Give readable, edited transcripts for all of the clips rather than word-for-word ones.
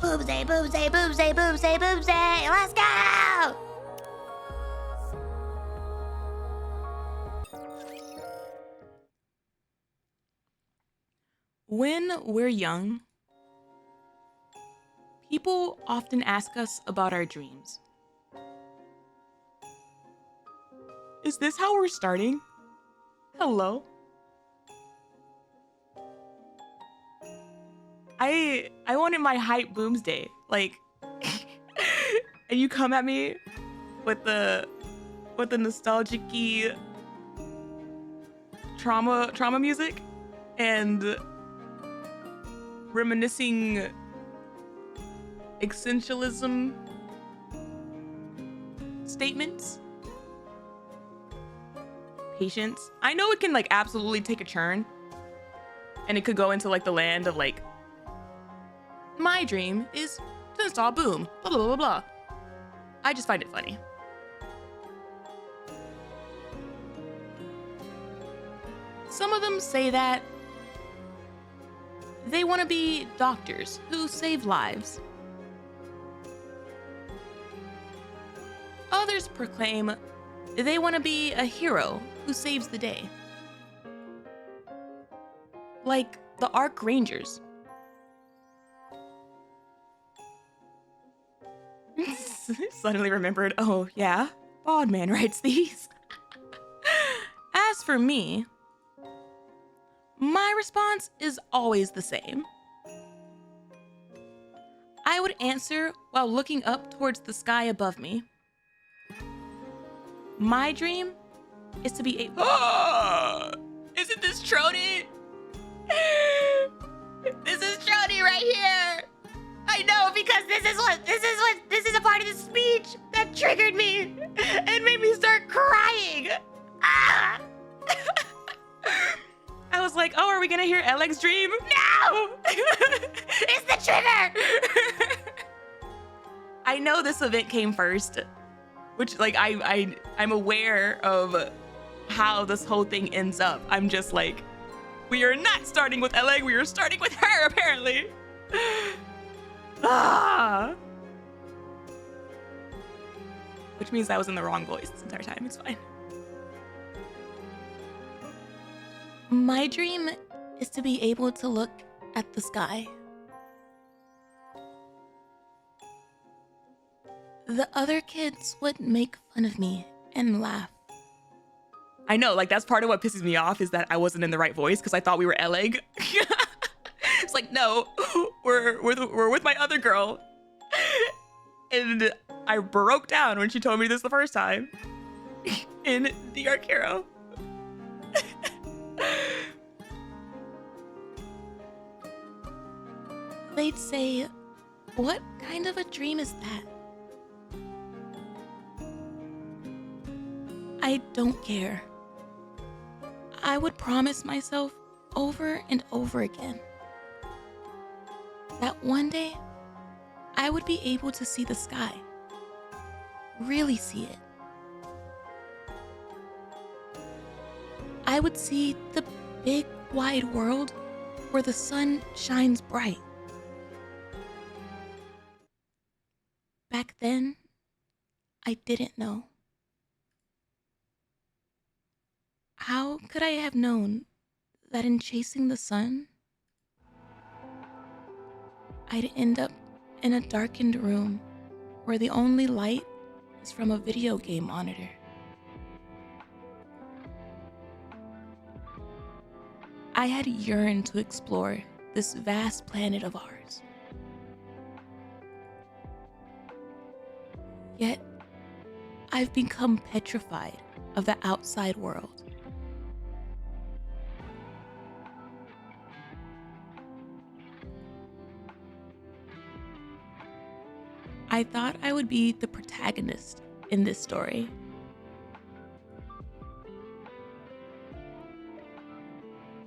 Boobsy, boobsy, boobsy, boobsy, boobsy. Let's go! When we're young, people often ask us about our dreams. Is this how we're starting? Hello? I wanted my hype boomsday. Like, and you come at me with the nostalgic-y trauma music and reminiscing essentialism statements. Patience. I know it can like absolutely take a turn and it could go into like the land of like, my dream is to install Boom, blah, blah, blah, blah. I just find it funny. Some of them say that they want to be doctors who save lives. Others proclaim they want to be a hero who saves the day. Like the Ark Rangers. Suddenly remembered, oh yeah, Bodman writes these. As for me, my response is always the same. I would answer while looking up towards the sky above me. My dream is to be a- Isn't this Trony? This is Trony right here. I know, because this is a part of the speech that triggered me and made me start crying. Ah! I was like, oh, are we gonna hear Eleg's dream? No! It's the trigger! I know this event came first, which like I'm aware of how this whole thing ends up. I'm just like, we are not starting with Elegg, we are starting with her apparently. Ah! Which means I was in the wrong voice this entire time, it's fine. My dream is to be able to look at the sky. The other kids would make fun of me and laugh. I know, like that's part of what pisses me off is that I wasn't in the right voice because I thought we were Elegg. It's like, no, we're with my other girl. And I broke down when she told me this the first time in D.ark Hero. They'd say, what kind of a dream is that? I don't care. I would promise myself over and over again that one day I would be able to see the sky, really see it. I would see the big wide world where the sun shines bright. Back then, I didn't know. How could I have known that in chasing the sun, I'd end up in a darkened room where the only light is from a video game monitor? I had yearned to explore this vast planet of ours. Yet, I've become petrified of the outside world. I thought I would be the protagonist in this story.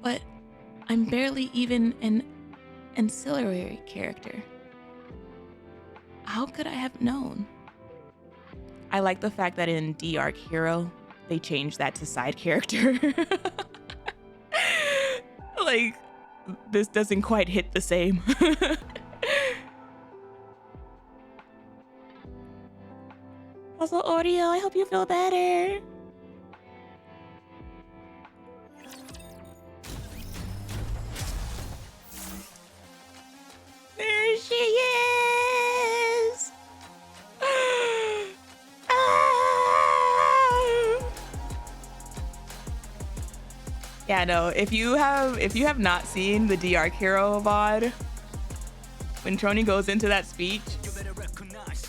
But I'm barely even an ancillary character. How could I have known? I like the fact that in D.ark Hero, they changed that to side character. Like, this doesn't quite hit the same. Also, Oreo, I hope you feel better. There she is. Yeah, no. If you have not seen the D.ark hero VOD, when Trony goes into that speech,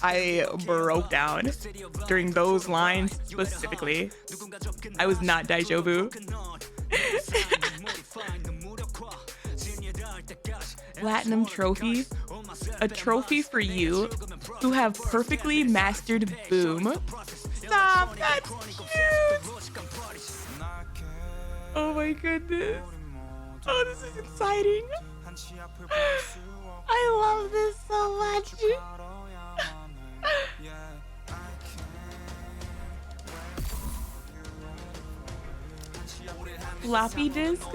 I broke down during those lines specifically. I was not Daijobu. Platinum trophy, a trophy for you who have perfectly mastered Boom. Stop, that's cute. Oh my goodness. Oh, this is exciting. I love this so much. Floppy disk?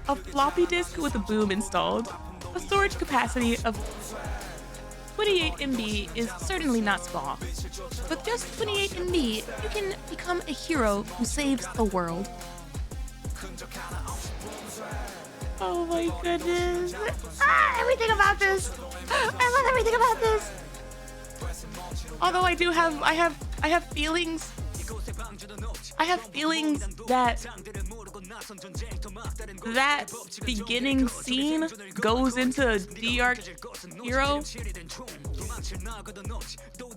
A floppy disk with a Boom installed. A storage capacity of 28 MB is certainly not small. With just 28 MB, you can become a hero who saves the world. Oh my goodness. Everything about this. I love everything about this. Although I have feelings. I have feelings that beginning scene goes into D.ark hero.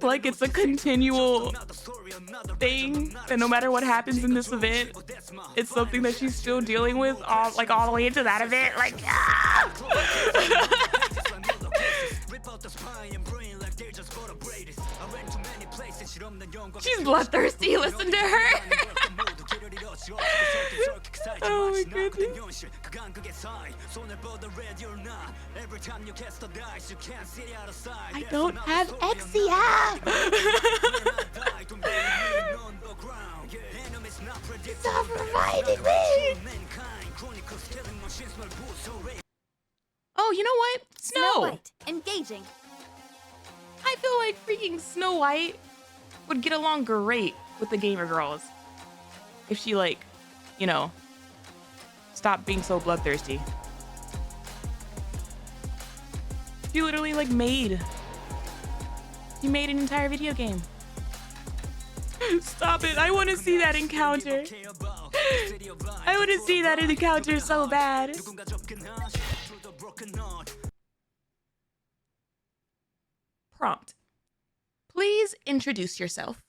Like it's a continual thing, and no matter what happens in this event, it's something that she's still dealing with all the way into that event. Like, ah! She's bloodthirsty, listen to her. Oh my goodness. I don't have Exia. Stop reminding me. Oh, you know what? Snow White, engaging. I feel like freaking Snow White would get along great with the gamer girls if she, like, you know, stopped being so bloodthirsty. She literally, like, made an entire video game. Stop it. I want to see that encounter. I want to see that encounter so bad. Prompt. Please introduce yourself.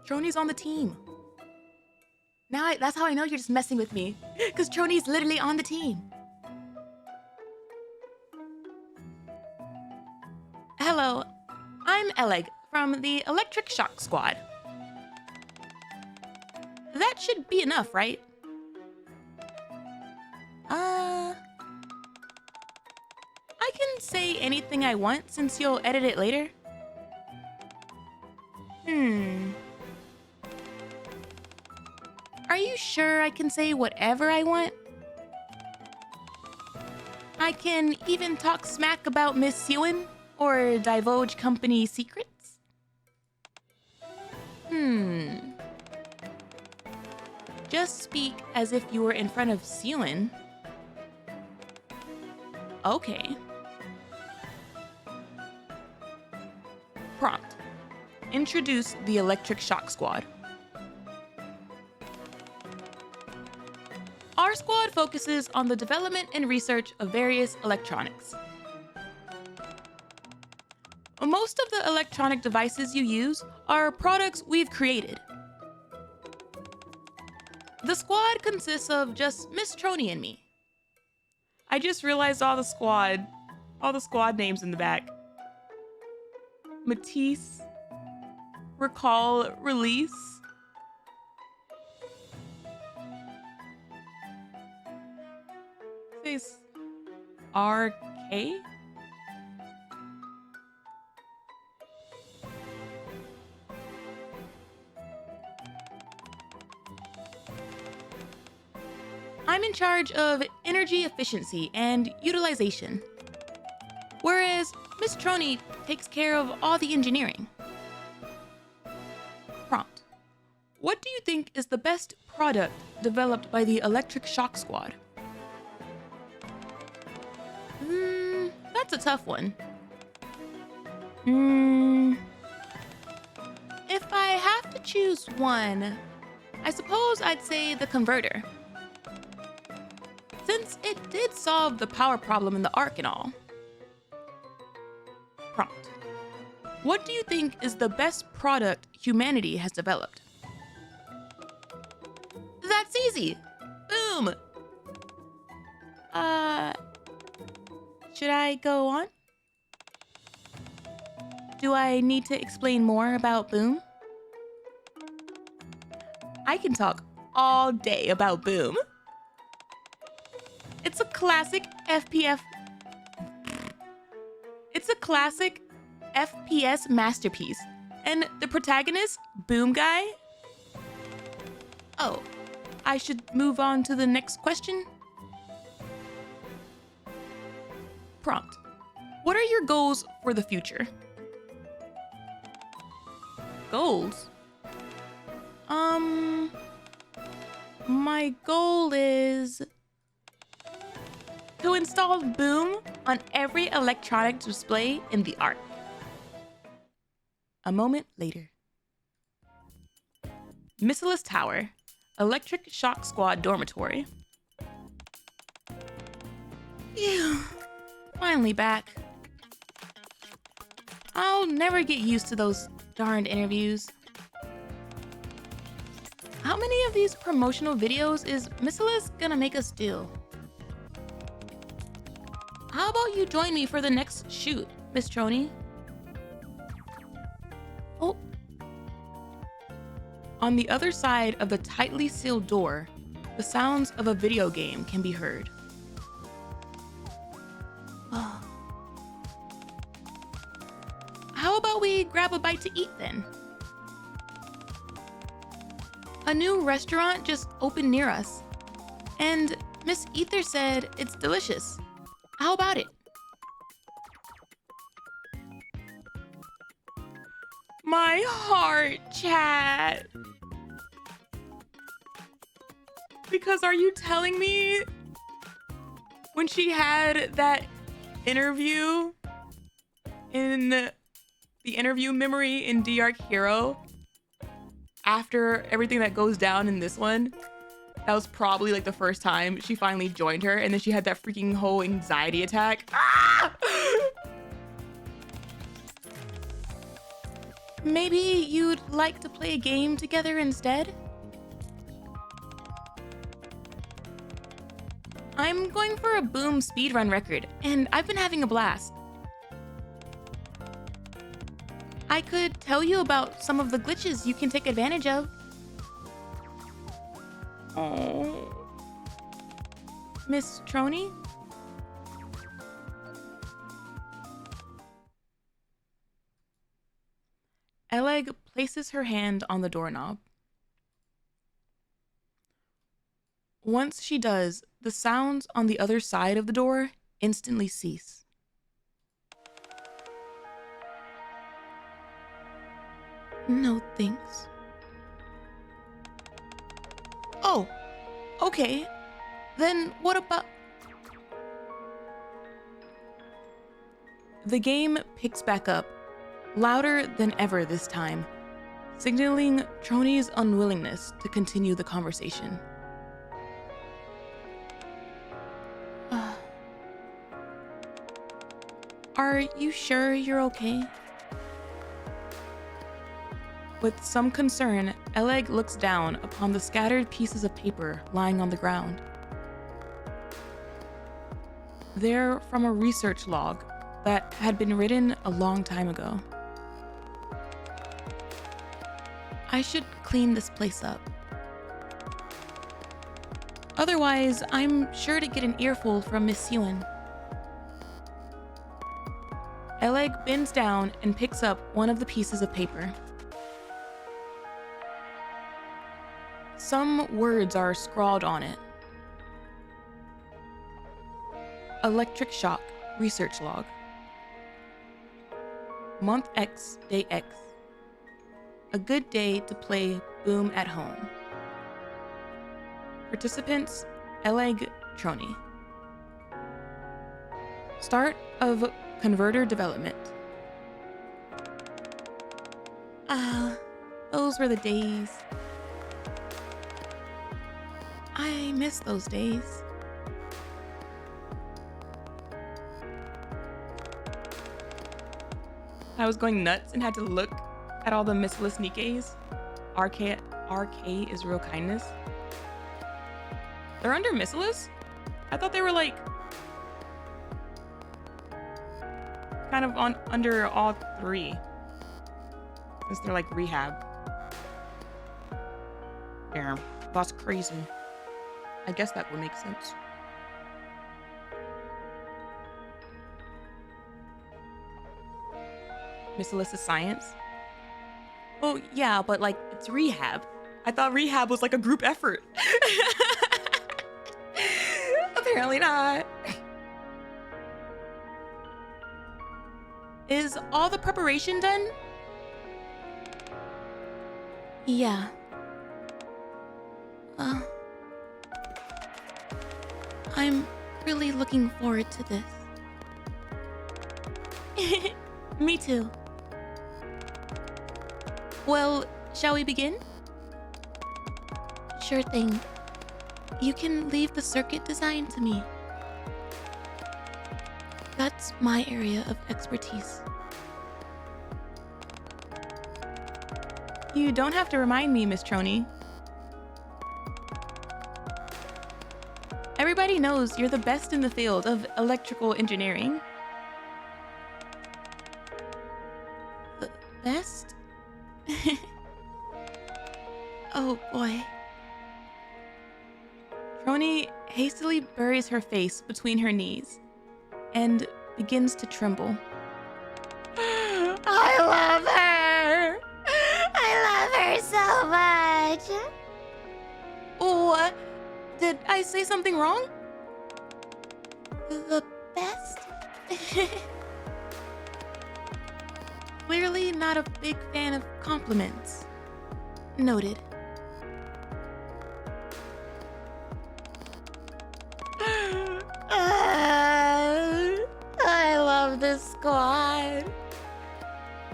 Trony's on the team. Now that's how I know you're just messing with me, because Trony's literally on the team. Hello, I'm Elegg from the Electric Shock Squad. That should be enough, right? I can say anything I want since you'll edit it later. Are you sure I can say whatever I want? I can even talk smack about Miss Sewen or divulge company secrets? Just speak as if you were in front of Sewen. Okay. Prompt. Introduce the Electric Shock Squad. Our squad focuses on the development and research of various electronics. Most of the electronic devices you use are products we've created. The squad consists of just Miss Trony and me. I just realized all the squad names in the back. Matisse, Recall, Release. This RK? I'm in charge of energy efficiency and utilization, whereas Miss Trony takes care of all the engineering. Prompt. What do you think is the best product developed by the Electric Shock Squad? That's a tough one. If I have to choose one, I suppose I'd say the converter. Since it did solve the power problem in the Ark and all. Prompt. What do you think is the best product humanity has developed? That's easy. Boom. Should I go on? Do I need to explain more about Boom? I can talk all day about Boom. It's a classic FPS masterpiece. And the protagonist, Boom Guy? Oh, I should move on to the next question? Prompt. What are your goals for the future? Goals? My goal is to install Boom on every electronic display in the Ark. A moment later. Missilus Tower, Electric Shock Squad Dormitory. Phew, finally back. I'll never get used to those darned interviews. How many of these promotional videos is Missilus gonna make us do? How about you join me for the next shoot, Miss Trony? Oh. On the other side of the tightly sealed door, the sounds of a video game can be heard. How about we grab a bite to eat then? A new restaurant just opened near us, and Miss Ether said it's delicious. How about it? My heart, chat. Because are you telling me when she had that interview in the interview memory in D.ark Hero, after everything that goes down in this one, that was probably like the first time she finally joined her, and then she had that freaking whole anxiety attack. Ah! Maybe you'd like to play a game together instead? I'm going for a Boom speedrun record, and I've been having a blast. I could tell you about some of the glitches you can take advantage of. Oh. Miss Trony? Elegg places her hand on the doorknob. Once she does, the sounds on the other side of the door instantly cease. No thanks. Oh, okay. Then what about... The game picks back up, louder than ever this time, signaling Trony's unwillingness to continue the conversation. Are you sure you're okay? With some concern, Elegg looks down upon the scattered pieces of paper lying on the ground. They're from a research log that had been written a long time ago. I should clean this place up. Otherwise, I'm sure to get an earful from Miss Ewan. Elegg bends down and picks up one of the pieces of paper. Some words are scrawled on it. Electric shock. Research log. Month X, day X. A good day to play Boom at home. Participants, Elegg, Trony. Start of converter development. Those were the days. I miss those days. I was going nuts and had to look at all the missless NIKKEs. RK is real kindness. They're under missless? I thought they were like kind of under all three. Since they're like rehab. Damn, that's crazy. I guess that would make sense. Miscellaneous science? Oh, yeah, but like, it's rehab. I thought rehab was like a group effort. Apparently not. Is all the preparation done? Yeah. I'm really looking forward to this. Me too. Well, shall we begin? Sure thing. You can leave the circuit design to me. That's my area of expertise. You don't have to remind me, Miss Trony. Everybody knows you're the best in the field of electrical engineering. The best? Oh boy. Trony hastily buries her face between her knees and begins to tremble. I love her! I love her so much! What? Did I say something wrong? The best? Clearly not a big fan of compliments. Noted. I love this squad.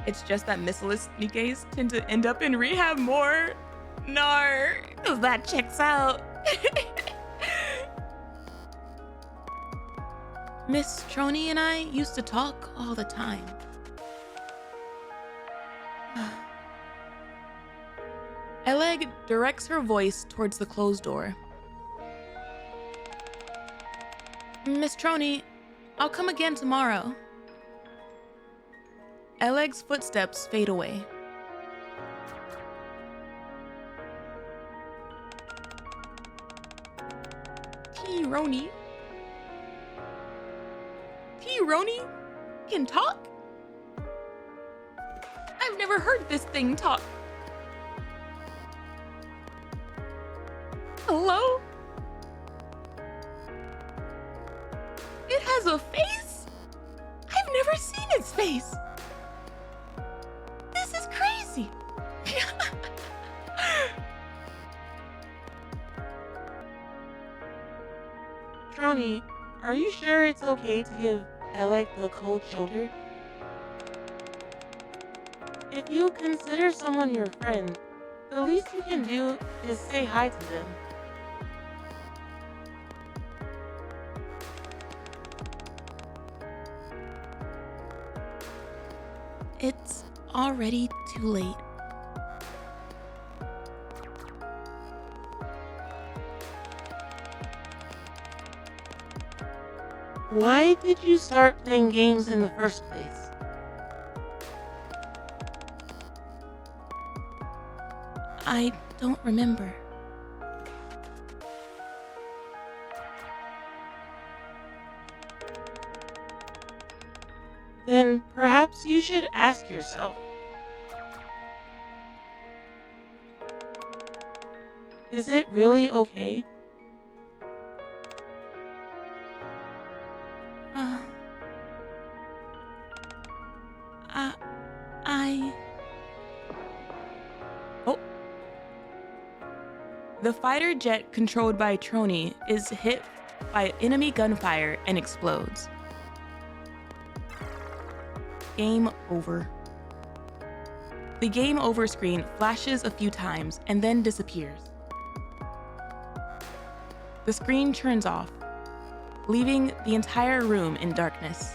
It's just that missless NIKKEs tend to end up in rehab more. Nar. That checks out. Miss Trony and I used to talk all the time. Elegg directs her voice towards the closed door. Miss Trony, I'll come again tomorrow. Elegg's footsteps fade away. T-Rony? T-Rony can talk? I've never heard this thing talk. Hello? It has a face? I've never seen its face. This is crazy. Trony, are you sure it's okay to give Elegg the cold shoulder? If you consider someone your friend, the least you can do is say hi to them. It's already too late. Why did you start playing games in the first place? I don't remember. Then perhaps you should ask yourself. Is it really okay? The fighter jet controlled by Trony is hit by enemy gunfire and explodes. Game over. The game over screen flashes a few times and then disappears. The screen turns off, leaving the entire room in darkness.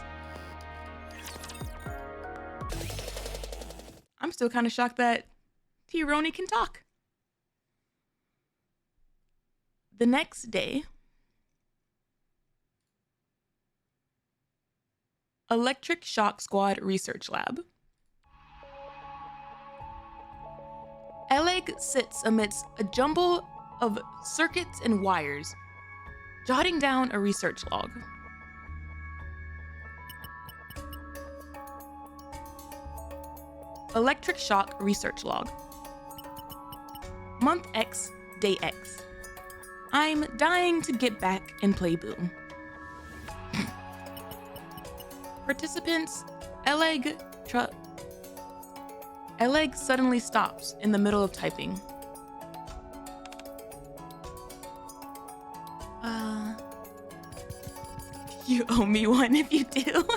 I'm still kind of shocked that Trony can talk. The next day, Electric Shock Squad Research Lab. Elegg sits amidst a jumble of circuits and wires, jotting down a research log. Electric Shock Research Log. Month X, Day X. I'm dying to get back and play Boom. Participants, Elegg suddenly stops in the middle of typing. You owe me one if you do.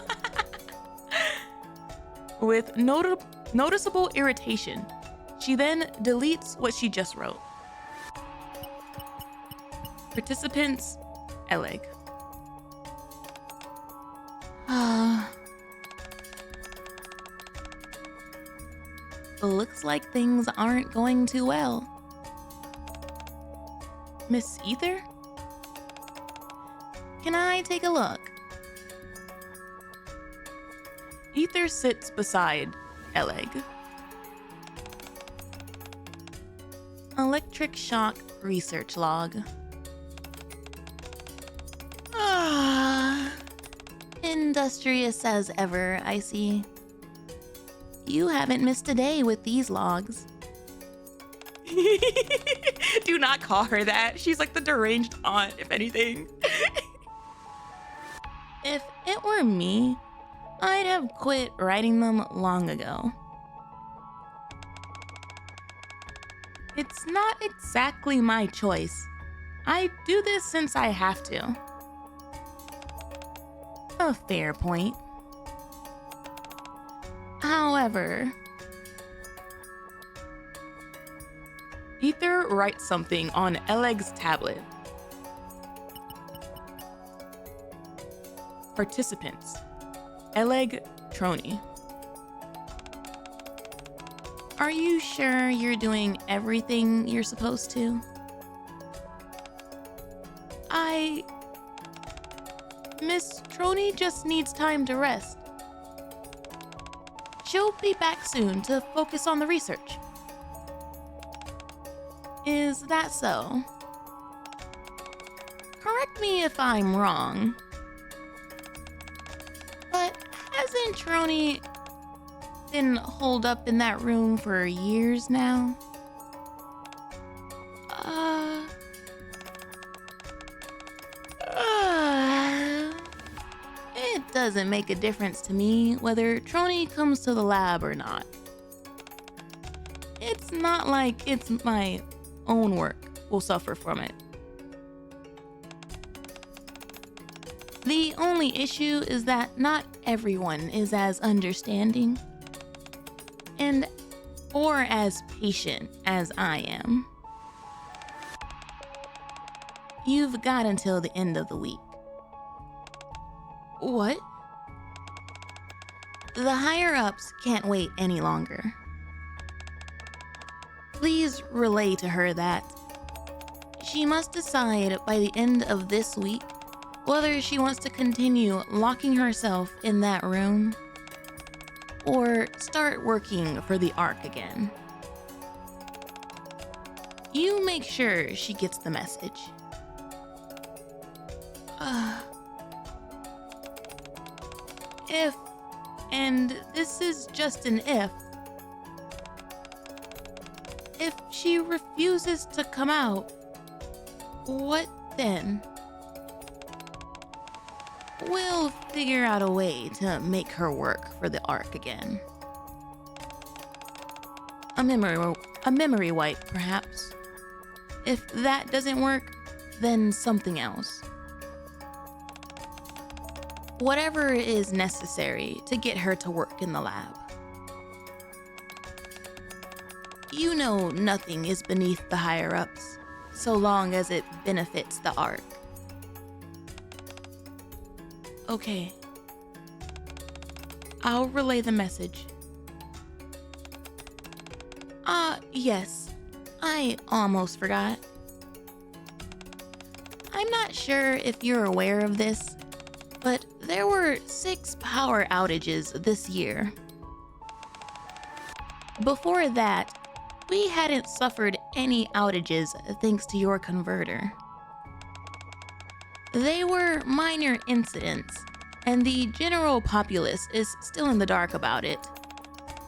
With noticeable irritation, she then deletes what she just wrote. Participants, Elegg. Looks like things aren't going too well. Miss Ether? Can I take a look? Ether sits beside Elegg. Electric Shock Research Log. Industrious as ever, I see. You haven't missed a day with these logs. Do not call her that. She's like the deranged aunt, if anything. If it were me, I'd have quit writing them long ago. It's not exactly my choice. I do this since I have to. A fair point. However, Ether writes something on Elegg's tablet. Participants, Elegg, Trony. Are you sure you're doing everything you're supposed to? Miss Trony just needs time to rest. She'll be back soon to focus on the research. Is that so? Correct me if I'm wrong, but hasn't Trony been holed up in that room for years now? It doesn't make a difference to me whether Trony comes to the lab or not. It's not like it's my own work will suffer from it. The only issue is that not everyone is as understanding or as patient as I am. You've got until the end of the week. What? The higher-ups can't wait any longer. Please relay to her that she must decide by the end of this week whether she wants to continue locking herself in that room or start working for the Ark again. You make sure she gets the message. If, and this is just an if she refuses to come out, what then? We'll figure out a way to make her work for the Ark again. A memory wipe, perhaps. If that doesn't work, then something else. Whatever is necessary to get her to work in the lab. You know nothing is beneath the higher-ups, so long as it benefits the ARK. Okay. I'll relay the message. Yes. I almost forgot. I'm not sure if you're aware of this, but there were 6 power outages this year. Before that, we hadn't suffered any outages thanks to your converter. They were minor incidents, and the general populace is still in the dark about it.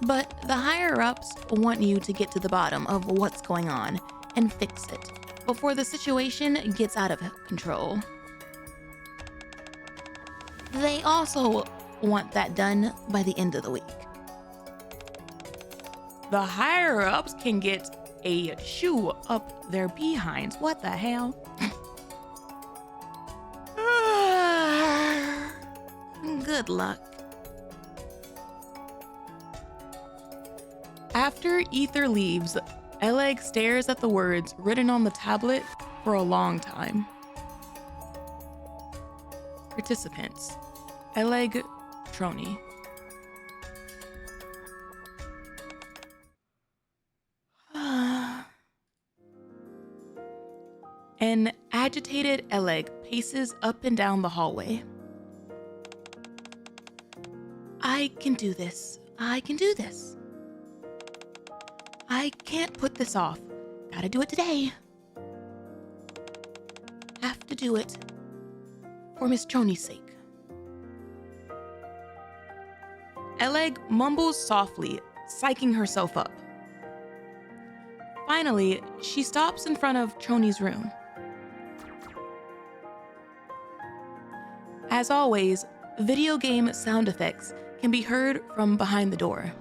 But the higher-ups want you to get to the bottom of what's going on and fix it before the situation gets out of control. They also want that done by the end of the week. The higher-ups can get a shoe up their behinds. What the hell? Good luck. After Ether leaves, Elegg stares at the words written on the tablet for a long time. Participants: Elegg, Trony. An agitated Elegg paces up and down the hallway. I can do this. I can do this. I can't put this off. Gotta do it today. Have to do it. For Miss Trony's sake. Elegg mumbles softly, psyching herself up. Finally, she stops in front of Trony's room. As always, video game sound effects can be heard from behind the door.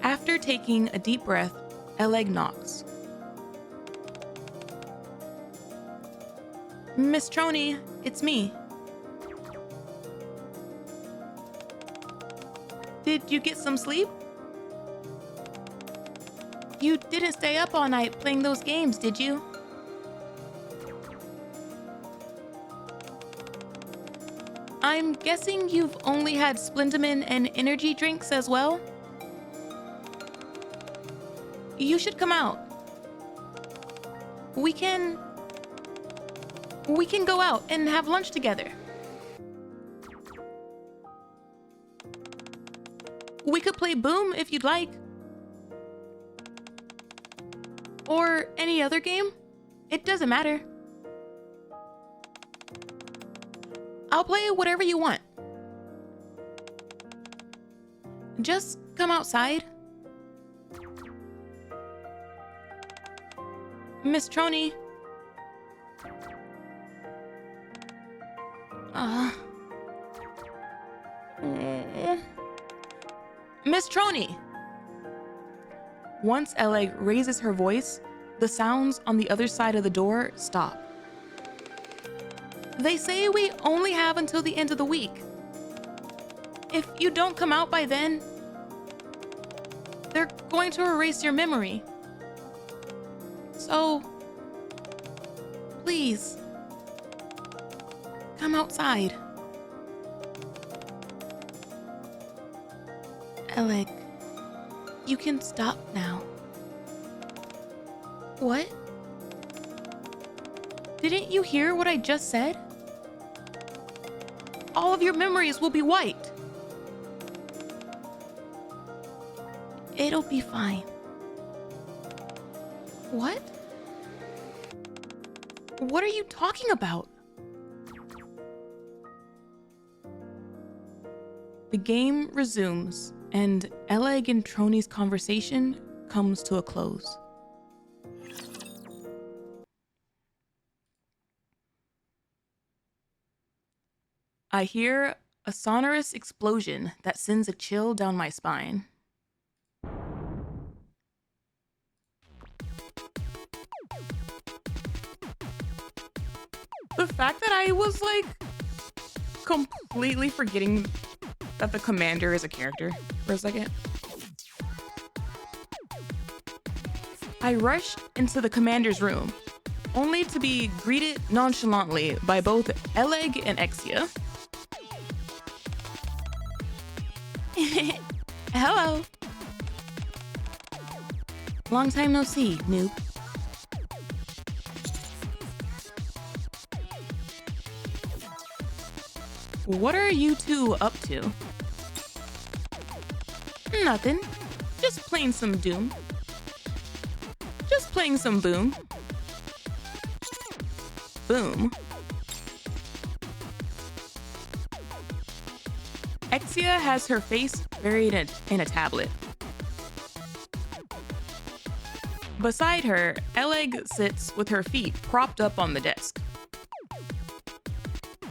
After taking a deep breath, Elegg knocks. Miss Trony, it's me. Did you get some sleep? You didn't stay up all night playing those games, did you? I'm guessing you've only had Splendimin and energy drinks as well? You should come out. We can go out and have lunch together. We could play Boom if you'd like. Or any other game. It doesn't matter. I'll play whatever you want. Just come outside. Miss Trony. Miss Trony. Once Elegg raises her voice, the sounds on the other side of the door stop. They say we only have until the end of the week. If you don't come out by then, they're going to erase your memory. So, please, come outside. Elegg, you can stop now. What? Didn't you hear what I just said? All of your memories will be wiped. It'll be fine. What? What are you talking about? The game resumes, and Elegg and Trony's conversation comes to a close. I hear a sonorous explosion that sends a chill down my spine. The fact that I was like completely forgetting that the commander is a character for a second. I rushed into the commander's room, only to be greeted nonchalantly by both Elegg and Exia. Hello. Long time no see, noob. What are you two up to? Nothing. Just playing some Doom. Just playing some Boom. Boom. Exia has her face buried in a tablet. Beside her, Elegg sits with her feet propped up on the desk.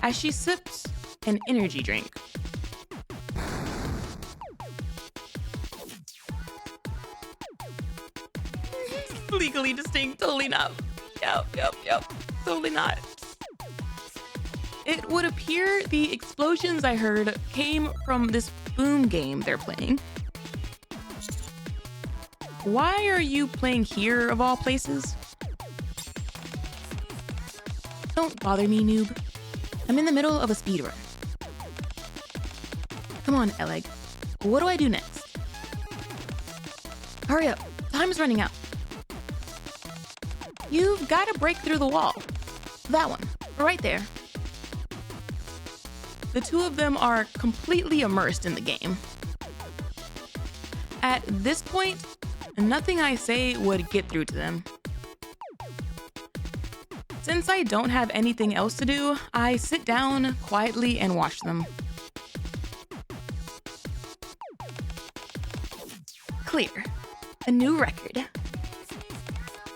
As she sips an energy drink. Legally distinct, totally not. Yep, totally not. It would appear the explosions I heard came from this Boom game they're playing. Why are you playing here of all places? Don't bother me, noob. I'm in the middle of a speedrun. Come on, Elegg. What do I do next? Hurry up, time's running out. You've got to break through the wall. That one, right there. The two of them are completely immersed in the game. At this point, nothing I say would get through to them. Since I don't have anything else to do, I sit down quietly and watch them. Clear. A new record.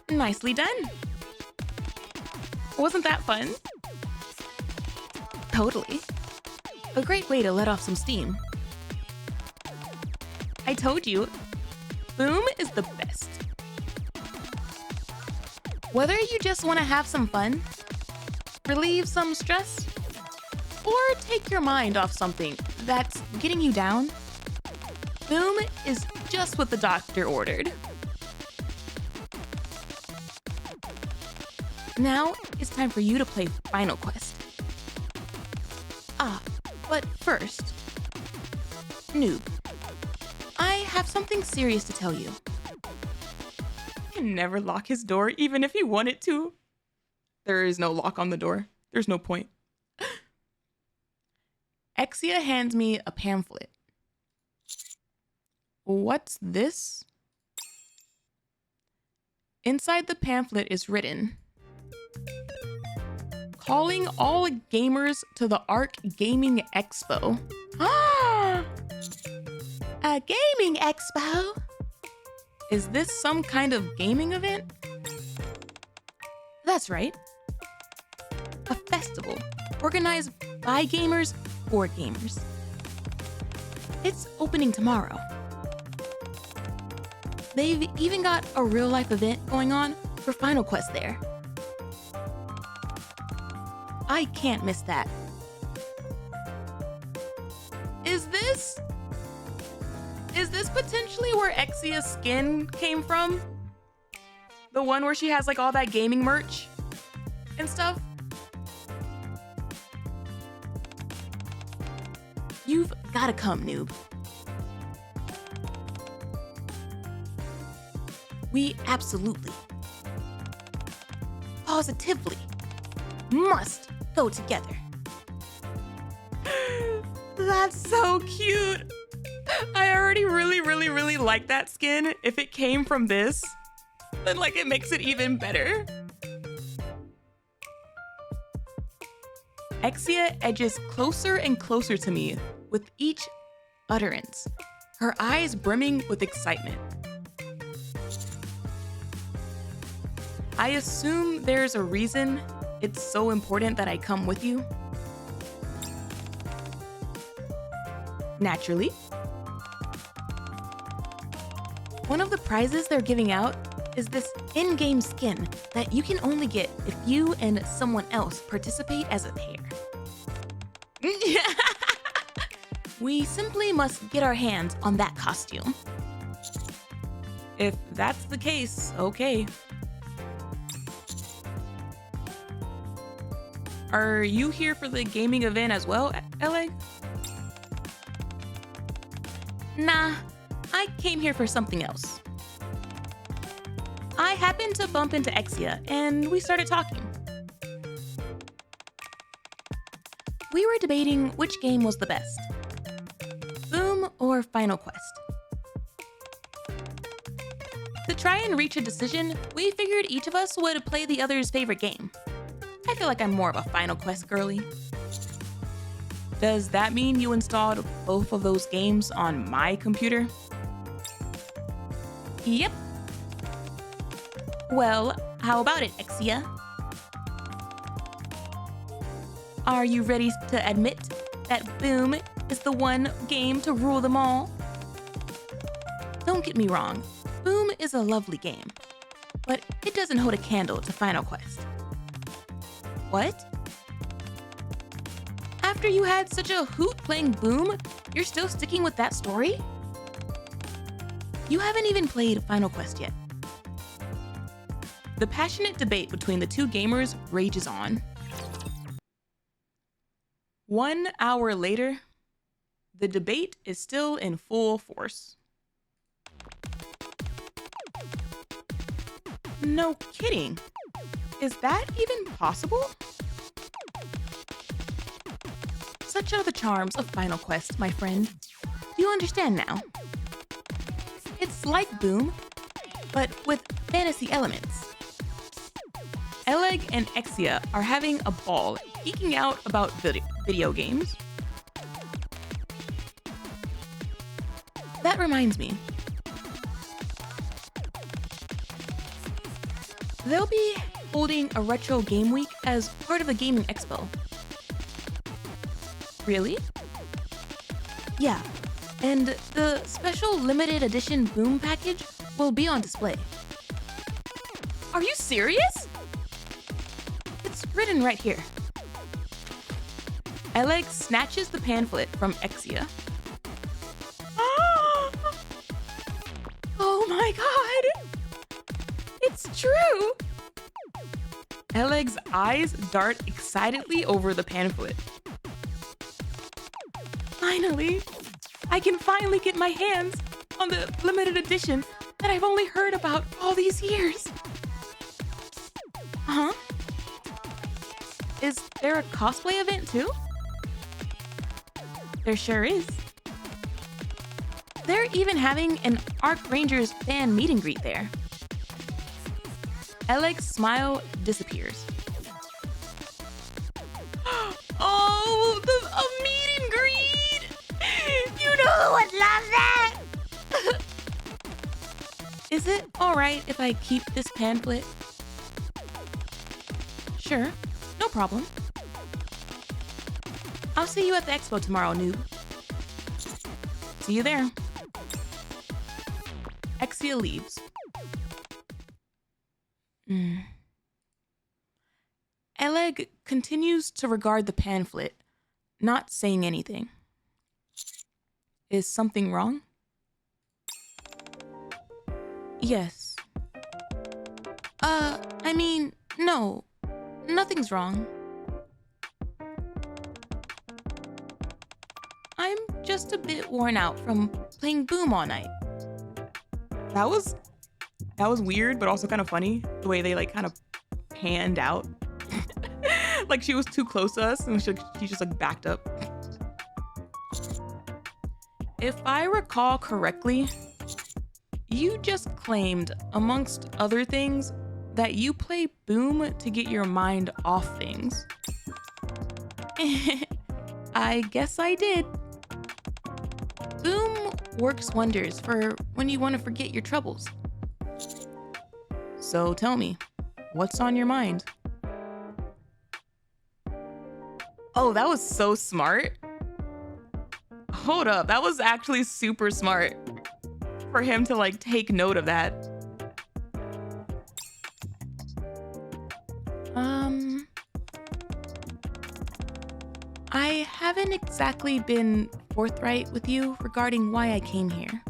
Nicely done. Wasn't that fun? Totally. A great way to let off some steam. I told you, Boom is the best. Whether you just want to have some fun, relieve some stress, or take your mind off something that's getting you down, Boom is just what the doctor ordered. Now it's time for you to play Final Quest. But first, noob, I have something serious to tell you. He can never lock his door even if he wanted to. There is no lock on the door. There's no point. Exia hands me a pamphlet. What's this? Inside the pamphlet is written, calling all gamers to the D.ark Gaming Expo. A gaming expo? Is this some kind of gaming event? That's right. A festival organized by gamers for gamers. It's opening tomorrow. They've even got a real-life event going on for Final Quest there. I can't miss that. Is this potentially where Exia's skin came from? The one where she has like all that gaming merch and stuff? You've gotta come, noob. We absolutely, positively must go together. That's so cute. I already really like that skin. If it came from this, then like it makes it even better. Exia edges closer and closer to me with each utterance, her eyes brimming with excitement. I assume there's a reason it's so important that I come with you. Naturally. One of the prizes they're giving out is this in-game skin that you can only get if you and someone else participate as a pair. We simply must get our hands on that costume. If that's the case, okay. Are you here for the gaming event as well, Elegg? Nah, I came here for something else. I happened to bump into Exia, and we started talking. We were debating which game was the best, Boom or Final Quest. To try and reach a decision, we figured each of us would play the other's favorite game. I feel like I'm more of a Final Quest girly. Does that mean you installed both of those games on my computer? Yep. Well, how about it, Exia? Are you ready to admit that Boom is the one game to rule them all? Don't get me wrong, Boom is a lovely game, but it doesn't hold a candle to Final Quest. What? After you had such a hoot playing Boom, you're still sticking with that story? You haven't even played Final Quest yet. The passionate debate between the two gamers rages on. 1 hour later, the debate is still in full force. No kidding. Is that even possible? Such are the charms of Final Quest, my friend. Do you understand now? It's like Boom, but with fantasy elements. Elegg and Exia are having a ball geeking out about video games. That reminds me. They'll be holding a retro game week as part of the gaming expo. Really? Yeah, and the special limited edition Boom package will be on display. Are you serious? It's written right here. Elegg snatches the pamphlet from Exia. Oh my god! It's true! Elegg's eyes dart excitedly over the pamphlet. Finally! I can finally get my hands on the limited edition that I've only heard about all these years. Huh? Is there a cosplay event too? There sure is. They're even having an Arc Rangers fan meet and greet there. Elegg's smile disappears. Oh, a meet and greet! You know who would love that? Is it alright if I keep this pamphlet? Sure, no problem. I'll see you at the expo tomorrow, noob. See you there. Exia leaves. Elegg continues to regard the pamphlet, not saying anything. Is something wrong? Yes. I mean, no. Nothing's wrong. I'm just a bit worn out from playing Boom all night. That was weird, but also kind of funny, the way they like kind of panned out. Like she was too close to us and she just like backed up. If I recall correctly, you just claimed, amongst other things, that you play Boom to get your mind off things. I guess I did. Boom works wonders for when you want to forget your troubles. So tell me, what's on your mind? Oh, that was so smart. Hold up, that was actually super smart for him to like take note of that. haven't exactly been forthright with you regarding why I came here.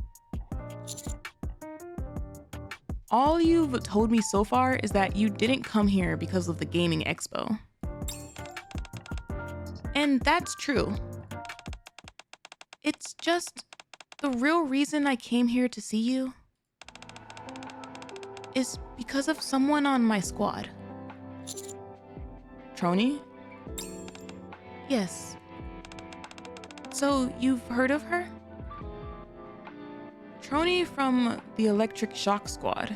All you've told me so far is that you didn't come here because of the gaming expo. And that's true. It's just the real reason I came here to see you is because of someone on my squad. Trony? Yes. So you've heard of her? Trony from the Electric Shock Squad.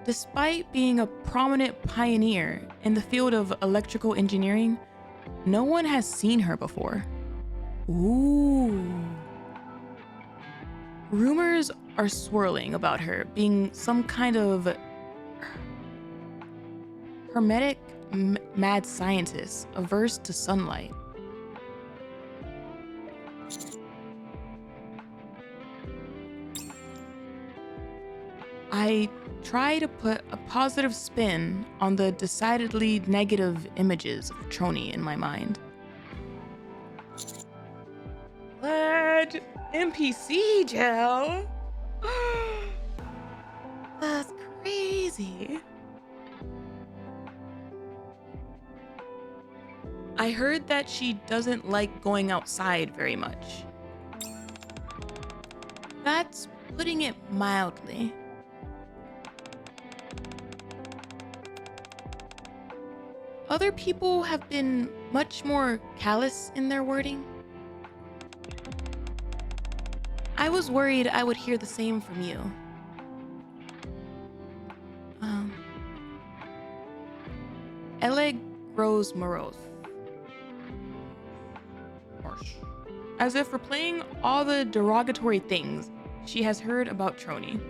Despite being a prominent pioneer in the field of electrical engineering, no one has seen her before. Ooh. Rumors are swirling about her being some kind of hermetic mad scientist averse to sunlight. I try to put a positive spin on the decidedly negative images of Trony in my mind. What? NPC gel? That's crazy. I heard that she doesn't like going outside very much. That's putting it mildly. Other people have been much more callous in their wording. I was worried I would hear the same from you. Elegg grows morose. Harsh. As if replaying all the derogatory things she has heard about Trony.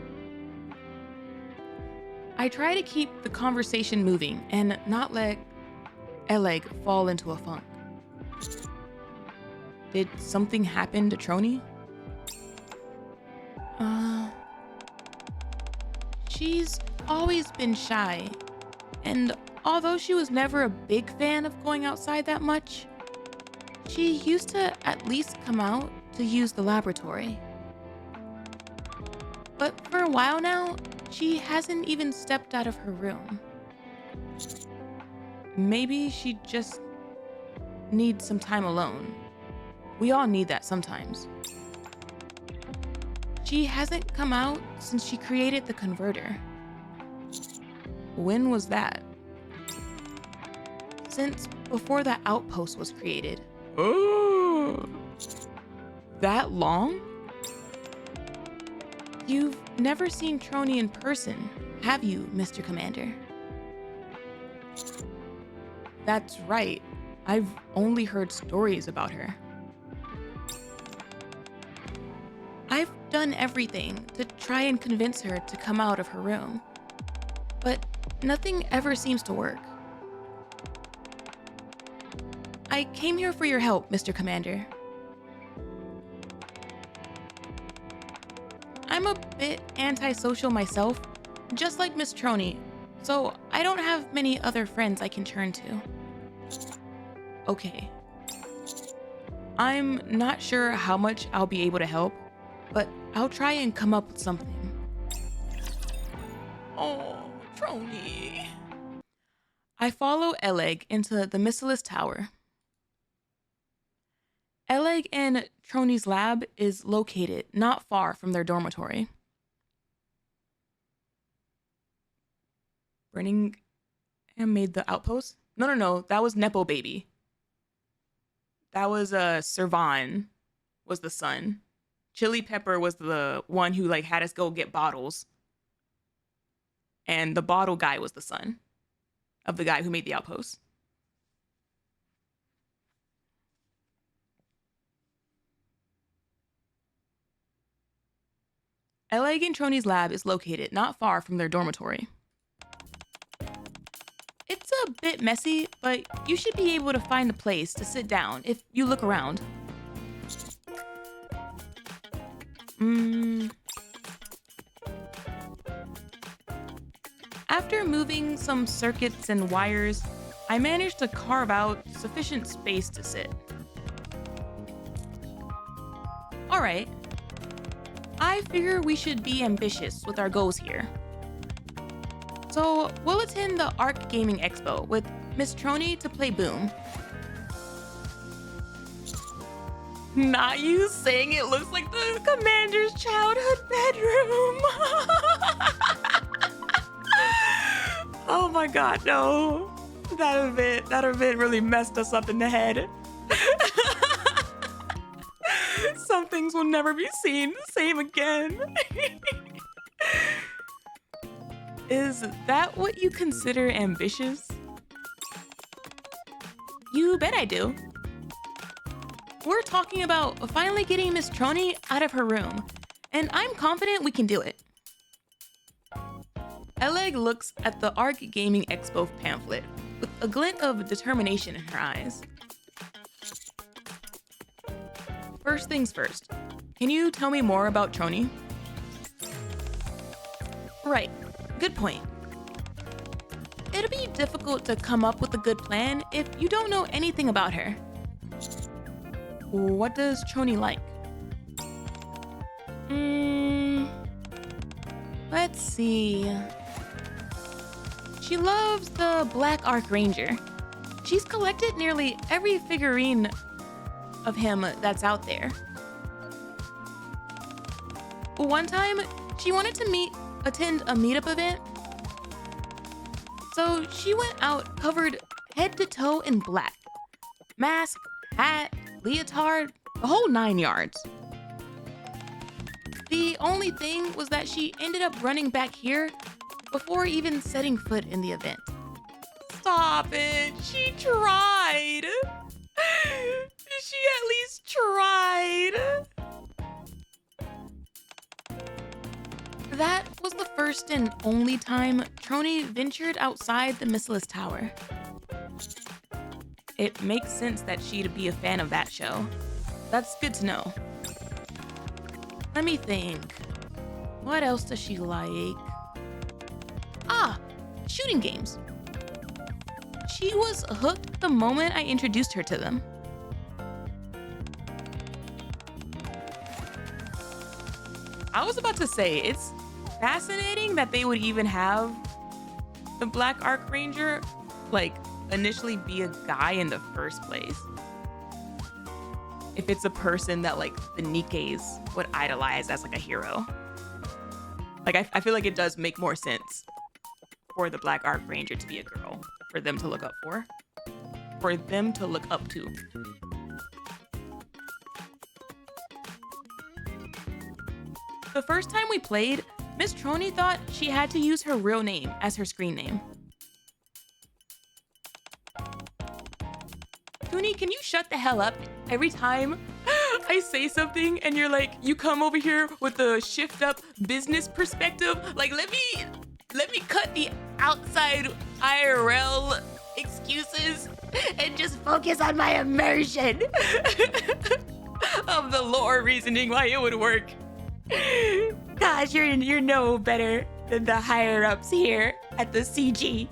I try to keep the conversation moving and not let Elegg fall into a funk. Did something happen to Trony? She's always been shy, and although she was never a big fan of going outside that much, she used to at least come out to use the laboratory. But for a while now, she hasn't even stepped out of her room. Maybe she just needs some time alone. We all need that sometimes. She hasn't come out since she created the converter. When was that? Since before the outpost was created. Oh, that long? You've never seen Trony in person, have you, Mr. Commander? That's right. I've only heard stories about her. I've done everything to try and convince her to come out of her room, but nothing ever seems to work. I came here for your help, Mr. Commander. I'm a bit antisocial myself, just like Miss Trony, so I don't have many other friends I can turn to. Okay. I'm not sure how much I'll be able to help, but I'll try and come up with something. Oh, Trony. I follow Elegg into the Missilus Tower. Elegg and Trony's lab is located not far from their dormitory. Burning and made the outpost? No, that was Nepo Baby. That was Servan was the son. Chili Pepper was the one who like had us go get bottles. And the bottle guy was the son of the guy who made the outpost. Elegg and Trony's lab is located not far from their dormitory. It's a bit messy, but you should be able to find a place to sit down if you look around. After moving some circuits and wires, I managed to carve out sufficient space to sit. Alright. I figure we should be ambitious with our goals here. So we'll attend the ARK Gaming Expo with Miss Trony to play Boom. Not you saying it looks like the commander's childhood bedroom. Oh my god, no. That event really messed us up in the head. Some things will never be seen the same again. Is that what you consider ambitious? You bet I do. We're talking about finally getting Miss Trony out of her room, and I'm confident we can do it. Elegg looks at the ARK Gaming Expo pamphlet with a glint of determination in her eyes. First things first, can you tell me more about Trony? Right, good point. It'll be difficult to come up with a good plan if you don't know anything about her. What does Trony like? Let's see. She loves the Black Arc Ranger. She's collected nearly every figurine of him that's out there. One time, she wanted to attend a meetup event. So she went out covered head to toe in black. Mask, hat, leotard, the whole 9 yards. The only thing was that she ended up running back here before even setting foot in the event. Stop it! She tried! She at least tried! That was the first and only time Trony ventured outside the Missless Tower. It makes sense that she'd be a fan of that show. That's good to know. Let me think. What else does she like? Ah, shooting games. She was hooked the moment I introduced her to them. I was about to say, it's fascinating that they would even have the Black Arc Ranger, like, initially be a guy in the first place. If it's a person that, like, the NIKKEs would idolize as, like, a hero. Like, I feel like it does make more sense for the Black Arc Ranger to be a girl, for them to look up for them to look up to. The first time we played, Miss Trony thought she had to use her real name as her screen name. Toonie, can you shut the hell up every time I say something and you're like, you come over here with a shift up business perspective? Like, let me cut the outside IRL excuses and just focus on my immersion of the lore reasoning why it would work. Gosh, you're no better than the higher ups here at the CG.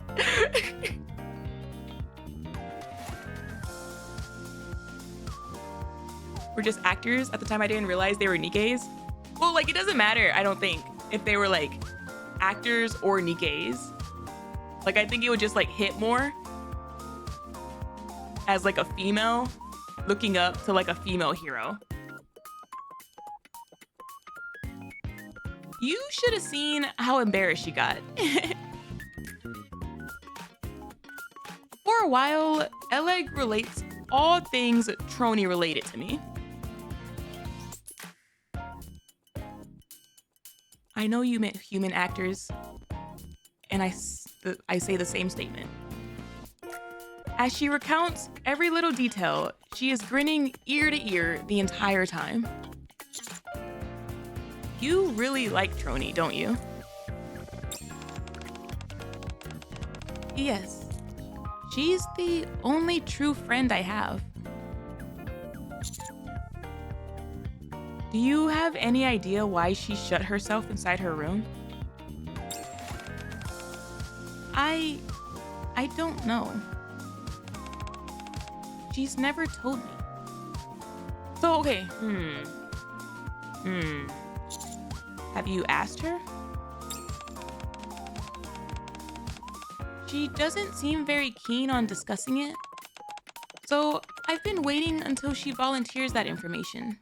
We're just actors. At the time I didn't realize they were NIKKEs. Well, like, it doesn't matter, I don't think, if they were like actors or NIKKEs. Like, I think it would just like hit more as like a female looking up to like a female hero. You should have seen how embarrassed she got. For a while, Elegg relates all things Trony related to me. I know you meant human actors, and I say the same statement. As she recounts every little detail, she is grinning ear to ear the entire time. You really like Trony, don't you? Yes. She's the only true friend I have. Do you have any idea why she shut herself inside her room? I don't know. she's never told me. So, okay, have you asked her? She doesn't seem very keen on discussing it. So, I've been waiting until she volunteers that information.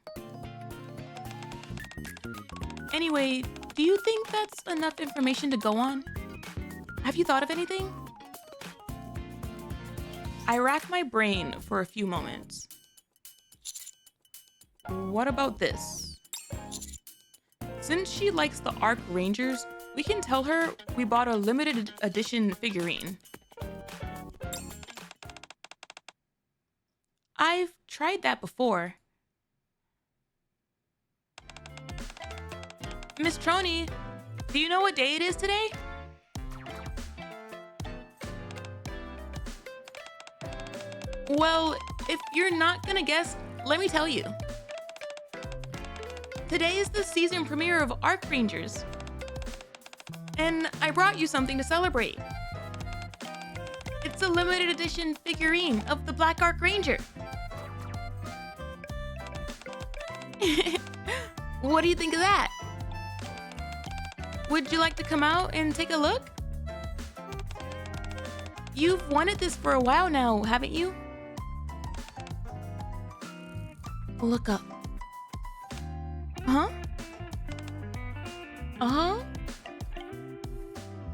Anyway, do you think that's enough information to go on? Have you thought of anything? I rack my brain for a few moments. What about this? Since she likes the ARC Rangers, we can tell her we bought a limited edition figurine. I've tried that before. Miss Trony, do you know what day it is today? Well, if you're not gonna guess, let me tell you. Today is the season premiere of ARC Rangers. And I brought you something to celebrate. It's a limited edition figurine of the Black Arc Ranger. What do you think of that? Would you like to come out and take a look? You've wanted this for a while now, haven't you? Look up. Huh? Uh-huh.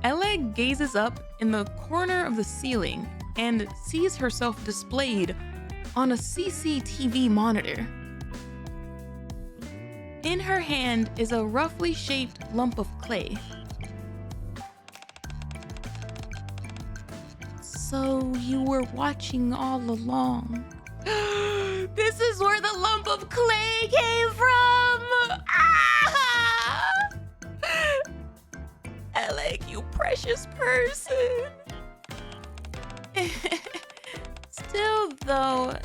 Elegg gazes up in the corner of the ceiling and sees herself displayed on a CCTV monitor. In her hand is a roughly shaped lump of clay. So you were watching all along. This is where the lump of clay came from! Ah! Elegg, you precious person. Still, though,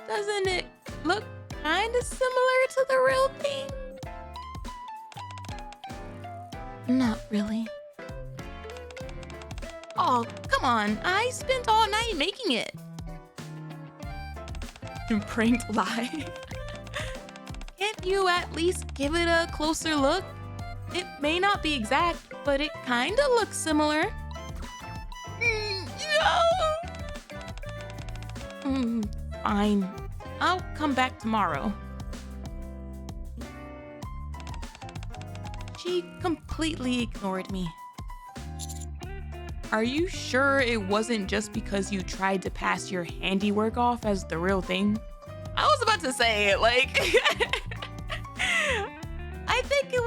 doesn't it look kind of similar to the real thing? Not really. Oh, come on. I spent all night making it. Pranked lie. Can't you at least give it a closer look? It may not be exact, but it kinda looks similar. Fine. I'll come back tomorrow. She completely ignored me. Are you sure it wasn't just because you tried to pass your handiwork off as the real thing? I was about to say, like, I think it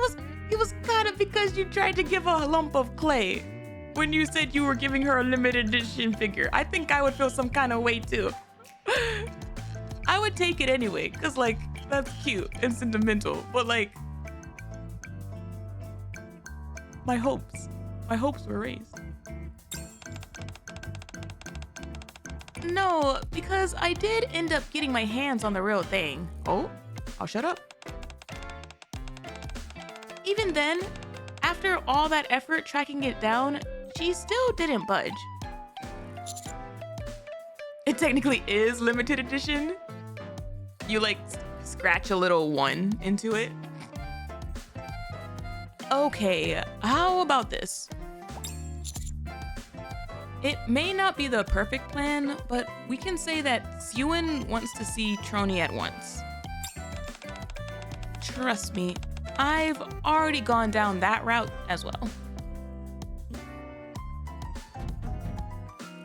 was kind of because you tried to give her a lump of clay when you said you were giving her a limited edition figure. I think I would feel some kind of way too. I would take it anyway, cause like, that's cute and sentimental, but like, my hopes were raised. No, because I did end up getting my hands on the real thing. Oh, I'll shut up. Even then, after all that effort tracking it down, she still didn't budge. It technically is limited edition. You like scratch a little 1 into it. Okay, how about this? It may not be the perfect plan, but we can say that Sewin wants to see Trony at once. Trust me, I've already gone down that route as well.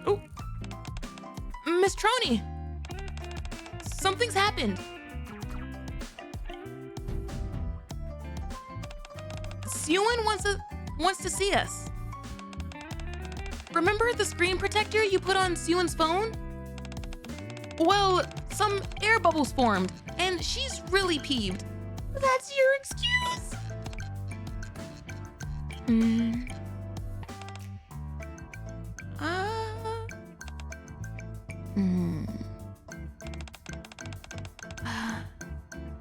Oh, Miss Trony! Something's happened. Sewin wants to see us. Remember the screen protector you put on Sewin's phone? Well, some air bubbles formed, and she's really peeved. That's your excuse?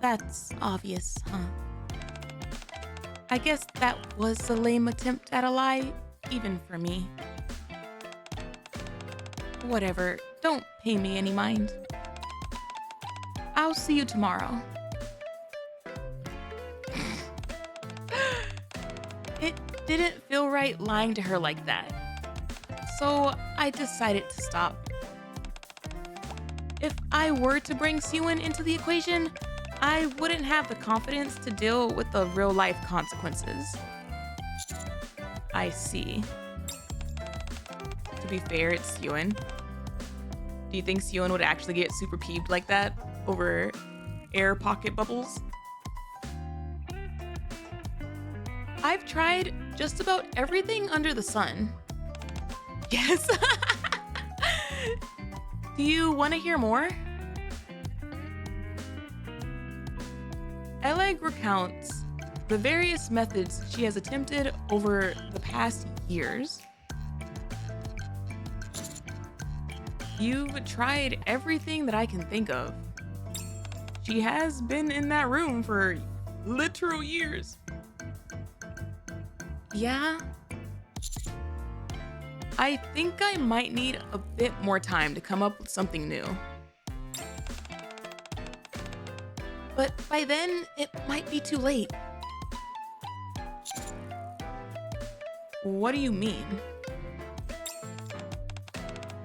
That's obvious, huh? I guess that was a lame attempt at a lie, even for me. Whatever, don't pay me any mind. I'll see you tomorrow. It didn't feel right lying to her like that, so I decided to stop. If I were to bring Siwon into the equation, I wouldn't have the confidence to deal with the real-life consequences. I see. To be fair, it's Siwon. Do you think Siwon would actually get super peeved like that over air pocket bubbles? I've tried just about everything under the sun. Yes. Do you want to hear more? Elegg recounts the various methods she has attempted over the past years. You've tried everything that I can think of. She has been in that room for literal years. Yeah. I think I might need a bit more time to come up with something new. But by then, it might be too late. What do you mean?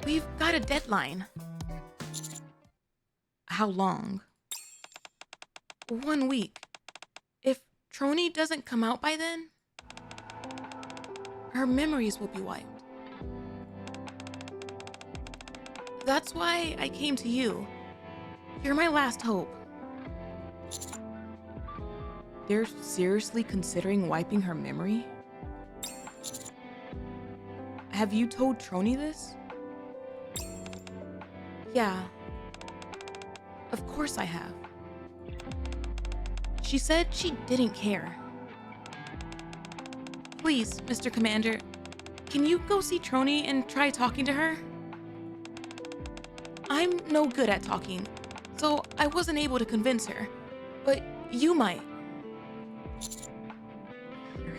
We've got a deadline. How long? 1 week. If Trony doesn't come out by then, her memories will be wiped. That's why I came to you. You're my last hope. They're seriously considering wiping her memory? Have you told Trony this? Yeah. Of course I have. She said she didn't care. Please, Mr. Commander, can you go see Trony and try talking to her? I'm no good at talking, so I wasn't able to convince her, but you might.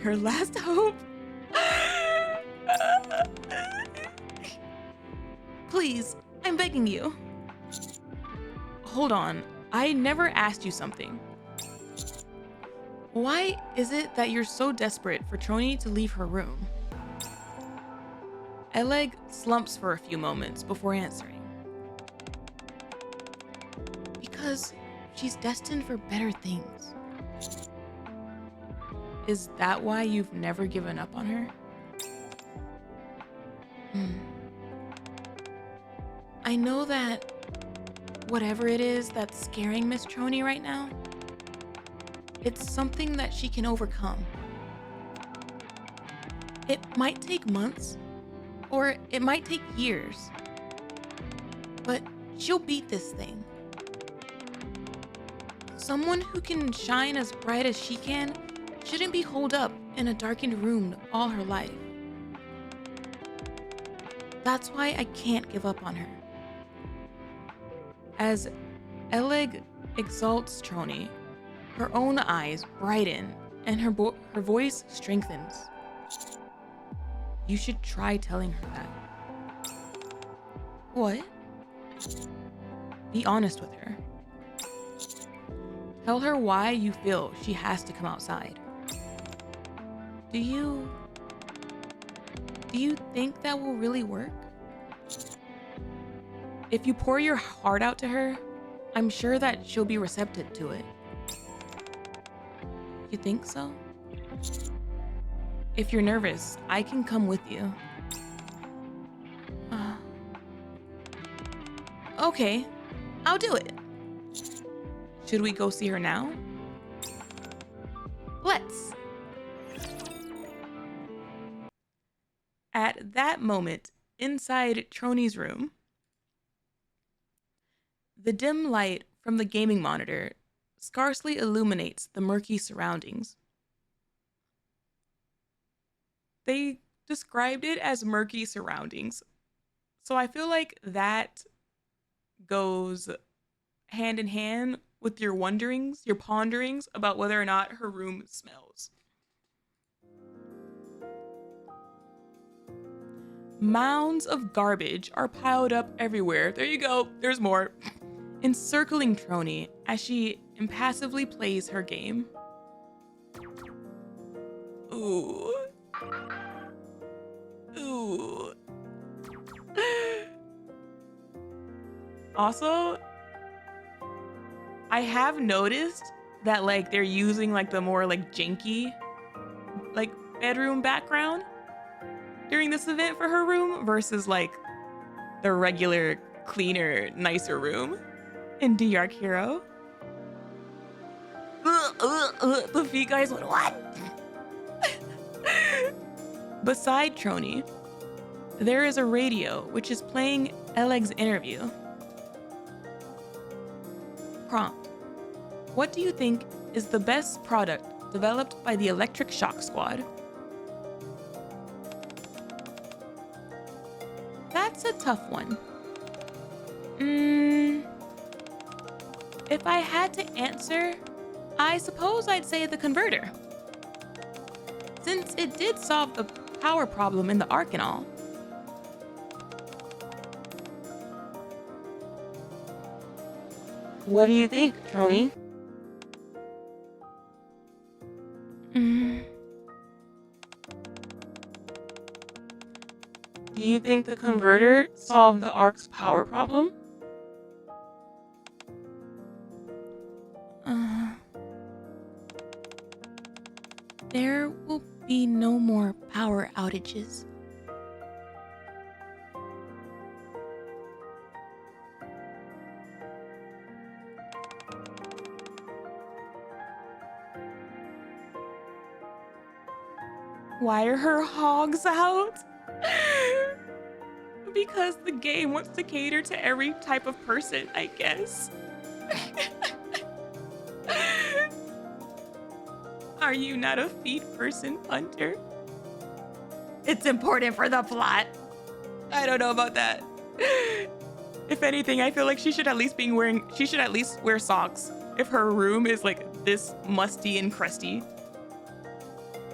Her last hope? Please, I'm begging you. Hold on, I never asked you something. Why is it that you're so desperate for Trony to leave her room? Elegg slumps for a few moments before answering. Because she's destined for better things. Is that why you've never given up on her? I know that whatever it is that's scaring Miss Trony right now, it's something that she can overcome. It might take months, or it might take years, but she'll beat this thing. Someone who can shine as bright as she can shouldn't be holed up in a darkened room all her life. That's why I can't give up on her. As Elegg exalts Trony, her own eyes brighten and her voice strengthens. You should try telling her that. What? Be honest with her. Tell her why you feel she has to come outside. Do you think that will really work? If you pour your heart out to her, I'm sure that she'll be receptive to it. You think so? If you're nervous, I can come with you. Okay, I'll do it. Should we go see her now? Let's. At that moment, inside Trony's room, the dim light from the gaming monitor scarcely illuminates the murky surroundings. They described it as murky surroundings, so I feel like that goes hand in hand with your wonderings, your ponderings about whether or not her room smells. Mounds of garbage are piled up everywhere. There you go, there's more. encircling Trony as she impassively plays her game. Ooh. Ooh. Also, I have noticed that like they're using like the more like janky like bedroom background during this event for her room versus like the regular cleaner, nicer room in D.ark Hero. The feet guys went, what? Beside Trony, there is a radio which is playing Elegg's interview. Prompt: what do you think is the best product developed by the Electric Shock Squad? That's a tough one. If I had to answer, I suppose I'd say the converter. Since it did solve the power problem in the Ark and all. What do you think, Trony? Do you think the converter solved the Ark's power problem? There will be no more power outages. Why are her hogs out? Because the game wants to cater to every type of person, I guess. Are you not a feet person, Hunter? It's important for the plot. I don't know about that. If anything, I feel like she should at least wear socks if her room is like this musty and crusty.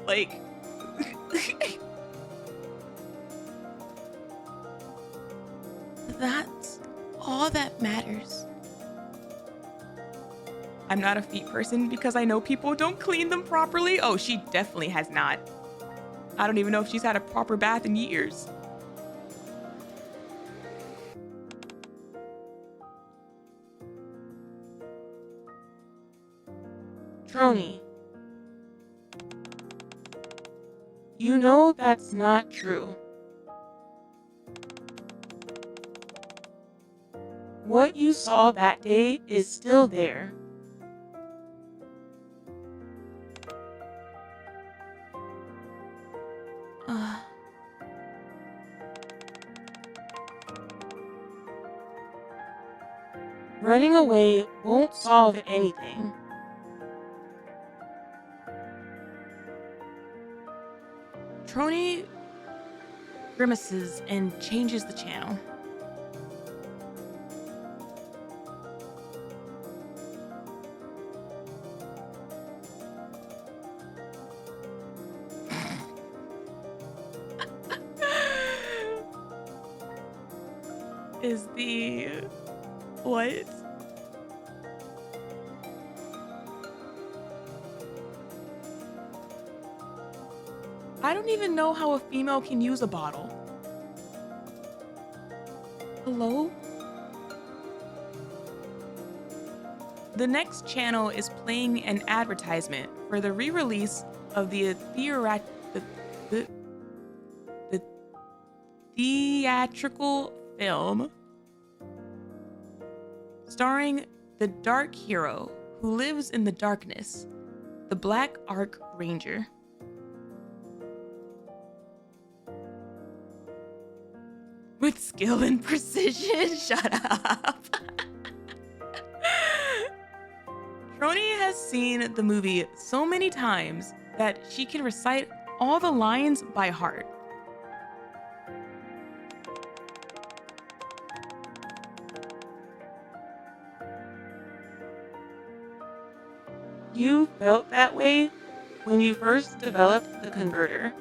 Like that's all that matters. I'm not a feet person because I know people don't clean them properly. Oh, she definitely has not. I don't even know if she's had a proper bath in years. Trony, you know that's not true. What you saw that day is still there. Running away won't solve anything. Trony grimaces and changes the channel. Is the what? I don't even know how a female can use a bottle. Hello? The next channel is playing an advertisement for the re-release of the theatrical film starring the dark hero who lives in the darkness, the Black Ark Ranger. With skill and precision, shut up. Trony has seen the movie so many times that she can recite all the lines by heart. You felt that way when you first developed the converter.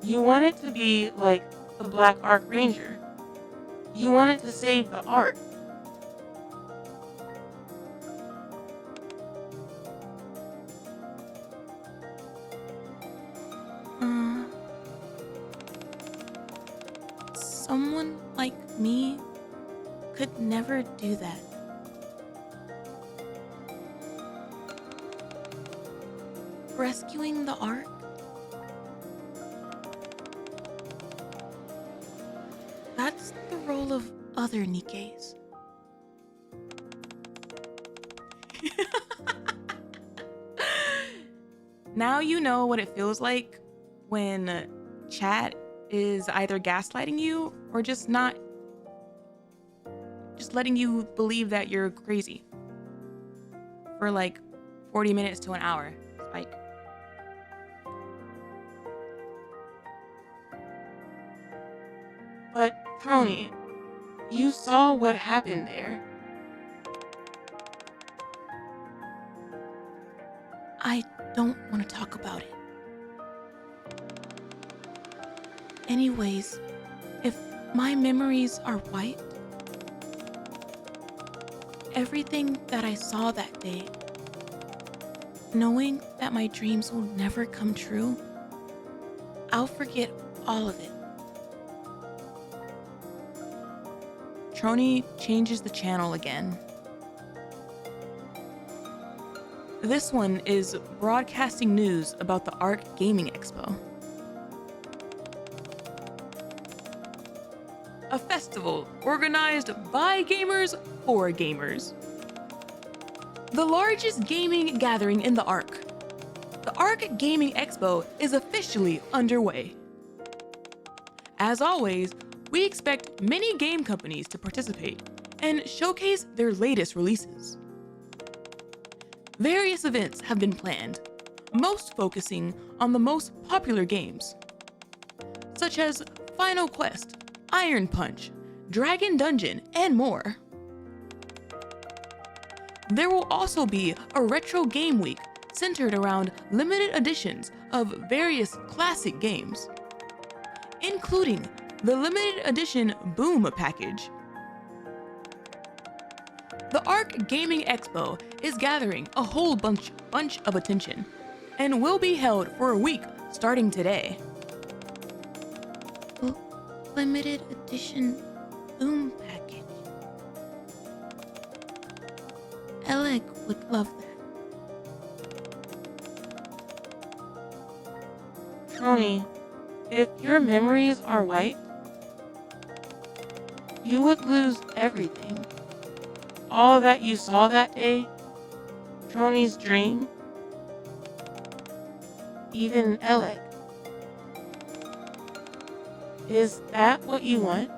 You wanted to be like the Black Ark Ranger. You wanted to save the Ark. Someone like me could never do that. Rescuing the Ark? That's the role of other NIKKEs. Now you know what it feels like when chat is either gaslighting you or just letting you believe that you're crazy for like 40 minutes to an hour. Like, But, Trony, you saw what happened there. I don't want to talk about it. Anyways, if my memories are wiped, everything that I saw that day, knowing that my dreams will never come true, I'll forget all of it. Trony changes the channel again. This one is broadcasting news about the ARK Gaming Expo. A festival organized by gamers for gamers. The largest gaming gathering in the ARK. The ARK Gaming Expo is officially underway. As always, we expect many game companies to participate and showcase their latest releases. Various events have been planned, most focusing on the most popular games, such as Final Quest, Iron Punch, Dragon Dungeon, and more. There will also be a retro game week centered around limited editions of various classic games, including the limited edition Boom package. The ARK Gaming Expo is gathering a whole bunch of attention and will be held for a week starting today. Limited edition Boom package. Elegg would love that. Trony, if your memories are wiped, you would lose everything. All that you saw that day, Trony's dream, even Elegg. Is that what you want?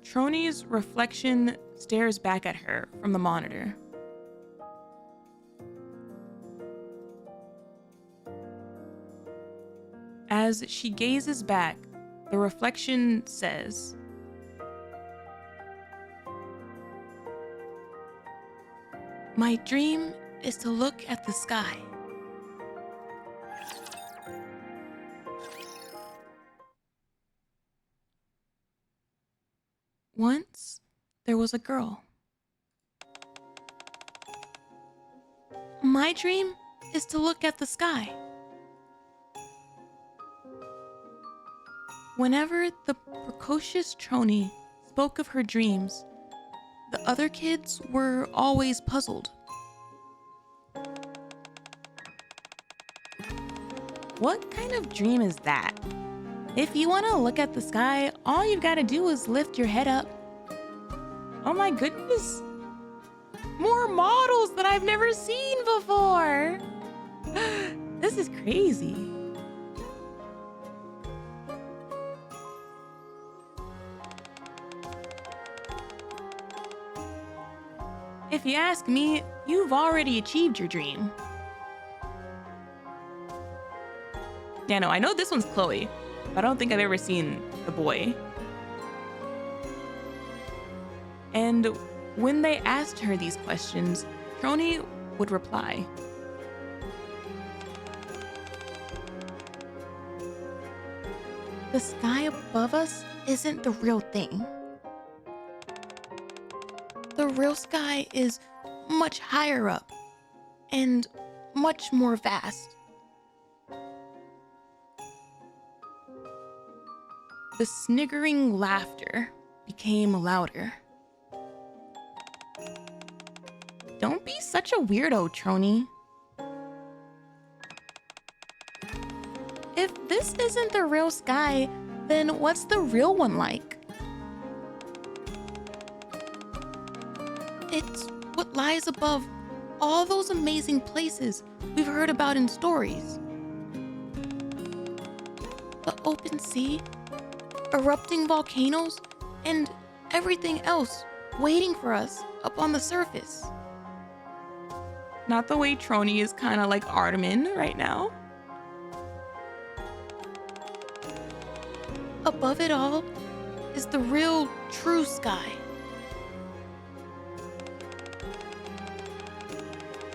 Trony's reflection stares back at her from the monitor. As she gazes back, the reflection says, "My dream is to look at the sky. Once, there was a girl. My dream is to look at the sky. Whenever the precocious Trony spoke of her dreams, the other kids were always puzzled. What kind of dream is that? If you want to look at the sky, all you've got to do is lift your head up. Oh my goodness! More models that I've never seen before! This is crazy. If you ask me, you've already achieved your dream. Yeah, no, I know this one's Chloe. but I don't think I've ever seen the boy. And when they asked her these questions, Trony would reply. The sky above us isn't the real thing. The real sky is much higher up and much more vast. The sniggering laughter became louder. Don't be such a weirdo, Trony. If this isn't the real sky, then what's the real one like? It's what lies above all those amazing places we've heard about in stories. The open sea, erupting volcanoes, and everything else waiting for us up on the surface. Not the way Trony is kind of like Artemin right now. Above it all is the real, true sky.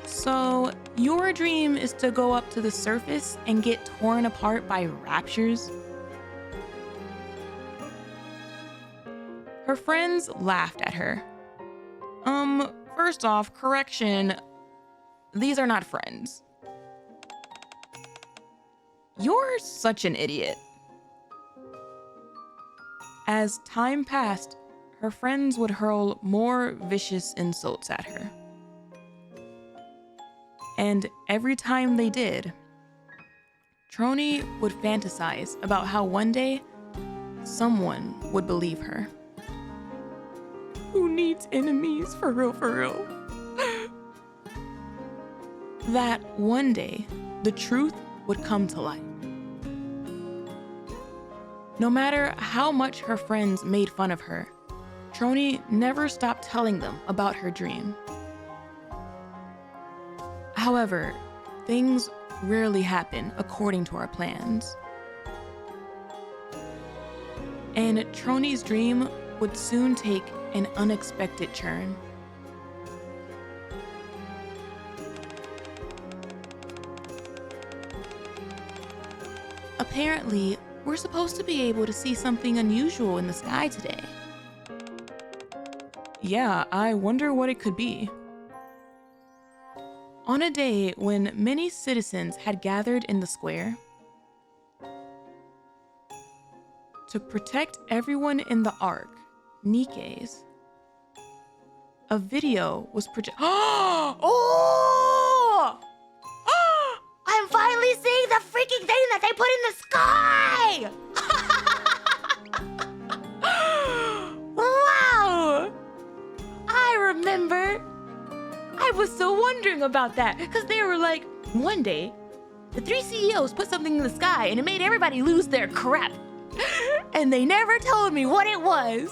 So, your dream is to go up to the surface and get torn apart by raptures? Her friends laughed at her. First off, correction, these are not friends. You're such an idiot. As time passed, her friends would hurl more vicious insults at her. And every time they did, Trony would fantasize about how one day someone would believe her. Who needs enemies for real, for real? That one day, the truth would come to light. No matter how much her friends made fun of her, Trony never stopped telling them about her dream. However, things rarely happen according to our plans. And Trony's dream would soon take an unexpected turn. Apparently, we're supposed to be able to see something unusual in the sky today. Yeah, I wonder what it could be. On a day when many citizens had gathered in the square, to protect everyone in the Ark, NIKKE's, a video was projected. Oh! I'm finally seeing the freaking thing that they put in the sky! Wow! I remember. I was so wondering about that because they were like, one day, the 3 CEOs put something in the sky and it made everybody lose their crap. And they never told me what it was.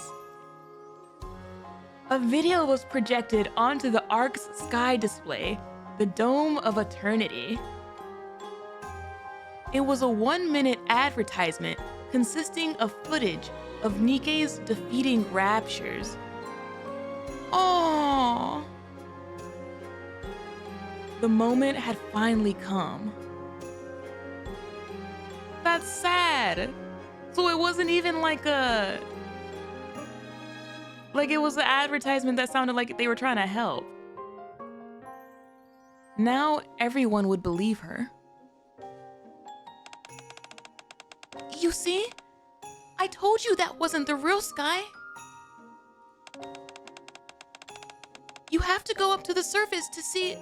A video was projected onto the Ark's sky display, the Dome of Eternity. It was a 1-minute advertisement consisting of footage of NIKKE's defeating raptures. Aww. The moment had finally come. That's sad. So it wasn't even like it was an advertisement that sounded like they were trying to help. Now everyone would believe her. You see? I told you that wasn't the real sky. You have to go up to the surface to see.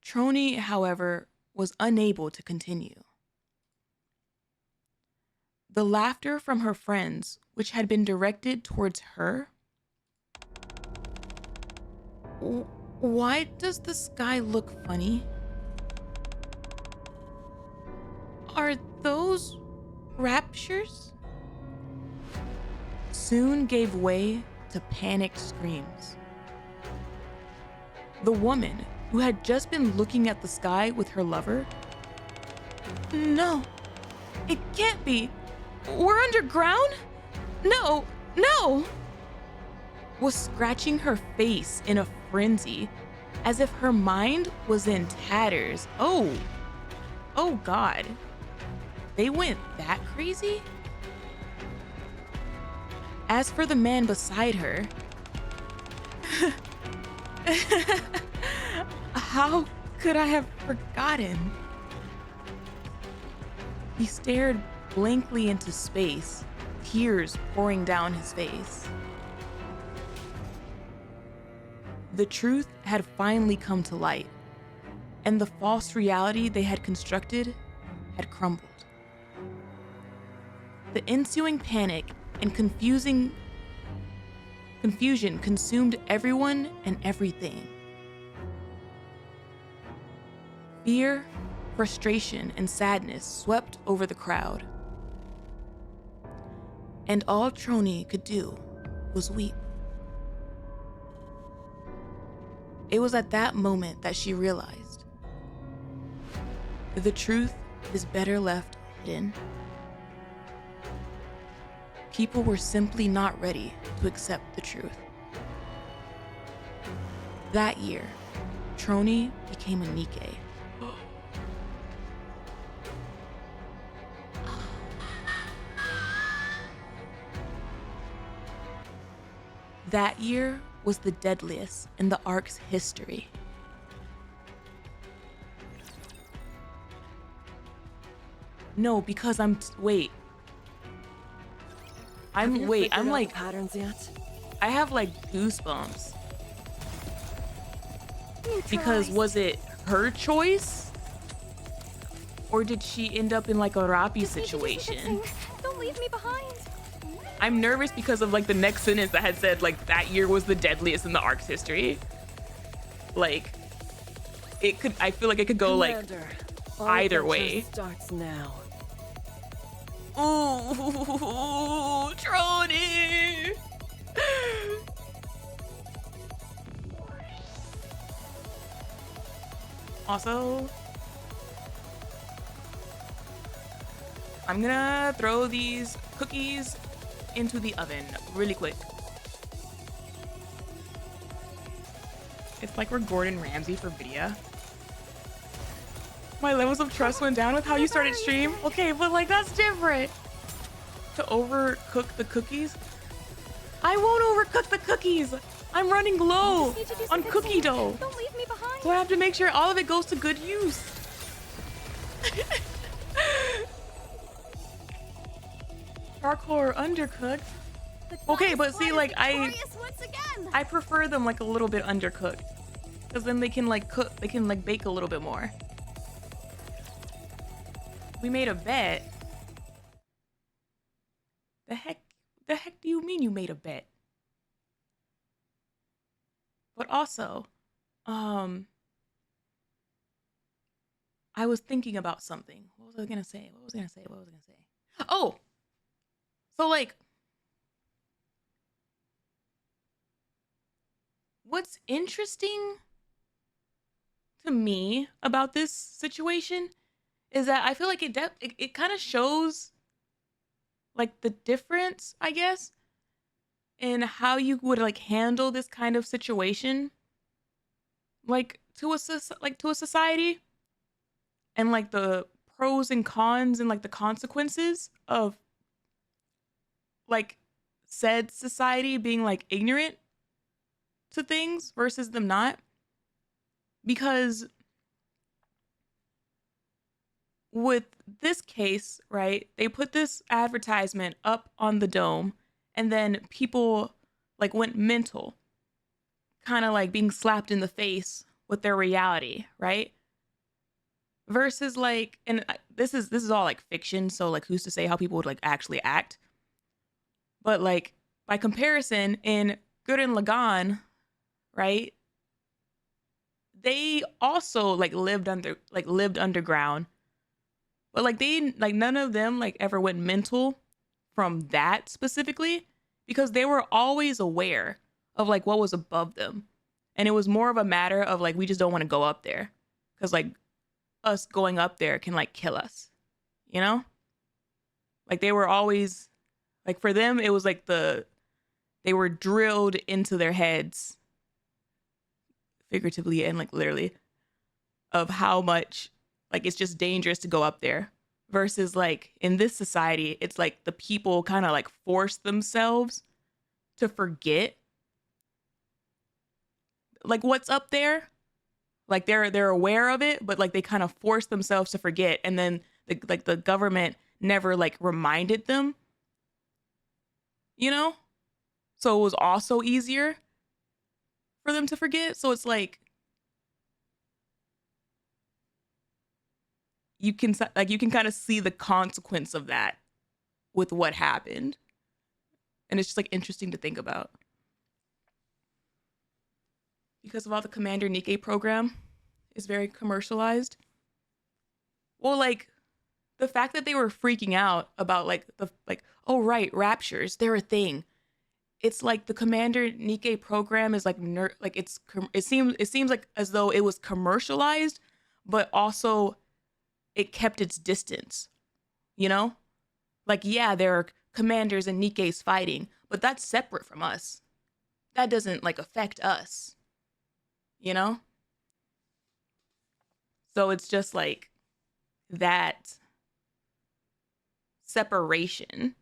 Trony, however, was unable to continue. The laughter from her friends, which had been directed towards her. Why does the sky look funny? Are those raptures? Soon gave way to panicked screams. The woman, who had just been looking at the sky with her lover. No, It can't be. We're underground? No, no! Was scratching her face in a frenzy, as if her mind was in tatters. Oh God. They went that crazy? As for the man beside her, how could I have forgotten? He stared blankly into space, tears pouring down his face. The truth had finally come to light, and the false reality they had constructed had crumbled. The ensuing panic and confusion consumed everyone and everything. Fear, frustration, and sadness swept over the crowd. And all Trony could do was weep. It was at that moment that she realized the truth is better left hidden. People were simply not ready to accept the truth. That year, Trony became a NIKKE. That year was the deadliest in the Ark's history. No, because wait. I'm like patterns yet? I have like goosebumps. You Because tried. was it her choice? Or did she end up in like a Rappi Just need to do some situation? fixing. Don't leave me behind. I'm nervous because of like the next sentence that had said like that year was the deadliest in the Ark's history. Like I feel like it could go like Commander, our either adventure way. starts now. Ooh, Trony! Also, I'm gonna throw these cookies into the oven really quick. It's like we're Gordon Ramsay for Vidia. My levels of trust went down with how you started stream. Okay, but like that's different. To overcook the cookies? I won't overcook the cookies. I'm running low Just need to do some on fixing. cookie dough. Don't leave me behind. So I have to make sure all of it goes to good use. Charcoal undercooked. The Okay, goddess but see, flies like, victorious once again. I prefer them like a little bit undercooked. Because then they can like cook, they can like bake a little bit more. We made a bet. The heck do you mean you made a bet? But also, I was thinking about something. What was I gonna say? Oh! So like, what's interesting to me about this situation is that I feel like it kind of shows like the difference, I guess, in how you would like handle this kind of situation, like to a society, and like the pros and cons and like the consequences of like said society being like ignorant to things versus them not. Because with this case, right, they put this advertisement up on the dome and then people like went mental, kind of like being slapped in the face with their reality, right? Versus like, and this is all like fiction, so like who's to say how people would like actually act? But like by comparison, in Gurren Lagann, right? They also like lived underground. But like none of them like ever went mental from that specifically, because they were always aware of like what was above them. And it was more of a matter of like, we just don't want to go up there because like us going up there can like kill us, you know? Like they were always like, for them it was like they were drilled into their heads, figuratively and like literally, of how much like it's just dangerous to go up there, versus like in this society it's like the people kind of like force themselves to forget like what's up there. Like they're aware of it, but like they kind of force themselves to forget, and then the government never like reminded them, you know? So it was also easier for them to forget. So it's like you can kind of see the consequence of that with what happened. And it's just like interesting to think about. Because of all the Commander NIKKE program is very commercialized. Well, like the fact that they were freaking out about like oh right, raptures, they're a thing. It's like the Commander NIKKE program is like it seems like as though it was commercialized, but also it kept its distance, you know? Like, yeah, there are commanders and NIKKEs fighting, but that's separate from us. That doesn't like affect us, you know? So it's just like that separation,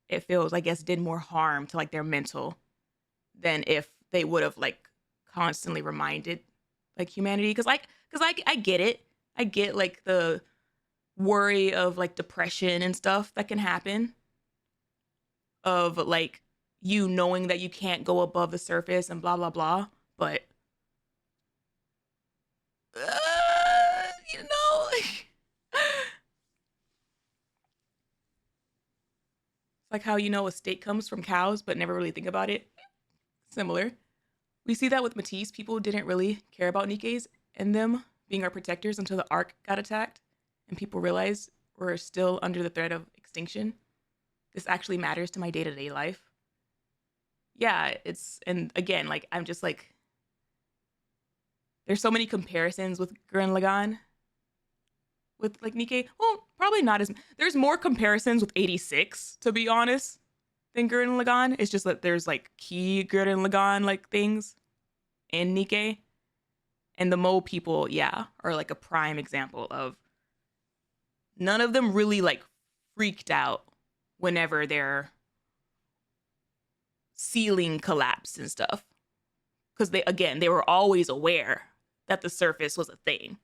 it feels, I guess, did more harm to like their mental than if they would have like constantly reminded like humanity. Cause I get it. I get like the worry of like depression and stuff that can happen, of like you knowing that you can't go above the surface and blah blah blah, but you know, like how you know a steak comes from cows but never really think about it. Similar. We see that with Matisse. People didn't really care about NIKKEs and them being our protectors until the Ark got attacked and people realized we're still under the threat of extinction. This actually matters to my day-to-day life. Yeah, and again, like I'm just like, there's so many comparisons with Gurren Lagann with like NIKKE. Well, probably not as, there's more comparisons with 86, to be honest, than Gurren Lagann. It's just that there's like key Gurren Lagann like things in NIKKE. And the Mo people, yeah, are like a prime example of none of them really like freaked out whenever their ceiling collapsed and stuff. Because they were always aware that the surface was a thing.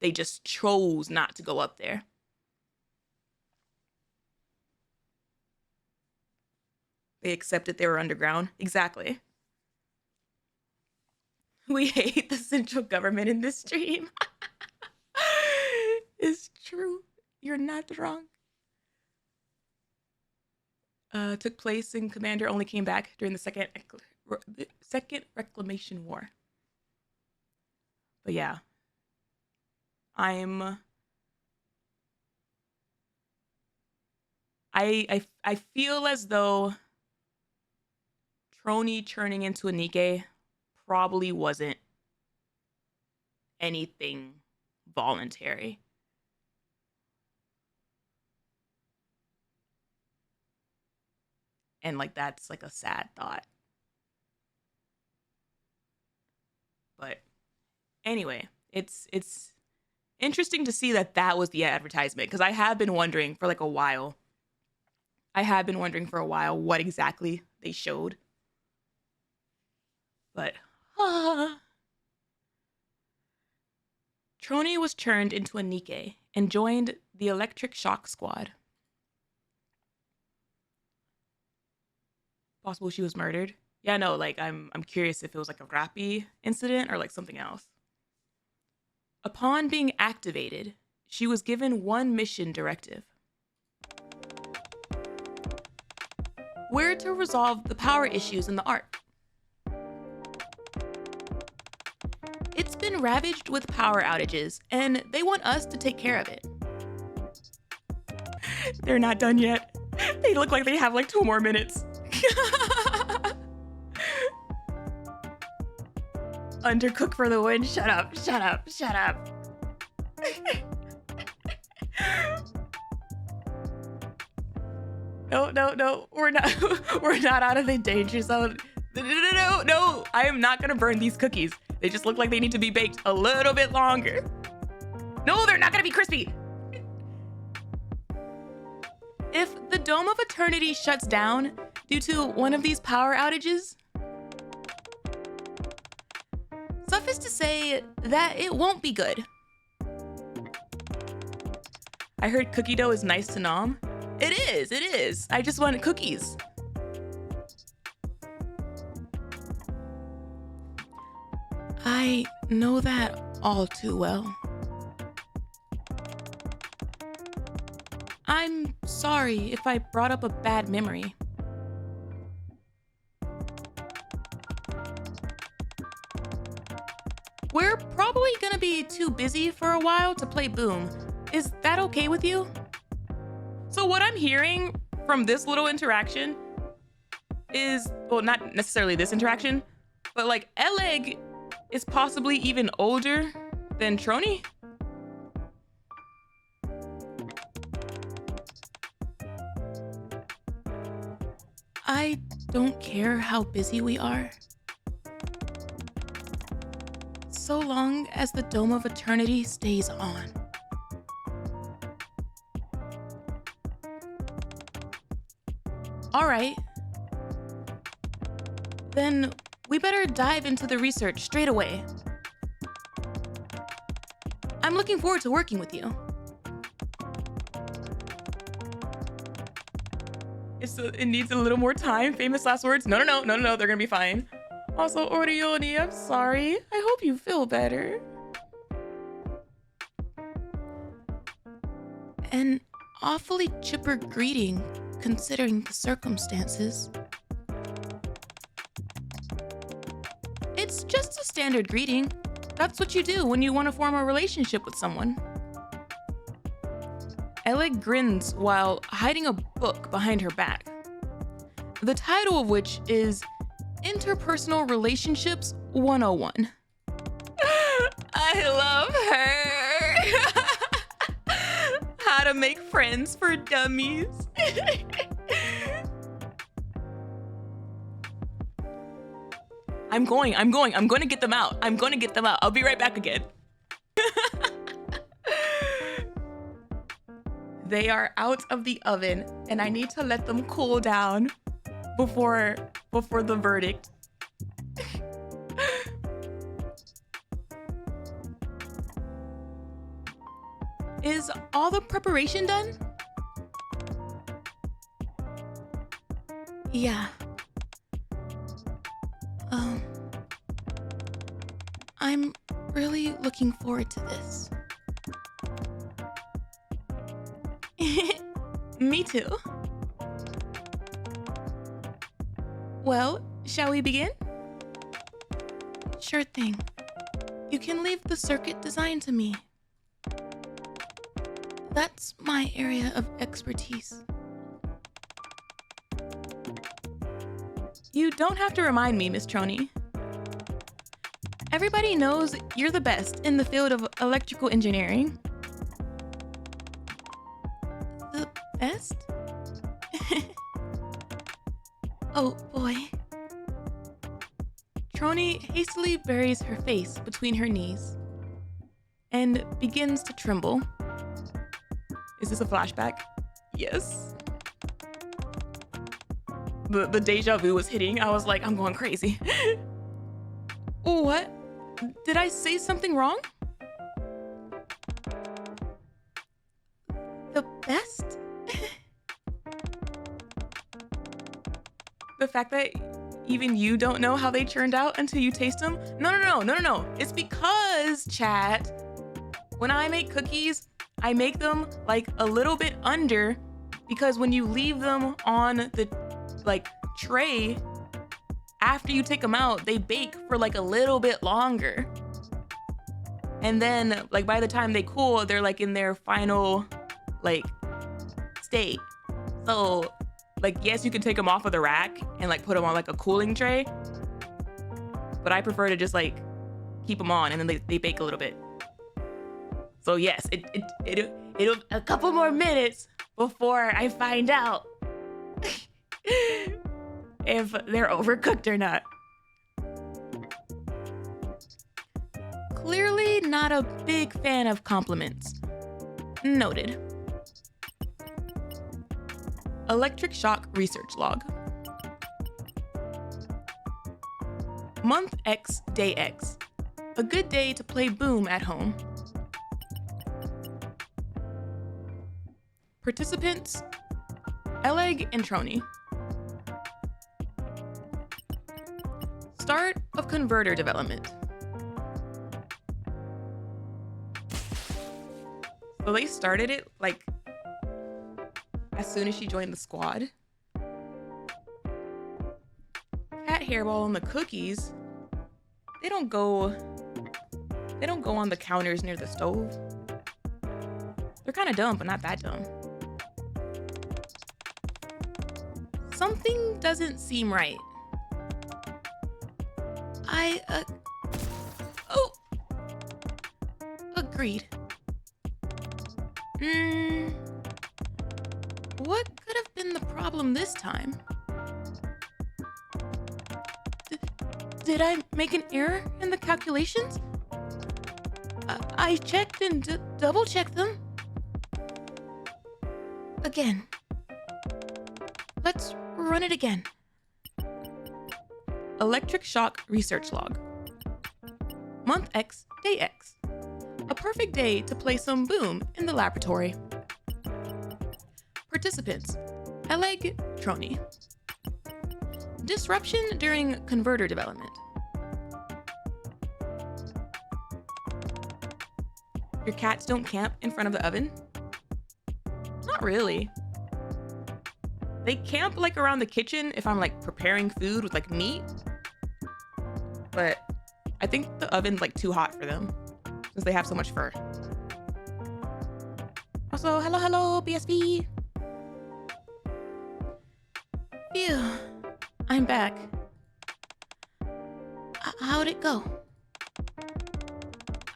They just chose not to go up there. They accepted they were underground. Exactly. We hate the central government in this stream. It's true. You're not wrong. Took place in Commander only came back during the second Reclamation War. But yeah. I feel as though Trony turning into a NIKKE probably wasn't anything voluntary. And like that's like a sad thought. But anyway, it's interesting to see that was the advertisement, because I have been wondering for like a while. What exactly they showed. But Trony was turned into a NIKKE and joined the Electric Shock Squad. Possible she was murdered. Yeah, no, like I'm curious if it was like a Rappy incident or like something else. Upon being activated, she was given one mission directive. We're to resolve the power issues in the Ark. It's been ravaged with power outages, and they want us to take care of it. They're not done yet. They look like they have like 2 more minutes. Undercook for the win. Shut up. No. We're not we're not out of the danger zone. No. I am not gonna burn these cookies. They just look like they need to be baked a little bit longer. No, they're not gonna be crispy. If the Dome of Eternity shuts down due to one of these power outages, suffice to say that it won't be good. I heard cookie dough is nice to nom. It is. I just wanted cookies. I know that all too well. I'm sorry if I brought up a bad memory. We're probably gonna be too busy for a while to play Boom. Is that okay with you? So what I'm hearing from this little interaction is, well, not necessarily this interaction, but like Elegg is possibly even older than Trony. I don't care how busy we are, so long as the Dome of Eternity stays on. All right. Then we better dive into the research straight away. I'm looking forward to working with you. It needs a little more time. Famous last words. No, they're gonna be fine. Also, Orioni, I'm sorry. I hope you feel better. An awfully chipper greeting, considering the circumstances. It's just a standard greeting. That's what you do when you want to form a relationship with someone. Elegg grins while hiding a book behind her back, the title of which is Interpersonal Relationships 101. I love her. How to make friends for dummies. I'm going to get them out. I'll be right back again. They are out of the oven and I need to let them cool down before the verdict. Is all the preparation done? Yeah. I'm really looking forward to this. Me too. Well, shall we begin? Sure thing. You can leave the circuit design to me. That's my area of expertise. You don't have to remind me, Miss Trony. Everybody knows you're the best in the field of electrical engineering. The best? Oh boy. Trony hastily buries her face between her knees and begins to tremble. Is this a flashback? Yes. The deja vu was hitting. I was like, I'm going crazy. What? Did I say something wrong? The best? The fact that even you don't know how they turned out until you taste them? No. It's because, chat, when I make cookies, I make them like a little bit under, because when you leave them on the tray, after you take them out, they bake for like a little bit longer. And then by the time they cool, they're in their final state. So yes, you can take them off of the rack and put them on a cooling tray. But I prefer to just keep them on and then they bake a little bit. So yes, it'll a couple more minutes before I find out if they're overcooked or not. Clearly not a big fan of compliments. Noted. Electric shock research log. Month X, day X. A good day to play Boom at home. Participants, Elegg and Trony. Start of converter development. So they started it like as soon as she joined the squad. Cat hairball and the cookies, they don't go on the counters near the stove. They're kind of dumb, but not that dumb. Something doesn't seem right. Agreed. What could have been the problem this time? Did I make an error in the calculations? I checked and double-checked them. Again. Let's run it again. Electric shock research log. Month X, day X. A perfect day to play some Boom in the laboratory. Participants, Elegg, Trony. Disruption during converter development. Your cats don't camp in front of the oven? Not really. They camp like around the kitchen if I'm like preparing food with like meat. But I think the oven's like too hot for them since they have so much fur. Also, hello, BSB. Phew, I'm back. How'd it go?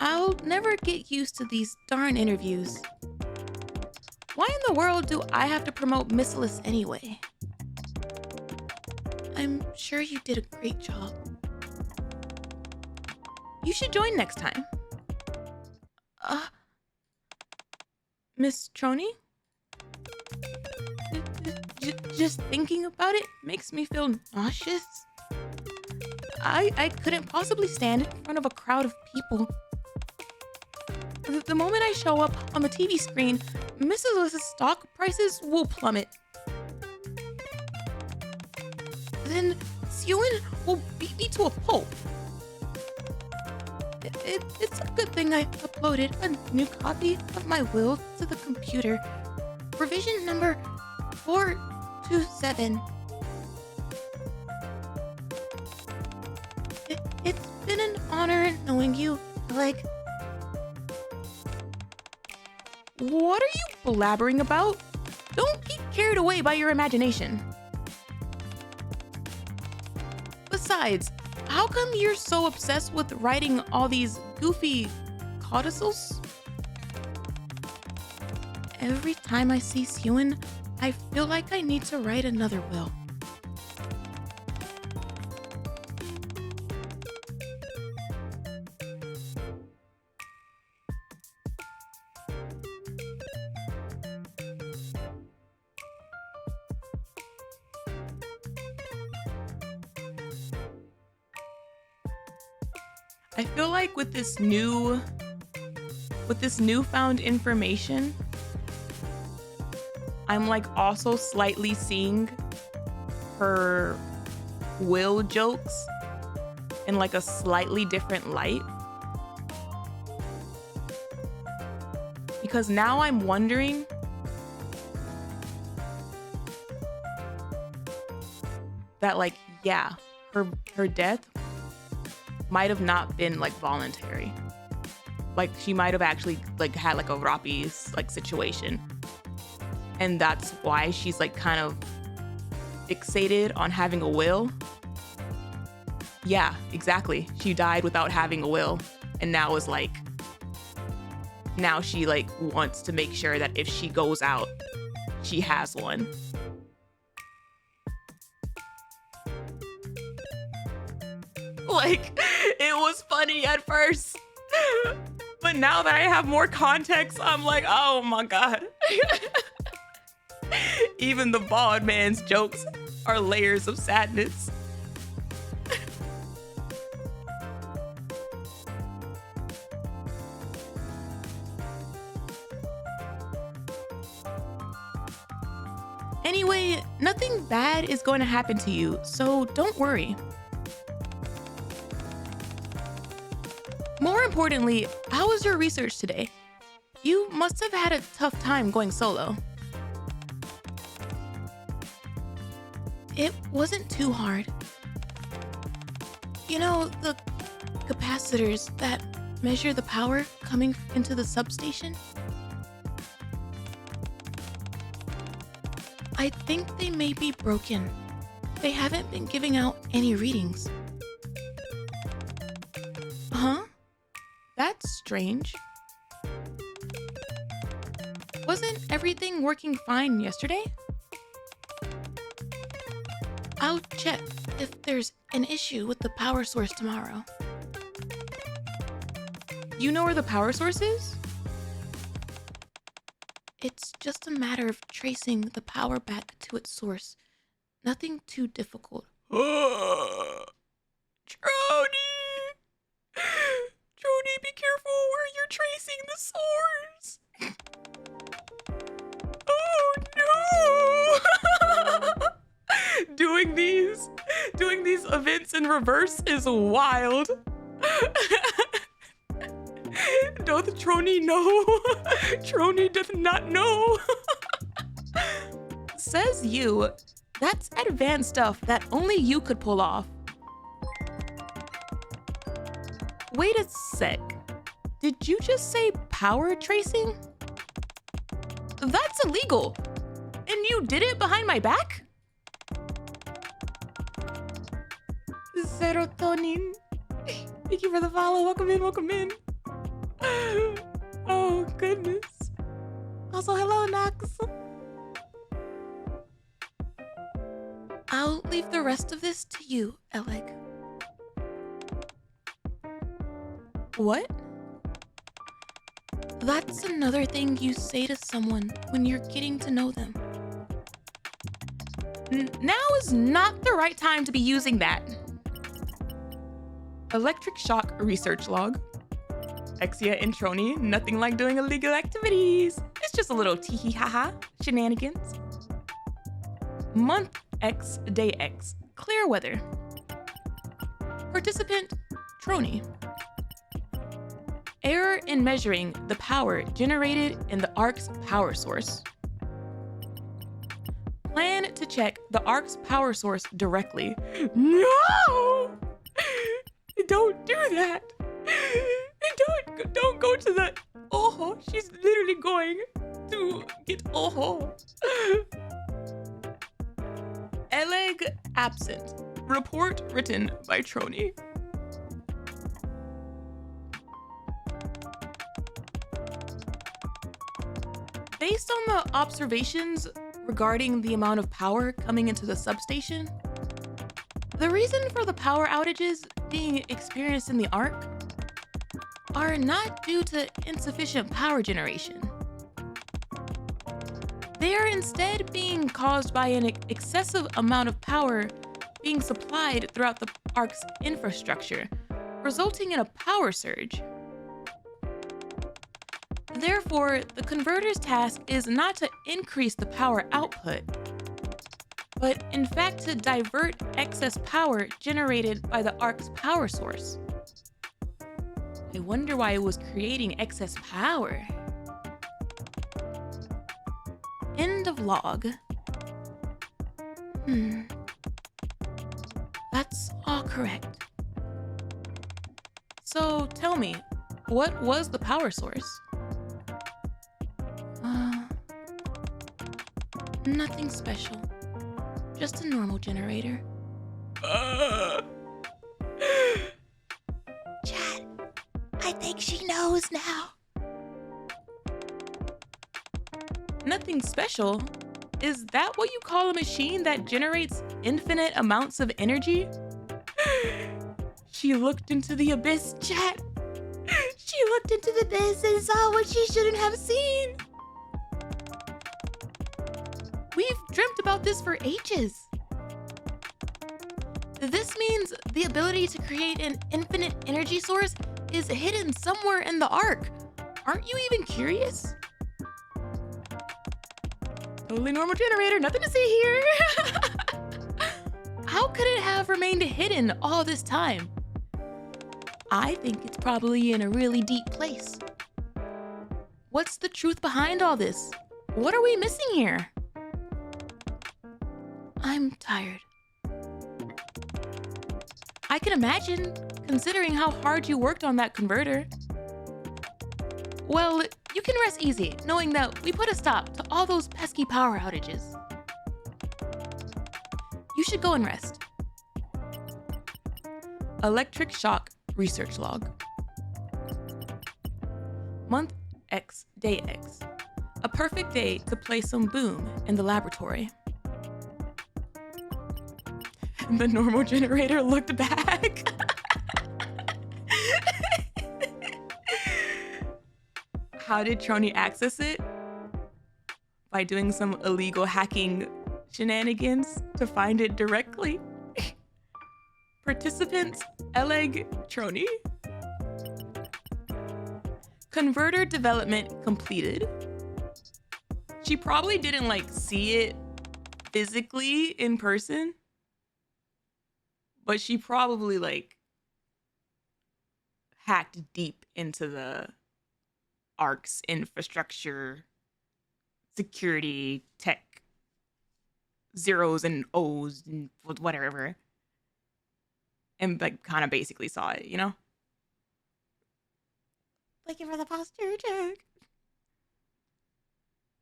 I'll never get used to these darn interviews. Why in the world do I have to promote Missless anyway? I'm sure you did a great job. You should join next time. Miss Trony? Just thinking about it makes me feel nauseous. I couldn't possibly stand in front of a crowd of people. The moment I show up on the TV screen, Mrs. Liz's stock prices will plummet. Then Sewin will beat me to a pulp. It's a good thing I uploaded a new copy of my will to the computer. Revision number 427. It's been an honor knowing you, Elegg. What are you blabbering about? Don't get carried away by your imagination. Besides, how come you're so obsessed with writing all these goofy codicils? Every time I see Sewin, I feel like I need to write another will. I feel like with this newfound information, I'm like also slightly seeing her will jokes in like a slightly different light. Because now I'm wondering that like, yeah, her death might have not been like voluntary. Like she might have actually like had like a Rappi's like situation. And that's why she's like kind of fixated on having a will. Yeah, exactly. She died without having a will. And now is like, now she like wants to make sure that if she goes out, she has one. Like, it was funny at first. But now that I have more context, I'm like, oh my God. Even the bald man's jokes are layers of sadness. Anyway, nothing bad is going to happen to you, so don't worry. More importantly, how was your research today? You must have had a tough time going solo. It wasn't too hard. You know, the capacitors that measure the power coming into the substation? I think they may be broken. They haven't been giving out any readings. Huh? That's strange. Wasn't everything working fine yesterday? I'll check if there's an issue with the power source tomorrow. You know where the power source is? It's just a matter of tracing the power back to its source. Nothing too difficult. Trony! Trony, be careful where you're tracing the source. Oh no! Doing these events in reverse is wild. Doth Trony know? Trony doth not know. Says you. That's advanced stuff that only you could pull off. Wait a sec. Did you just say power tracing? That's illegal. And you did it behind my back? Serotonin. Thank you for the follow. Welcome in, welcome in. Oh, goodness. Also, hello, Nox. I'll leave the rest of this to you, Elegg. What? That's another thing you say to someone when you're getting to know them. Now is not the right time to be using that. Electric shock research log. Exia and Trony, nothing like doing illegal activities. It's just a little tee-hee ha-ha shenanigans. Month X, day X, clear weather. Participant, Trony. Error in measuring the power generated in the ARC's power source. Plan to check the ARC's power source directly. No! Don't do that. Don't go to the... Oh, she's literally going to get... Oh. Elegg absent. Report written by Trony. Based on the observations regarding the amount of power coming into the substation, the reason for the power outages being experienced in the ARC are not due to insufficient power generation. They are instead being caused by an excessive amount of power being supplied throughout the ARC's infrastructure, resulting in a power surge. Therefore, the converter's task is not to increase the power output, but in fact to divert excess power generated by the ARC's power source. I wonder why it was creating excess power. End of log. That's all correct. So tell me, what was the power source? Nothing special. Just a normal generator. Chat, I think she knows now. Nothing special? Is that what you call a machine that generates infinite amounts of energy? She looked into the abyss, chat. She looked into the abyss and saw what she shouldn't have seen. We've dreamt about this for ages. This means the ability to create an infinite energy source is hidden somewhere in the Ark. Aren't you even curious? Totally normal generator, nothing to see here. How could it have remained hidden all this time? I think it's probably in a really deep place. What's the truth behind all this? What are we missing here? I'm tired. I can imagine, considering how hard you worked on that converter. Well, you can rest easy, knowing that we put a stop to all those pesky power outages. You should go and rest. Electric shock research log. Month X, day X. A perfect day to play some boom in the laboratory. The normal generator looked back. How did Trony access it? By doing some illegal hacking shenanigans to find it directly. Participants, Elegg, Trony. Converter development completed. She probably didn't see it physically in person, but she probably hacked deep into the Ark's infrastructure, security, tech, zeros and O's and whatever. And kind of basically saw it, you know? Looking for the posture check.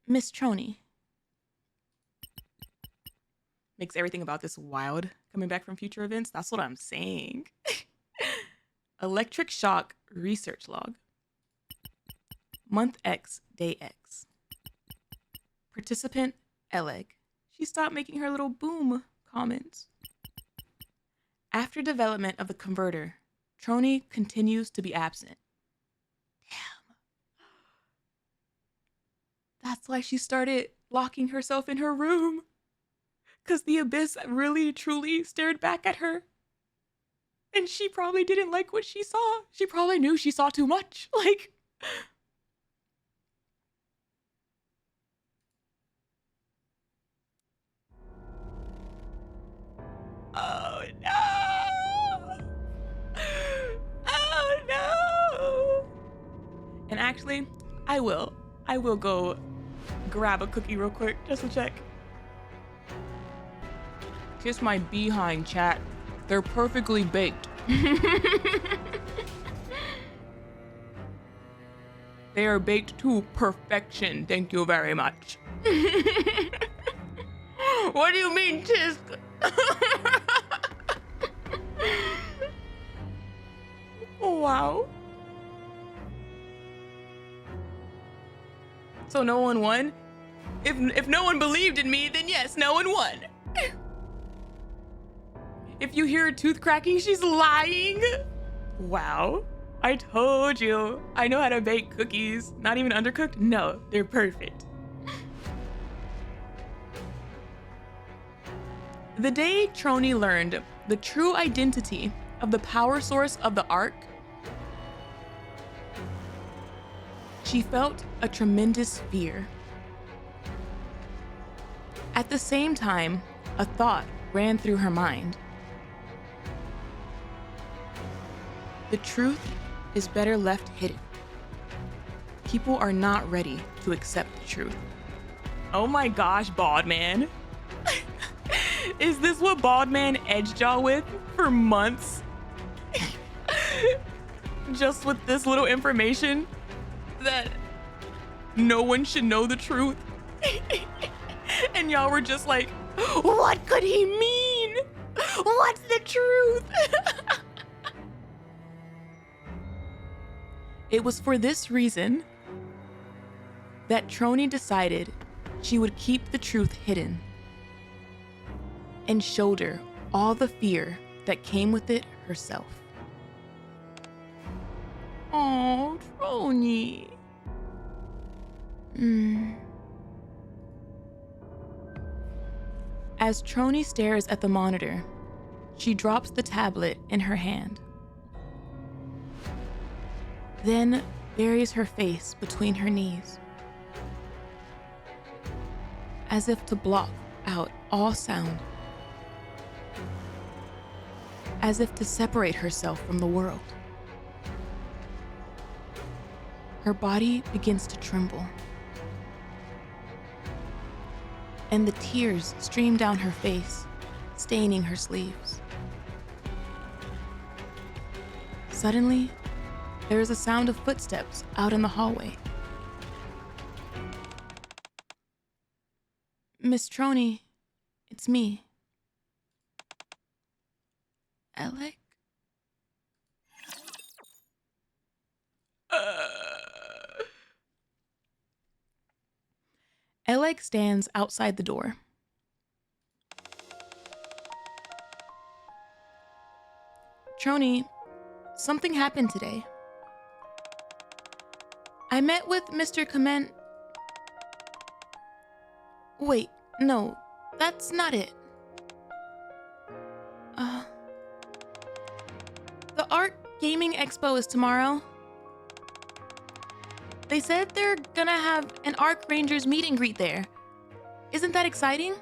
Miss Trony. Makes everything about this wild coming back from future events. That's what I'm saying. Electric shock research log. Month X, day X. Participant, Elegg. She stopped making her little boom comments. After development of the converter, Trony continues to be absent. Damn. That's why she started locking herself in her room. Because the abyss really, truly stared back at her. And she probably didn't like what she saw. She probably knew she saw too much. Oh no! Oh no! And actually, I will go grab a cookie real quick just to check. Kiss my behind, chat. They're perfectly baked. They are baked to perfection. Thank you very much. What do you mean, Tisk? Wow. So no one won? If no one believed in me, then yes, no one won. If you hear a tooth cracking, she's lying. Wow. I told you. I know how to bake cookies. Not even undercooked? No, they're perfect. The day Trony learned the true identity of the power source of the Ark, she felt a tremendous fear. At the same time, a thought ran through her mind. The truth is better left hidden. People are not ready to accept the truth. Oh my gosh, Bald Man. Is this what Bald Man edged y'all with for months? Just with this little information that no one should know the truth. And y'all were just like, what could he mean? What's the truth? It was for this reason that Trony decided she would keep the truth hidden and shoulder all the fear that came with it herself. Oh, Trony. As Trony stares at the monitor, she drops the tablet in her hand. Then buries her face between her knees, as if to block out all sound, as if to separate herself from the world. Her body begins to tremble, and the tears stream down her face, staining her sleeves. Suddenly, there is a sound of footsteps out in the hallway. Miss Trony, it's me. Elegg? Elegg stands outside the door. Trony, something happened today. I met with Mr. Comment. Wait, no, that's not it. The Art Gaming Expo is tomorrow. They said they're gonna have an Arc Rangers meet and greet there. Isn't that exciting?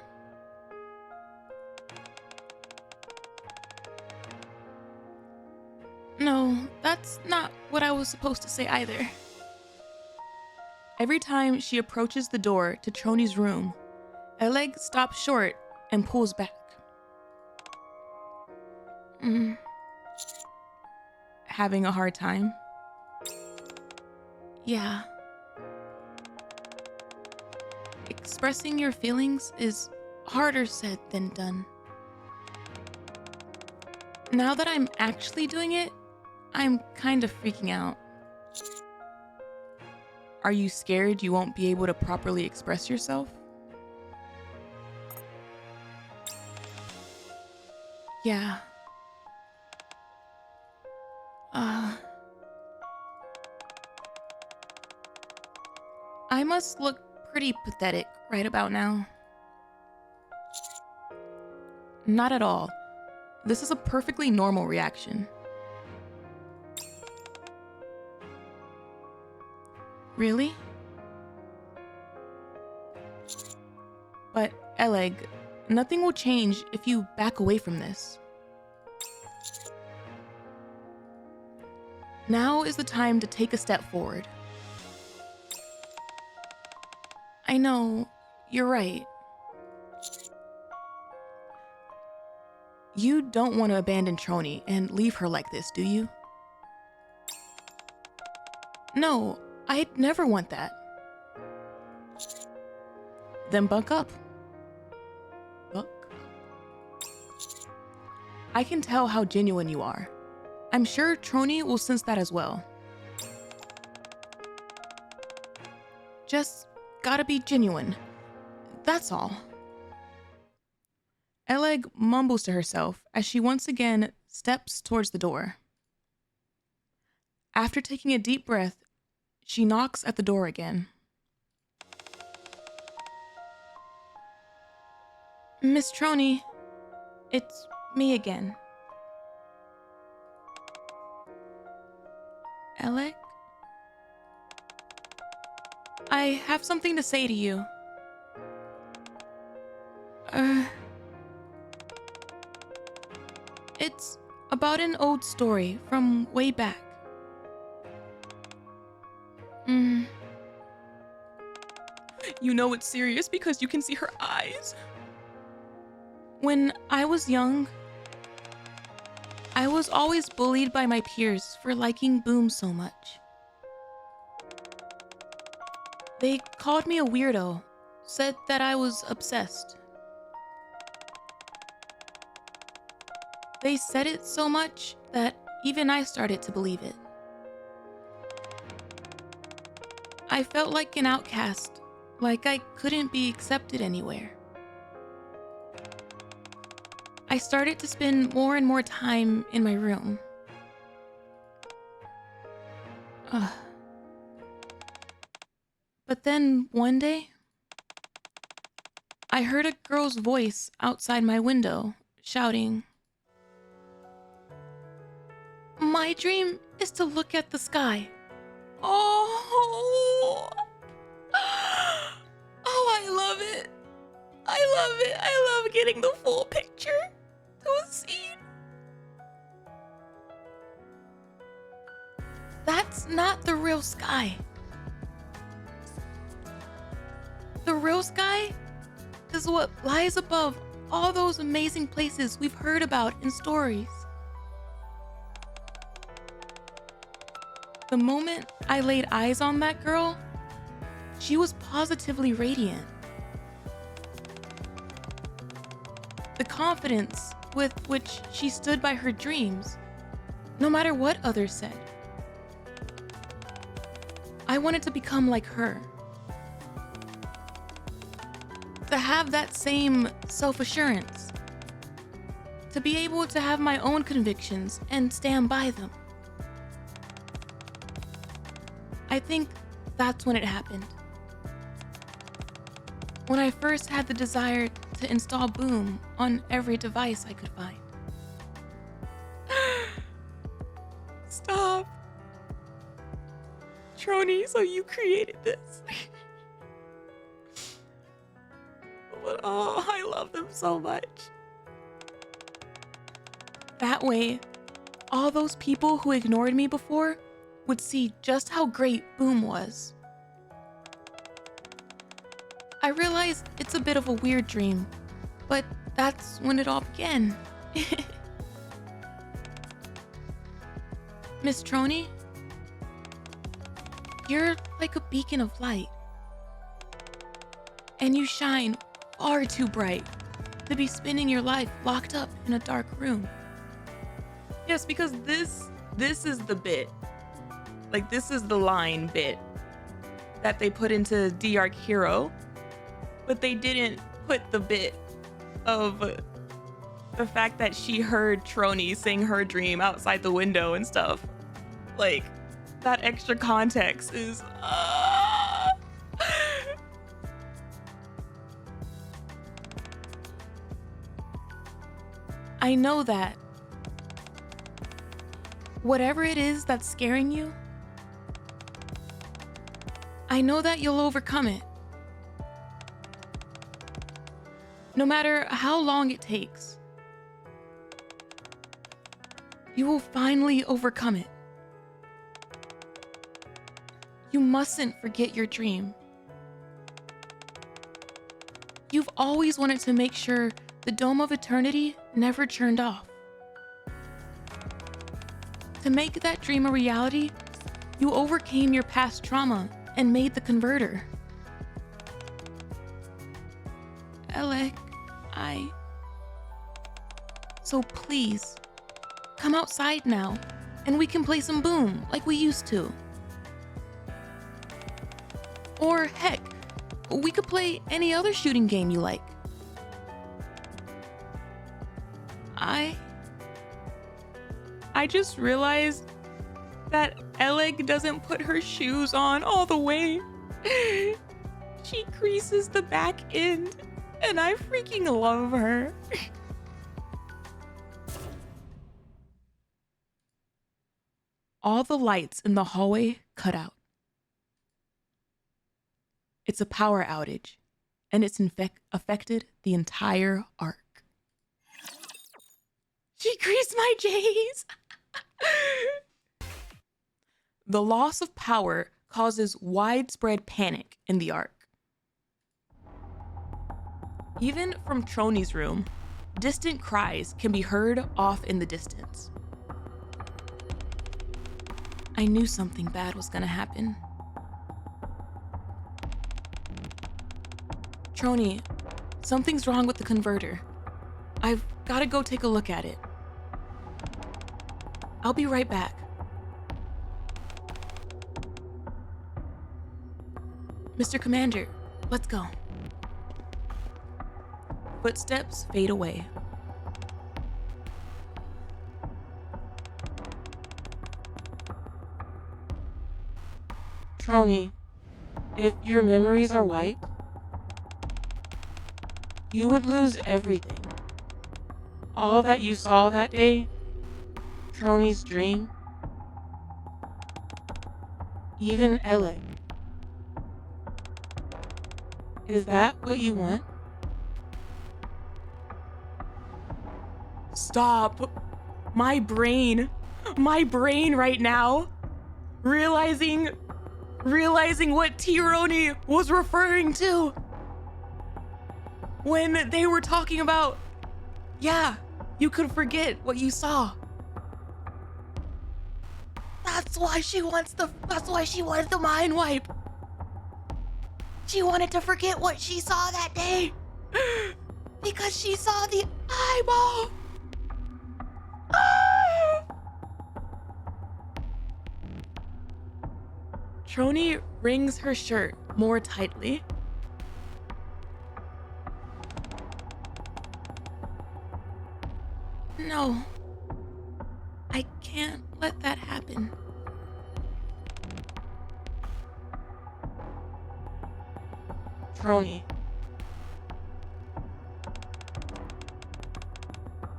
No, that's not what I was supposed to say either. Every time she approaches the door to Trony's room, Elegg stops short and pulls back. Having a hard time? Yeah. Expressing your feelings is harder said than done. Now that I'm actually doing it, I'm kind of freaking out. Are you scared you won't be able to properly express yourself? Yeah. I must look pretty pathetic right about now. Not at all. This is a perfectly normal reaction. Really? But, Elegg, nothing will change if you back away from this. Now is the time to take a step forward. I know, you're right. You don't want to abandon Trony and leave her like this, do you? No, I'd never want that. Then buck up. Buck. I can tell how genuine you are. I'm sure Trony will sense that as well. Just gotta be genuine. That's all. Elegg mumbles to herself as she once again steps towards the door. After taking a deep breath, she knocks at the door again. Miss Trony, it's me again. Elegg? I have something to say to you. It's about an old story from way back. You know it's serious because you can see her eyes. When I was young, I was always bullied by my peers for liking Boom so much. They called me a weirdo, said that I was obsessed. They said it so much that even I started to believe it. I felt like an outcast, like I couldn't be accepted anywhere. I started to spend more and more time in my room. But then one day, I heard a girl's voice outside my window shouting, "My dream is to look at the sky." Oh, oh, I love it. I love it. I love getting the full picture to a scene. That's not the real sky. The real sky is what lies above all those amazing places we've heard about in stories. The moment I laid eyes on that girl, she was positively radiant. The confidence with which she stood by her dreams, no matter what others said. I wanted to become like her. To have that same self-assurance. To be able to have my own convictions and stand by them. I think that's when it happened. When I first had the desire to install Boom on every device I could find. Stop. Trony, so you created this. But oh, I love them so much. That way, all those people who ignored me before would see just how great Boom was. I realize it's a bit of a weird dream, but that's when it all began. Miss Trony, you're like a beacon of light. And you shine far too bright to be spending your life locked up in a dark room. Yes, because this is the bit. Like, this is the line bit that they put into D.ark Hero, but they didn't put the bit of the fact that she heard Trony sing her dream outside the window and stuff. Like, that extra context is I know that whatever it is that's scaring you, I know that you'll overcome it. No matter how long it takes, you will finally overcome it. You mustn't forget your dream. You've always wanted to make sure the Dome of Eternity never turned off. To make that dream a reality, you overcame your past trauma and made the converter. Elegg, So please, come outside now, and we can play some Boom like we used to. Or heck, we could play any other shooting game you like. I just realized that Elegg doesn't put her shoes on all the way. She creases the back end, and I freaking love her. All the lights in the hallway cut out. It's a power outage, and it's affected the entire arc. She creased my J's! The loss of power causes widespread panic in the arc. Even from Trony's room, distant cries can be heard off in the distance. I knew something bad was gonna happen. Trony, something's wrong with the converter. I've gotta go take a look at it. I'll be right back. Mr. Commander, let's go. Footsteps fade away. Trony, if your memories are wiped, you would lose everything. All that you saw that day, Trony's dream, even Elegg. Is that what you want? Stop. My brain right now, realizing what Tironi was referring to when they were talking about, yeah, you could forget what you saw. That's why she wanted the mind wipe. She wanted to forget what she saw that day because she saw the eyeball. Ah! Trony wrings her shirt more tightly. No, I can't let that happen. Trony.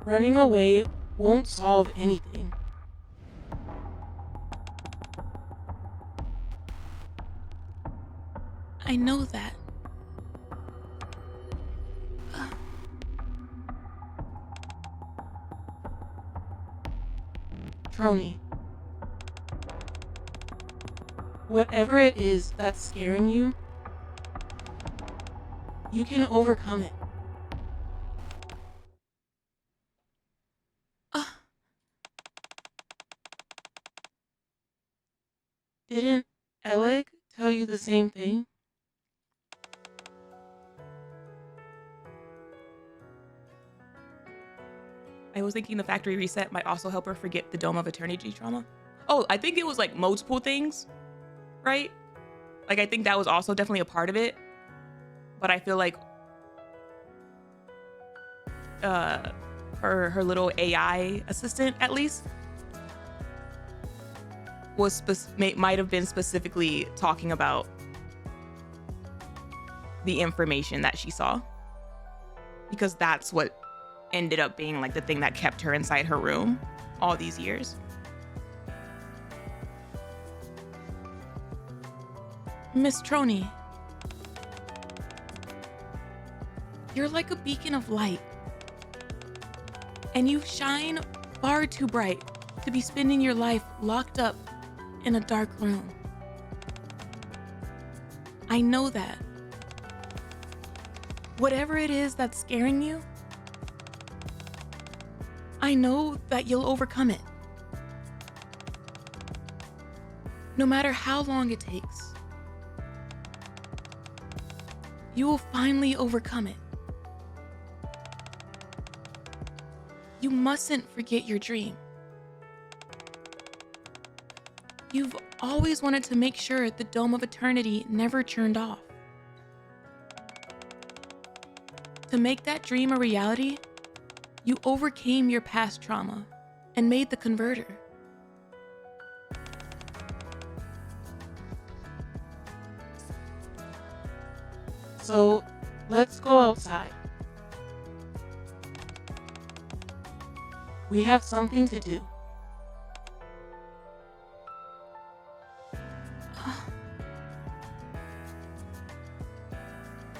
Running away won't solve anything. I know that. Trony. Whatever it is that's scaring you, you can overcome it. Didn't Elegg tell you the same thing? I was thinking the factory reset might also help her forget the Dome of Eternity trauma. Oh, I think it was like multiple things, right? Like I think that was also definitely a part of it. But I feel like her little AI assistant at least was might have been specifically talking about the information that she saw, because that's what ended up being like the thing that kept her inside her room all these years. Miss Trony, you're like a beacon of light, and you shine far too bright to be spending your life locked up in a dark room. I know that. Whatever it is that's scaring you, I know that you'll overcome it. No matter how long it takes, you will finally overcome it. You mustn't forget your dream. You've always wanted to make sure the Dome of Eternity never turned off. To make that dream a reality, you overcame your past trauma and made the converter. So, let's go outside. We have something to do.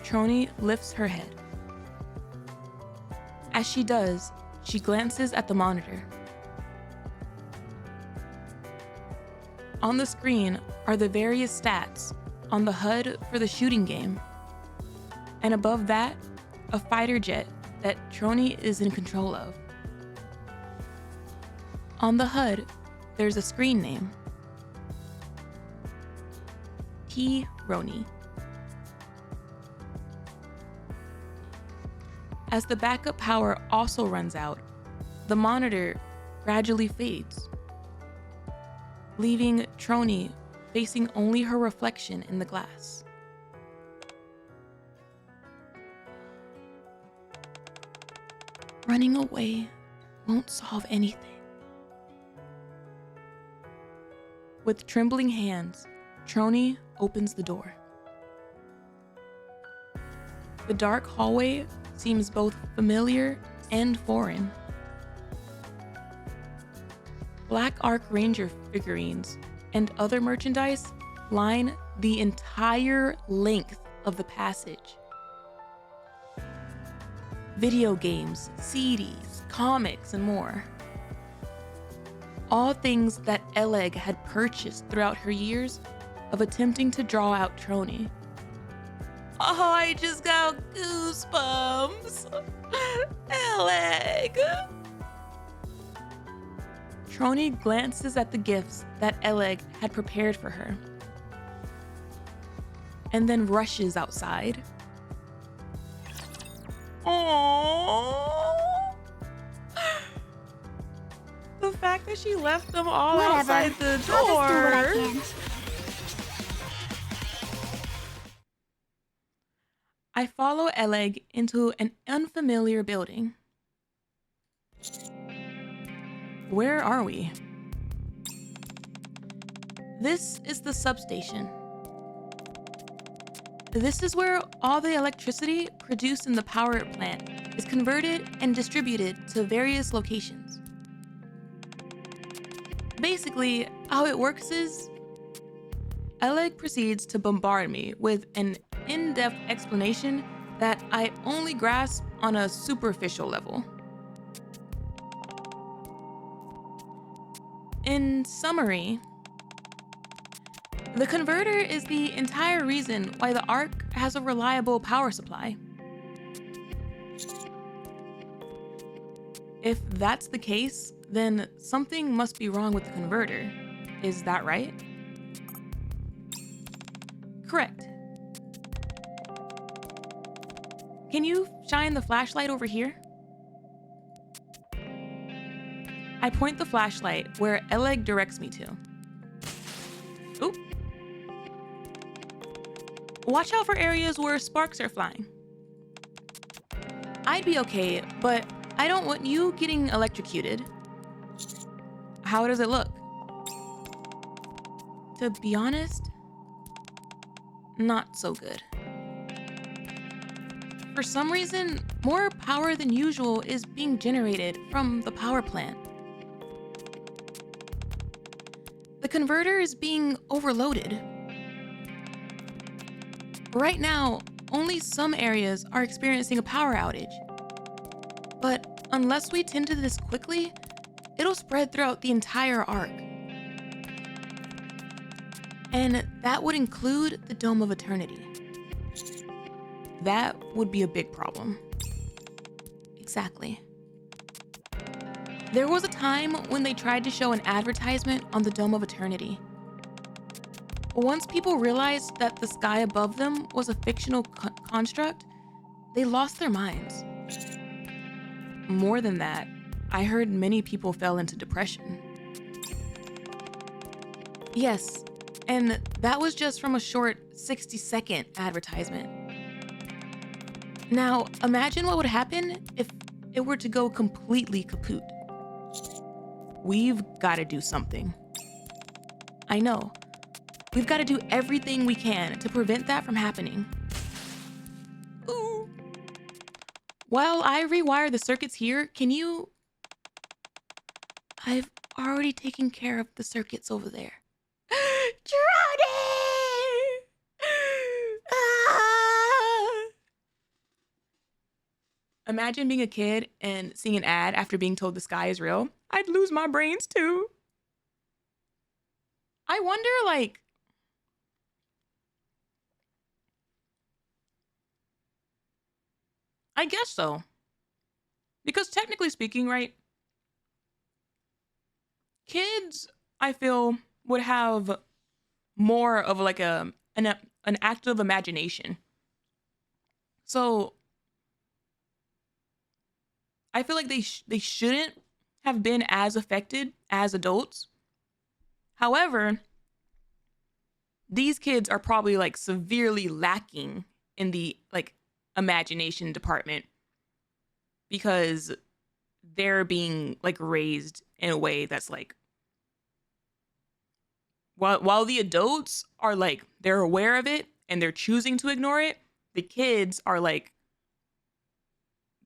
Trony lifts her head. As she does, she glances at the monitor. On the screen are the various stats on the HUD for the shooting game. And above that, a fighter jet that Trony is in control of. On the HUD, there's a screen name. Tironi. As the backup power also runs out, the monitor gradually fades, leaving Trony facing only her reflection in the glass. Running away won't solve anything. With trembling hands, Trony opens the door. The dark hallway seems both familiar and foreign. Black Ark Ranger figurines and other merchandise line the entire length of the passage. Video games, CDs, comics, and more. All things that Elegg had purchased throughout her years of attempting to draw out Trony. Oh, I just got goosebumps. Elegg. Trony glances at the gifts that Elegg had prepared for her, and then rushes outside. Aww. The fact that she left them all Whatever. outside the door. I'll just do what I can. I follow Elegg into an unfamiliar building. Where are we? This is the substation. This is where all the electricity produced in the power plant is converted and distributed to various locations. Basically, how it works is Elegg proceeds to bombard me with an in-depth explanation that I only grasp on a superficial level. In summary, the converter is the entire reason why the Ark has a reliable power supply. If that's the case, then something must be wrong with the converter. Is that right? Correct. Can you shine the flashlight over here? I point the flashlight where Elegg directs me to. Oop. Watch out for areas where sparks are flying. I'd be okay, but I don't want you getting electrocuted. How does it look? To be honest, not so good. For some reason, more power than usual is being generated from the power plant. The converter is being overloaded. Right now, only some areas are experiencing a power outage. But unless we tend to this quickly, it'll spread throughout the entire Ark. And that would include the Dome of Eternity. That would be a big problem. Exactly. There was a time when they tried to show an advertisement on the Dome of Eternity. Once people realized that the sky above them was a fictional construct, they lost their minds. More than that, I heard many people fell into depression. Yes, and that was just from a short 60-second advertisement. Now, imagine what would happen if it were to go completely kaput. We've got to do something. I know. We've got to do everything we can to prevent that from happening. Ooh. While I rewire the circuits here, can you... I've already taken care of the circuits over there. Trony! Ah! Imagine being a kid and seeing an ad after being told the sky is real. I'd lose my brains too. I wonder, like... I guess so. Because technically speaking, right? Kids, I feel, would have more of like an active imagination. So I feel like they shouldn't have been as affected as adults. However, these kids are probably like severely lacking in the like imagination department because they're being like raised in a way that's like while the adults are like, they're aware of it and they're choosing to ignore it, the kids are like,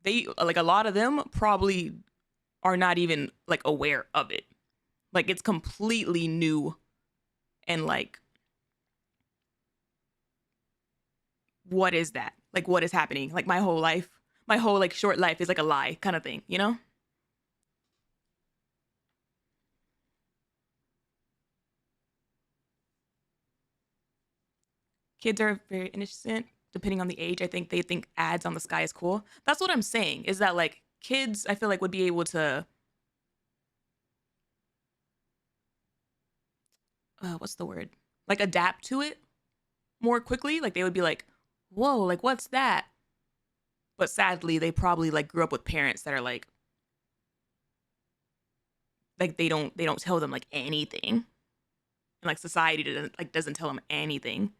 a lot of them probably are not even like aware of it. Like it's completely new and like, what is that? Like, what is happening? Like my whole like short life is like a lie kind of thing, you know? Kids are very innocent depending on the age. I think they think ads on the sky is cool. That's what I'm saying, is that like kids, I feel like, would be able to, what's the word? Like adapt to it more quickly. Like they would be like, whoa, like what's that? But sadly, they probably like grew up with parents that are like they don't tell them like anything. And like society doesn't tell them anything.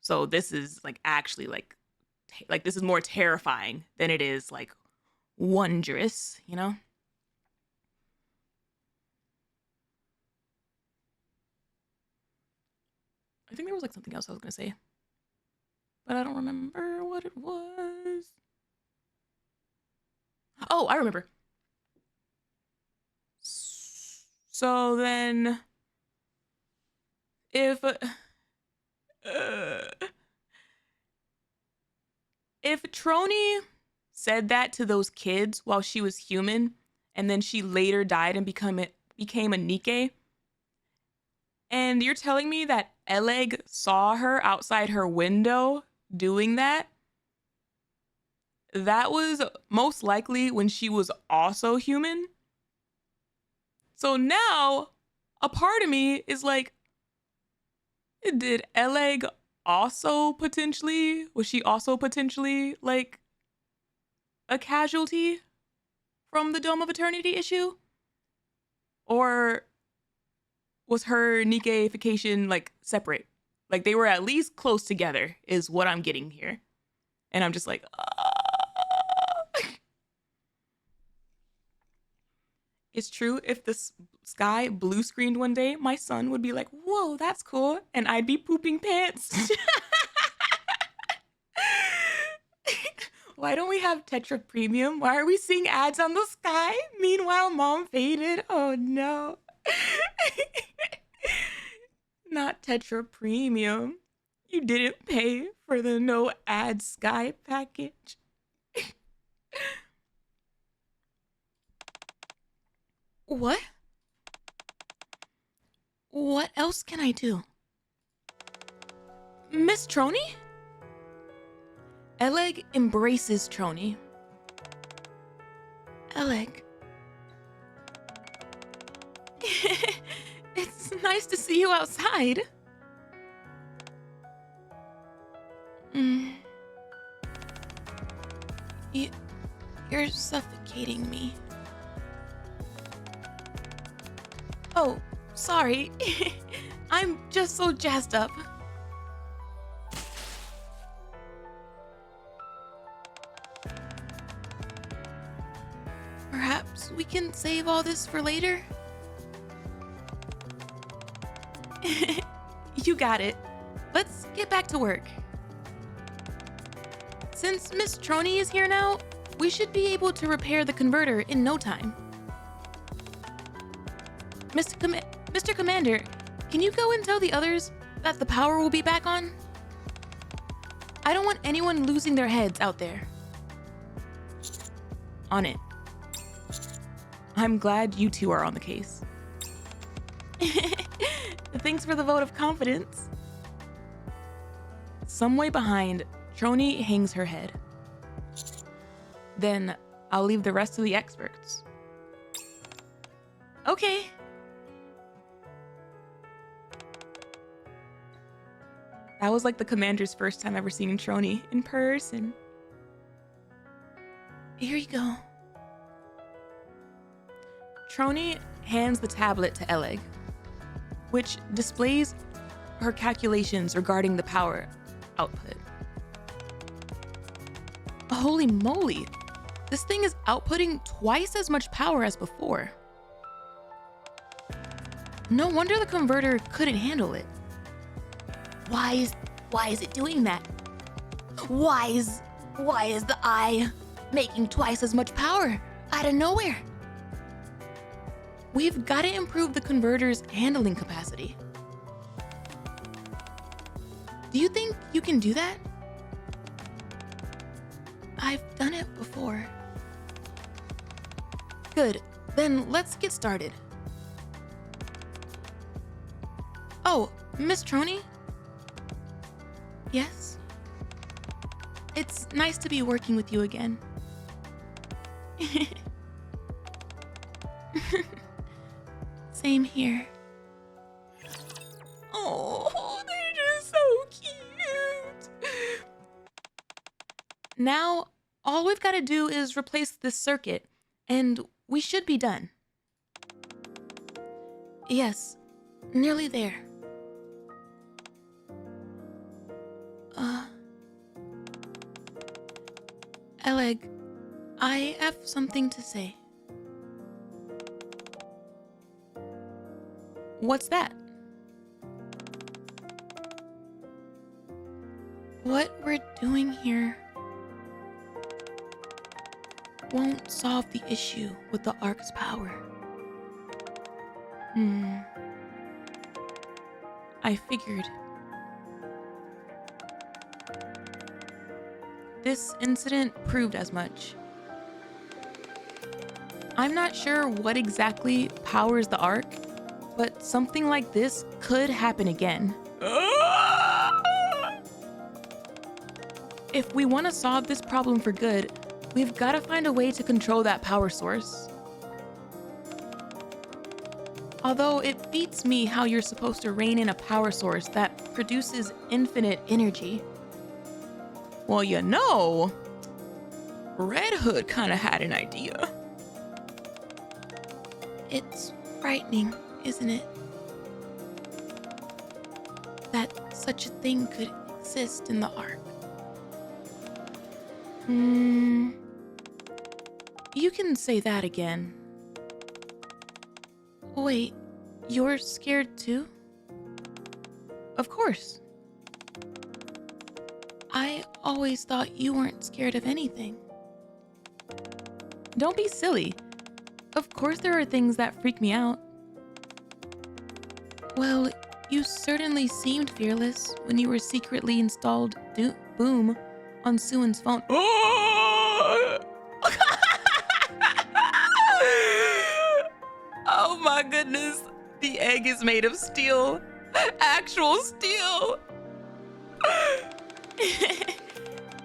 So this is like actually like this is more terrifying than it is like wondrous, you know? I think there was like something else I was gonna say, but I don't remember what it was. Oh, I remember. So then if Trony said that to those kids while she was human, and then she later died and became a NIKKE, and you're telling me that Elegg saw her outside her window doing that, that was most likely when she was also human. So now a part of me is like, did Elegg was she also potentially like a casualty from the Dome of Eternity issue? Or was her NIKKEification like separate? Like they were at least close together is what I'm getting here. And I'm just like, It's true, if the sky blue screened one day, my son would be like, whoa, that's cool. And I'd be pooping pants. Why don't we have Tetra Premium? Why are we seeing ads on the sky? Meanwhile, mom faded. Oh no. Not Tetra Premium. You didn't pay for the no ad sky package. What? What else can I do? Miss Trony? Elegg embraces Trony. Elegg. It's nice to see you outside. You're suffocating me. Oh, sorry. I'm just so jazzed up. Perhaps we can save all this for later? You got it. Let's get back to work. Since Miss Trony is here now, we should be able to repair the converter in no time. Mr. Commander, can you go and tell the others that the power will be back on? I don't want anyone losing their heads out there. On it. I'm glad you two are on the case. Thanks for the vote of confidence. Some way behind, Trony hangs her head. Then I'll leave the rest to the experts. Okay. That was like the commander's first time ever seeing Trony in person. Here you go. Trony hands the tablet to Elegg, which displays her calculations regarding the power output. Holy moly, this thing is outputting twice as much power as before. No wonder the converter couldn't handle it. Why is it doing that? Why is the eye making twice as much power out of nowhere? We've got to improve the converter's handling capacity. Do you think you can do that? I've done it before. Good, then let's get started. Oh, Miss Trony? Yes? It's nice to be working with you again. Same here. Oh, they're just so cute. Now, all we've got to do is replace this circuit, and we should be done. Yes, nearly there. Elegg, I have something to say. What's that? What we're doing here won't solve the issue with the Ark's power. I figured. This incident proved as much. I'm not sure what exactly powers the Ark, but something like this could happen again. If we want to solve this problem for good, we've got to find a way to control that power source. Although it beats me how you're supposed to rein in a power source that produces infinite energy. Well, you know, Red Hood kind of had an idea. It's frightening, isn't it? That such a thing could exist in the Ark. You can say that again. Wait, you're scared too? Of course. I always thought you weren't scared of anything. Don't be silly. Of course there are things that freak me out. Well, you certainly seemed fearless when you were secretly installed Boom on Suin's phone. Oh my goodness. The egg is made of steel. Actual steel.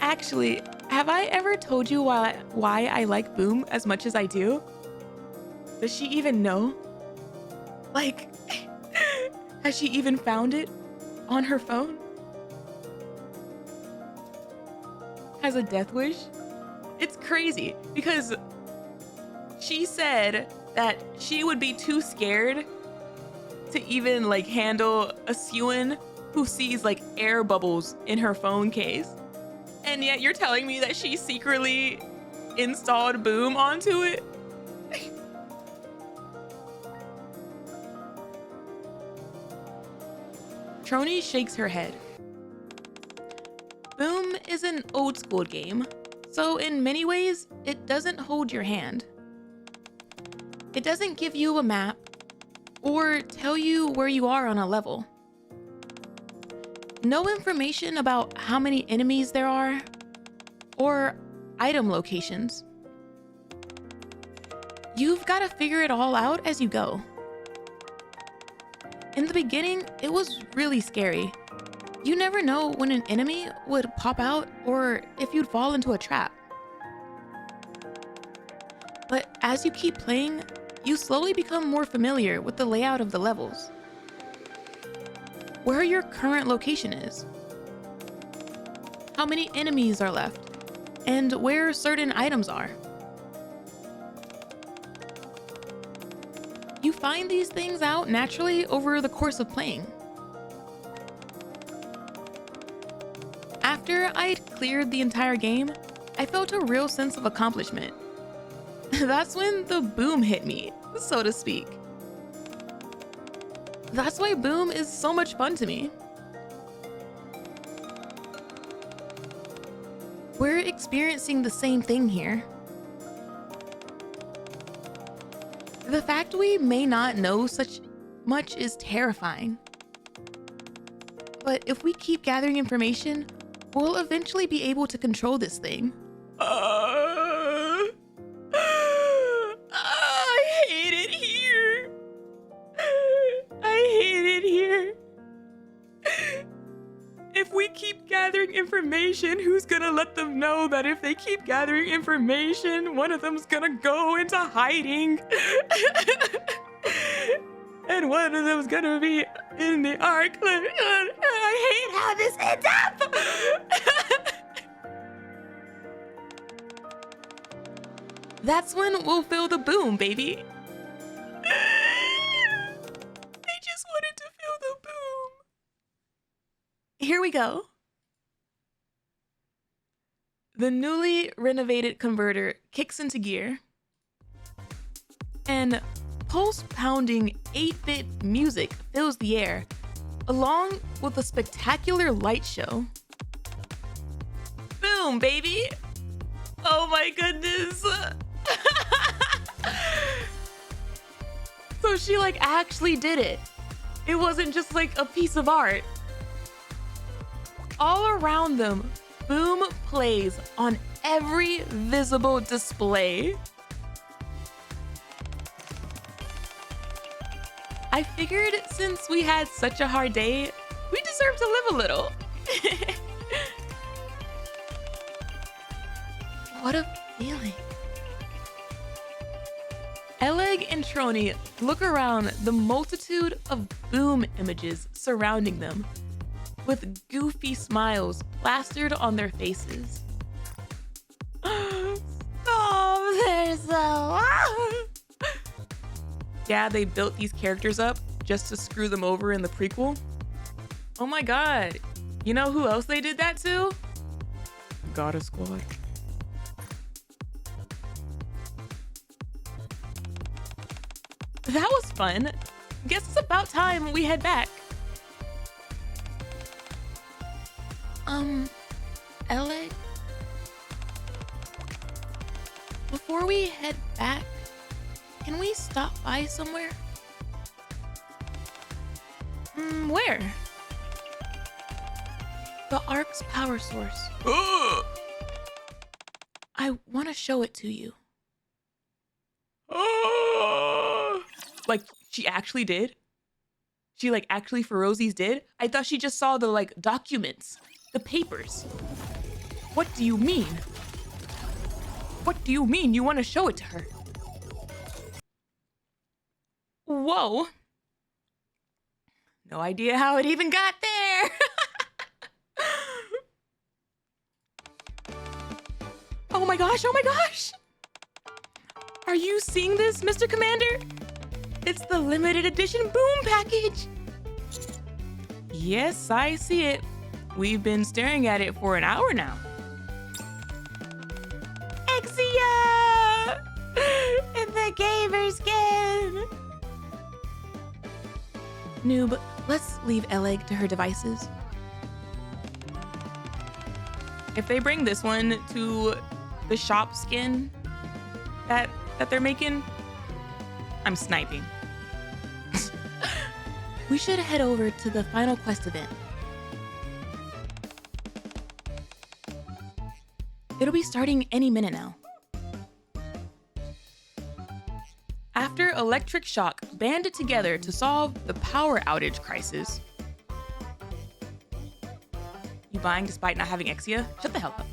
Actually, have I ever told you why I like Boom as much as I do? Does she even know? Like, has she even found it on her phone? Has a death wish? It's crazy because she said that she would be too scared to even like handle a Suin who sees like air bubbles in her phone case. And yet you're telling me that she secretly installed Boom onto it? Trony shakes her head. Boom is an old school game, so in many ways, it doesn't hold your hand. It doesn't give you a map or tell you where you are on a level. No information about how many enemies there are or item locations. You've got to figure it all out as you go. In the beginning, it was really scary. You never know when an enemy would pop out or if you'd fall into a trap. But as you keep playing, you slowly become more familiar with the layout of the levels, where your current location is, how many enemies are left, and where certain items are. You find these things out naturally over the course of playing. After I'd cleared the entire game, I felt a real sense of accomplishment. That's when the boom hit me, so to speak. That's why Boom is so much fun to me. We're experiencing the same thing here. The fact we may not know such much is terrifying. But if we keep gathering information, we'll eventually be able to control this thing. I hate it here. I hate it here. If we keep gathering information, who's gonna let them know that if they keep gathering information, one of them's gonna go into hiding? And one of them's gonna be in the ark. I hate how this ends up! That's when we'll feel the boom, baby. I just wanted to feel the boom. Here we go. The newly renovated converter kicks into gear, and pulse-pounding 8-bit music fills the air, along with a spectacular light show. Boom, baby! Oh my goodness! So she like actually did it. It wasn't just like a piece of art. All around them, Boom plays on every visible display. I figured since we had such a hard day, we deserve to live a little. What a feeling. Elegg and Trony look around the multitude of Boom images surrounding them, with goofy smiles plastered on their faces. Oh, they're so... Yeah, they built these characters up just to screw them over in the prequel. Oh my god. You know who else they did that to? Gotta Squad. That was fun. Guess it's about time we head back. Elegg? Before we head back, can we stop by somewhere? Where? The Ark's power source. I want to show it to you. Like, she actually did? She, like, actually for Rosie's did? I thought she just saw the, like, documents. The papers. What do you mean? What do you mean you want to show it to her? Whoa. No idea how it even got there. Oh my gosh, oh my gosh. Are you seeing this, Mr. Commander? It's the limited edition Boom package. Yes, I see it. We've been staring at it for an hour now. Exia! The gamer skin! Noob, let's leave Elegg to her devices. If they bring this one to the shop skin that they're making, I'm sniping. We should head over to the final quest event. It'll be starting any minute now. After Electric Shock banded together to solve the power outage crisis. You buying despite not having Exia? Shut the hell up.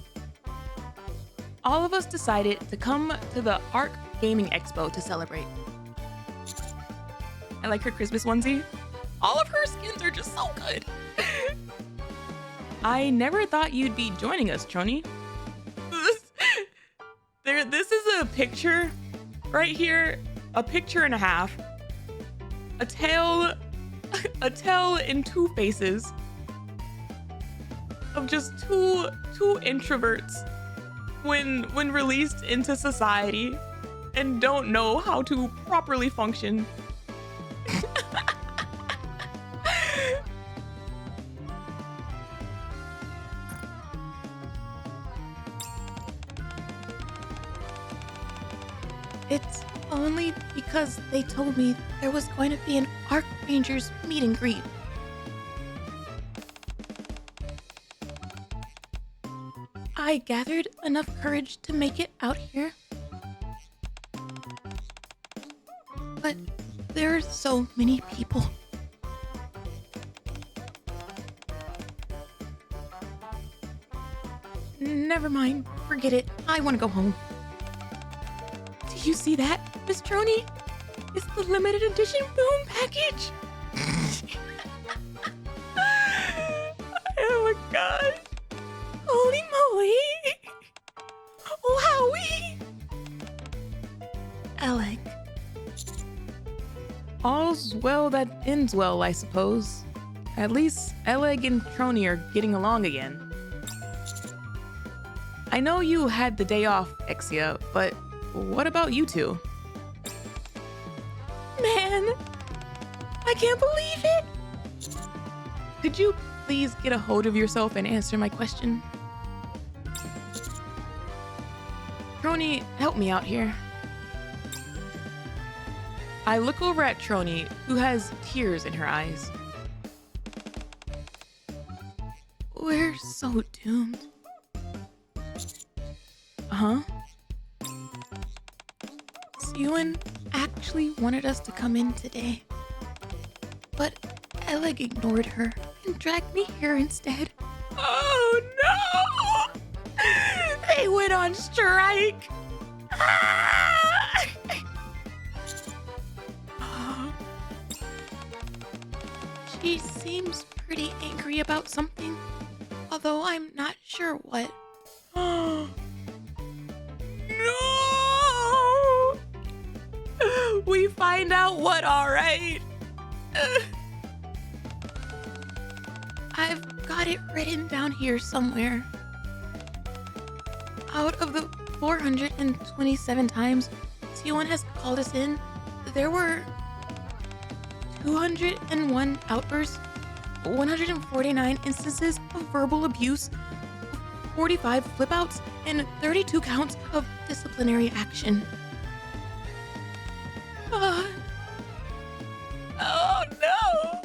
All of us decided to come to the ARK Gaming Expo to celebrate. I like her Christmas onesie. All of her skins are just so good. I never thought you'd be joining us, Trony. This is a picture right here, a picture and a half. A tail in two faces of just two introverts when released into society and don't know how to properly function. It's only because they told me there was going to be an Archranger's meet and greet. I gathered enough courage to make it out here. But there are so many people. Never mind. Forget it. I want to go home. Do you see that, Miss Trony? It's the limited edition boom package. Oh my gosh. Holy moly. Wowie. Elegg. All's well that ends well, I suppose. At least Elegg and Trony are getting along again. I know you had the day off, Exia, but what about you two? Man, I can't believe it. Could you please get a hold of yourself and answer my question? Trony, help me out here. I look over at Trony, who has tears in her eyes. We're so doomed. Huh? Ewan actually wanted us to come in today, but Elegg ignored her and dragged me here instead. Oh no! They went on strike! She seems pretty angry about something, although I'm not sure what. No! We find out what, alright? I've got it written down here somewhere. Out of the 427 times T1 has called us in, there were 201 outbursts, 149 instances of verbal abuse, 45 flip-outs, and 32 counts of disciplinary action. Oh no!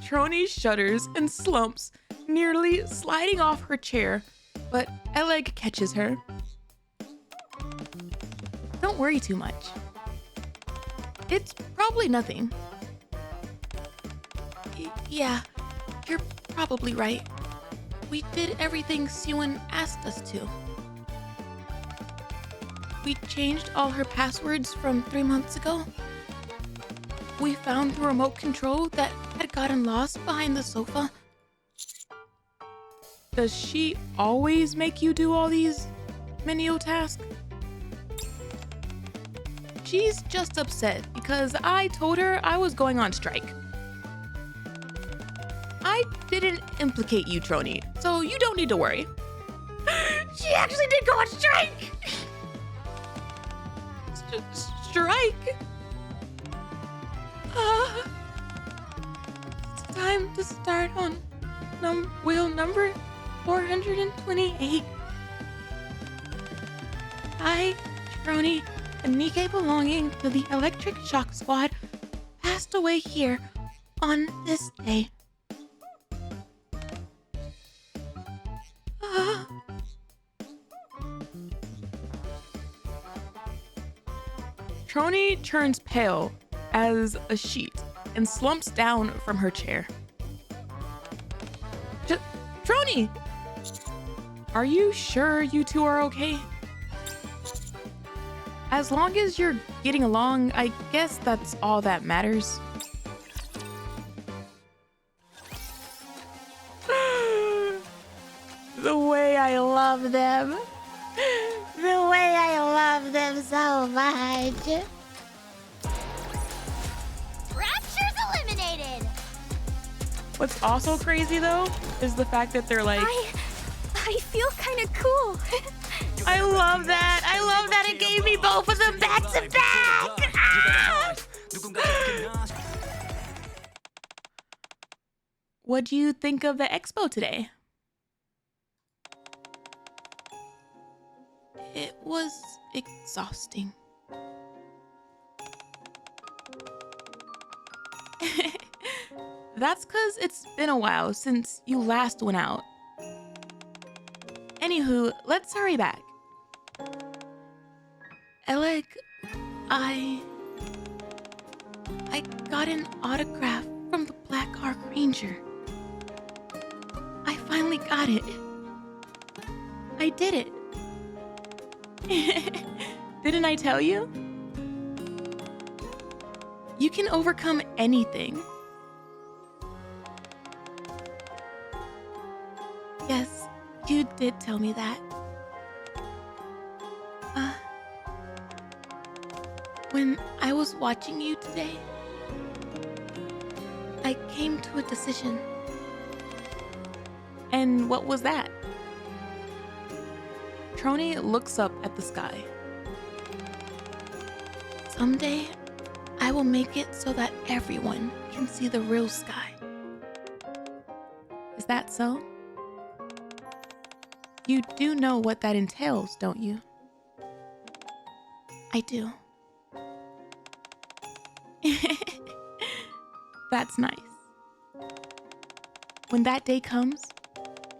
Trony shudders and slumps, nearly sliding off her chair, but Elegg catches her. Don't worry too much. It's probably nothing. Yeah, you're probably right. We did everything Siwon asked us to. We changed all her passwords from 3 months ago. We found the remote control that had gotten lost behind the sofa. Does she always make you do all these menial tasks? She's just upset because I told her I was going on strike. I didn't implicate you, Trony, so you don't need to worry. She actually did go on strike! Strike? It's time to start on wheel number 428. I, Trony, and NIKKE belonging to the Electric Shock Squad passed away here on this day. Trony turns pale as a sheet and slumps down from her chair. Trony! Are you sure you two are okay? As long as you're getting along, I guess that's all that matters. The way I love them. The way I love them so much. Rapture's eliminated! What's also crazy though is the fact that they're like, I feel kind of cool. I love that. I love that it gave me both of them back to back. Ah! what do you think of the expo today? It was exhausting. That's because it's been a while since you last went out. Anywho, let's hurry back. Elegg, I got an autograph from the D.ark Ranger. I finally got it. I did it. Didn't I tell you? You can overcome anything. Yes, you did tell me that. When I was watching you today, I came to a decision. And what was that? Trony looks up at the sky. Someday, I will make it so that everyone can see the real sky. Is that so? You do know what that entails, don't you? I do. That's nice. When that day comes,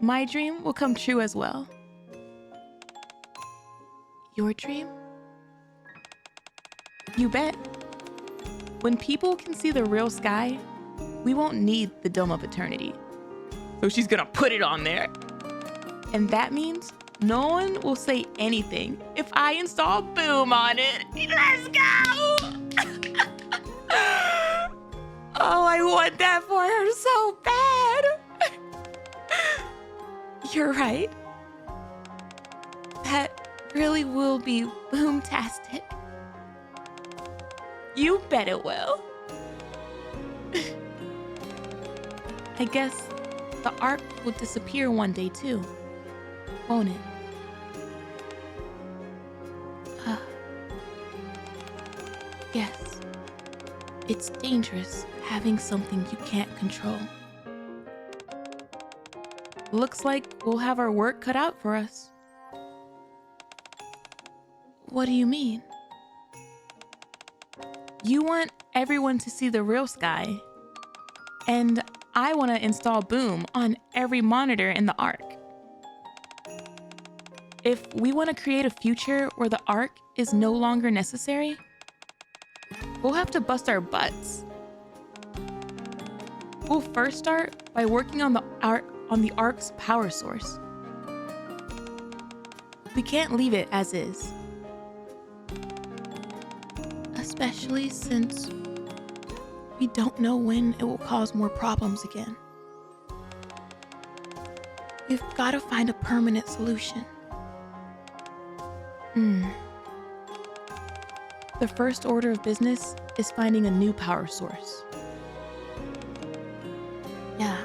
my dream will come true as well. Your dream? You bet. When people can see the real sky, we won't need the Dome of Eternity. So she's gonna put it on there. And that means no one will say anything if I install Boom on it. Let's go! Oh, I want that for her so bad. You're right. That really will be boomtastic. You bet it will. I guess the ark will disappear one day too, won't it? Yes. It's dangerous having something you can't control. Looks like we'll have our work cut out for us. What do you mean? You want everyone to see the real sky, and I want to install Boom on every monitor in the Ark. If we want to create a future where the Ark is no longer necessary, we'll have to bust our butts. We'll first start by working on the Ark's power source. We can't leave it as is. Especially since we don't know when it will cause more problems again. We've got to find a permanent solution. The first order of business is finding a new power source. Yeah.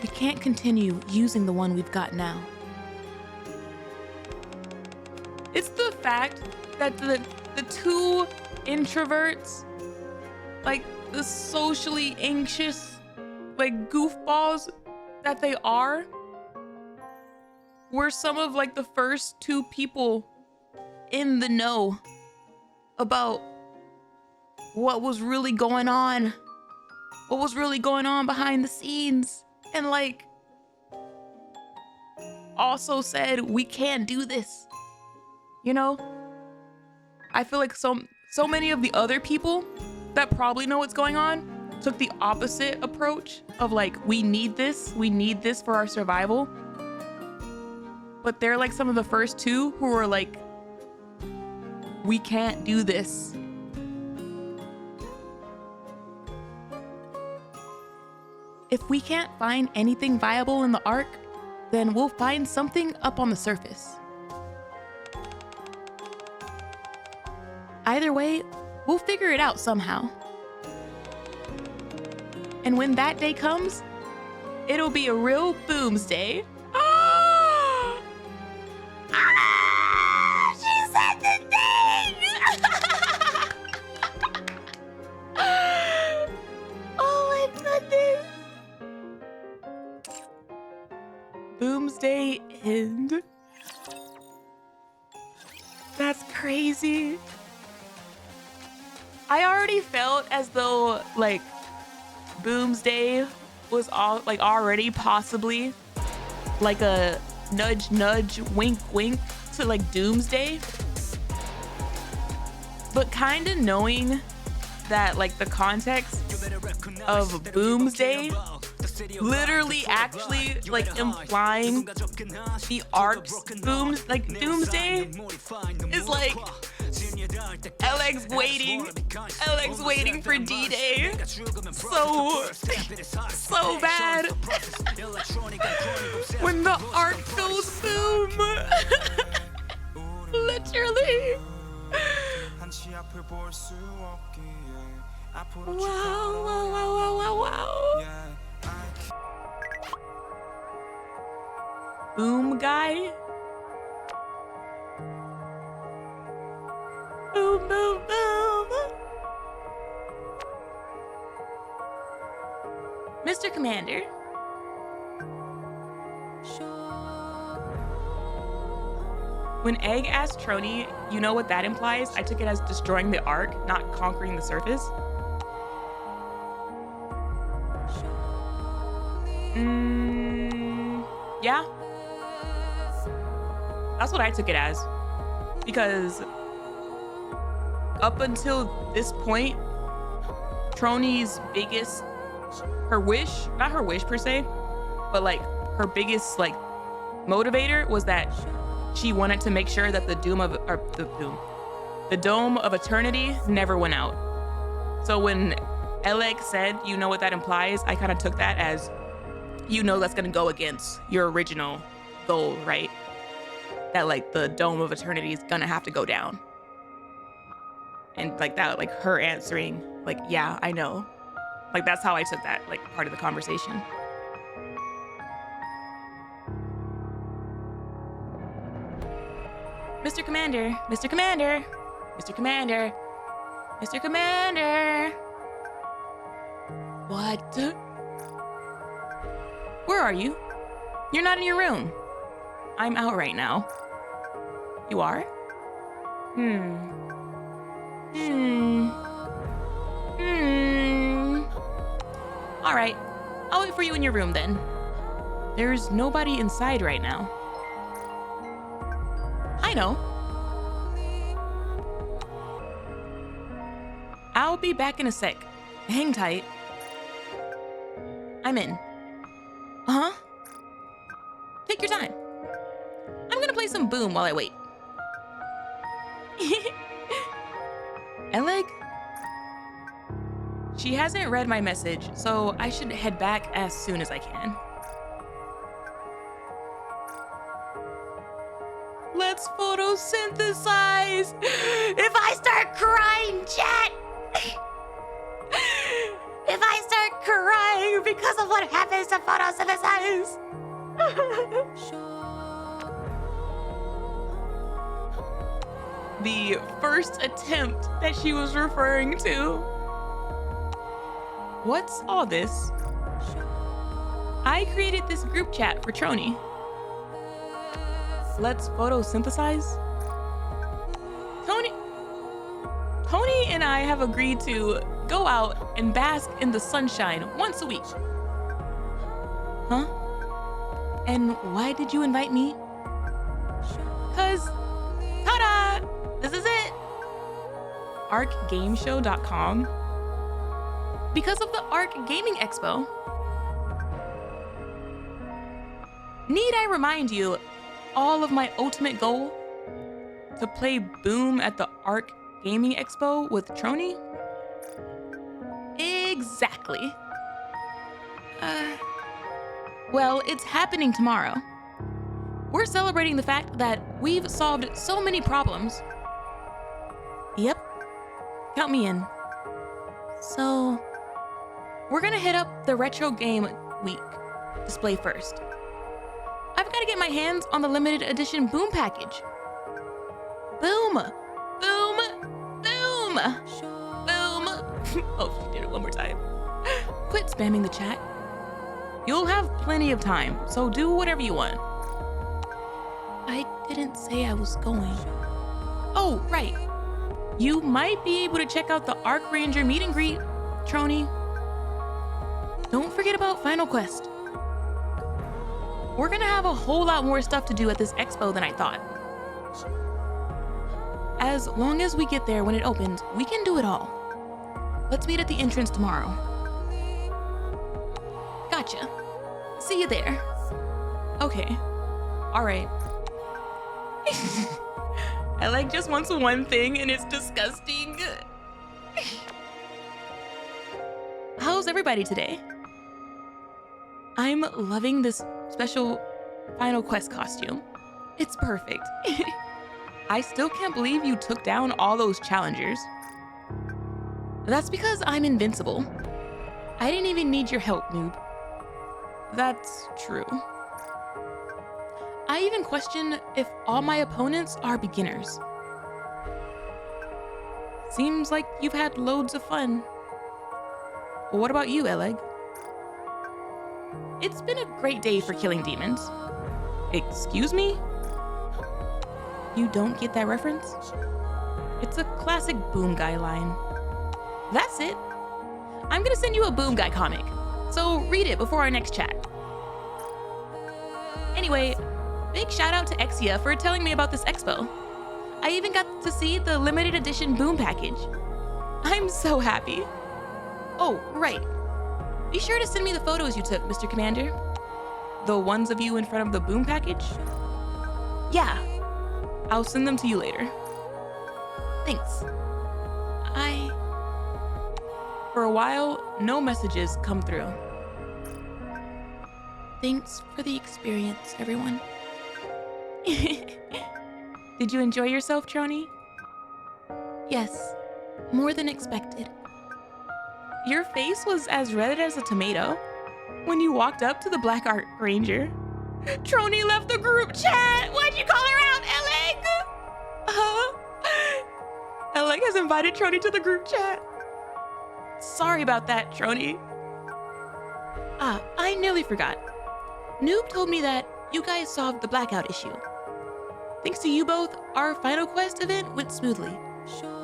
We can't continue using the one we've got now. It's the fact that the two introverts, like the socially anxious, like goofballs that they are, were some of like the first two people in the know about what was really going on behind the scenes, and like also said we can't do this, you know? I feel like so many of the other people that probably know what's going on took the opposite approach of like, we need this for our survival. But they're like some of the first two who were like, we can't do this. If we can't find anything viable in the Ark, then we'll find something up on the surface. Either way, we'll figure it out somehow. And when that day comes, it'll be a real Booms day. She said the thing! Oh my goodness. Booms day end. That's crazy. I already felt as though, like, Boomsday was all like already possibly like a nudge nudge wink wink to like Doomsday, but kind of knowing that like the context of Boomsday literally actually like implying the arc's Doomsday is like Eleg's waiting for D-Day so bad when the arc goes boom. Literally. Wow. Boom guy. Boom, boom, boom. Mr. Commander. When Egg asked Trony, you know what that implies? I took it as destroying the arc, not conquering the surface. Yeah. That's what I took it as. Because up until this point, Trony's biggest, not her wish per se, but like her biggest like motivator was that she wanted to make sure that the Dome of Eternity never went out. So when Elegg said, you know what that implies, I kind of took that as, you know, that's gonna go against your original goal, right? That like the Dome of Eternity is gonna have to go down. And like that, like her answering, like, yeah, I know. Like that's how I took that, like part of the conversation. Mr. Commander, Mr. Commander, Mr. Commander, Mr. Commander. What? Where are you? You're not in your room. I'm out right now. You are? All right, I'll wait for you in your room then. There's nobody inside right now. I know. I'll be back in a sec. Hang tight. I'm in. Uh-huh. Take your time. I'm gonna play some Boom while I wait. Elegg? She hasn't read my message, so I should head back as soon as I can. Let's photosynthesize! If I start crying, chat! If I start crying because of what happens to photosynthesize! The first attempt that she was referring to. What's all this? I created this group chat for Trony. Let's photosynthesize? Tony and I have agreed to go out and bask in the sunshine once a week. Huh? And why did you invite me? 'Cause, ta-da! This is it! ArkGameshow.com. Because of the ARK Gaming Expo. Need I remind you all of my ultimate goal? To play Boom at the ARK Gaming Expo with Trony? Exactly. Well, it's happening tomorrow. We're celebrating the fact that we've solved so many problems. Yep. Count me in. So, we're gonna hit up the Retro Game Week display first. I've gotta get my hands on the limited edition Boom package. Boom! Boom! Boom! Boom! Oh, she did it one more time. Quit spamming the chat. You'll have plenty of time, so do whatever you want. I didn't say I was going. Oh, right. You might be able to check out the Arc Ranger meet and greet, Trony. don't forget about Final Quest. We're gonna have a whole lot more stuff to do at this expo than I thought. As long as we get there when it opens, we can do it all. Let's meet at the entrance tomorrow. Gotcha. See you there. Okay. All right. Elegg just wants one thing and it's disgusting. How's everybody today? I'm loving this special Final Quest costume. It's perfect. I still can't believe you took down all those challengers. That's because I'm invincible. I didn't even need your help, noob. That's true. I even question if all my opponents are beginners. Seems like you've had loads of fun. What about you, Elegg? It's been a great day for killing demons. Excuse me? You don't get that reference? It's a classic Boom Guy line. That's it. I'm gonna send you a Boom Guy comic, so read it before our next chat. Anyway, big shout out to Exia for telling me about this expo. I even got to see the limited edition Boom package. I'm so happy. Oh, right. Be sure to send me the photos you took, Mr. Commander. The ones of you in front of the Boom package? Yeah, I'll send them to you later. Thanks. For a while, no messages come through. Thanks for the experience, everyone. Did you enjoy yourself, Trony? Yes, more than expected. Your face was as red as a tomato when you walked up to the Black Art Ranger. Trony left the group chat! Why'd you call her out, Elegg? Elegg has invited Trony to the group chat. Sorry about that, Trony. I nearly forgot. Noob told me that you guys solved the blackout issue. Thanks to you both, our Final Quest event went smoothly.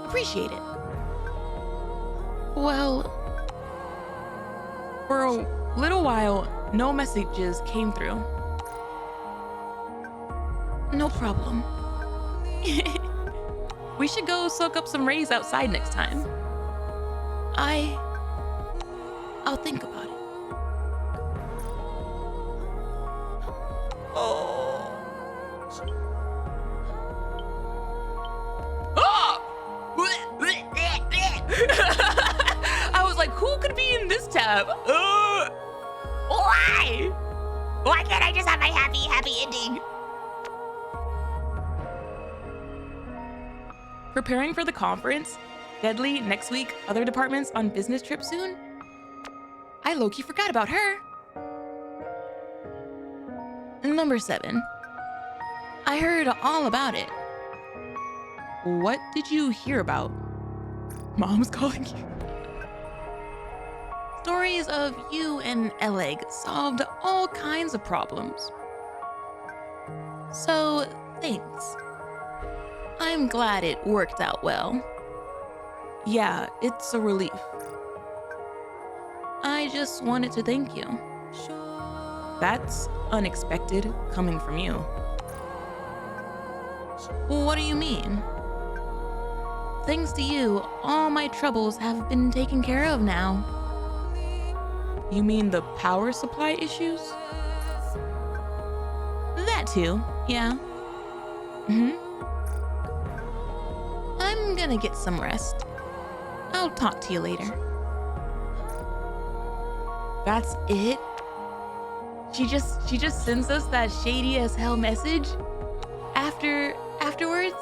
Appreciate it. Well, for a little while, no messages came through. No problem. We should go soak up some rays outside next time. I'll think about it. Oh. Oh! I was like, who could be in this tab? Why? Why can't I just have my happy ending? Preparing for the conference, Deadly next week, other departments on business trip soon. I low-key forgot about her. Number 7. I heard all about it. What did you hear about? Mom's calling you. Stories of you and Elegg solved all kinds of problems. So, thanks. I'm glad it worked out well. Yeah, it's a relief. I just wanted to thank you. That's unexpected coming from you. What do you mean? Thanks to you, all my troubles have been taken care of now. You mean the power supply issues? That too, yeah. I'm gonna get some rest. I'll talk to you later. That's it? She just sends us that shady as hell message afterwards?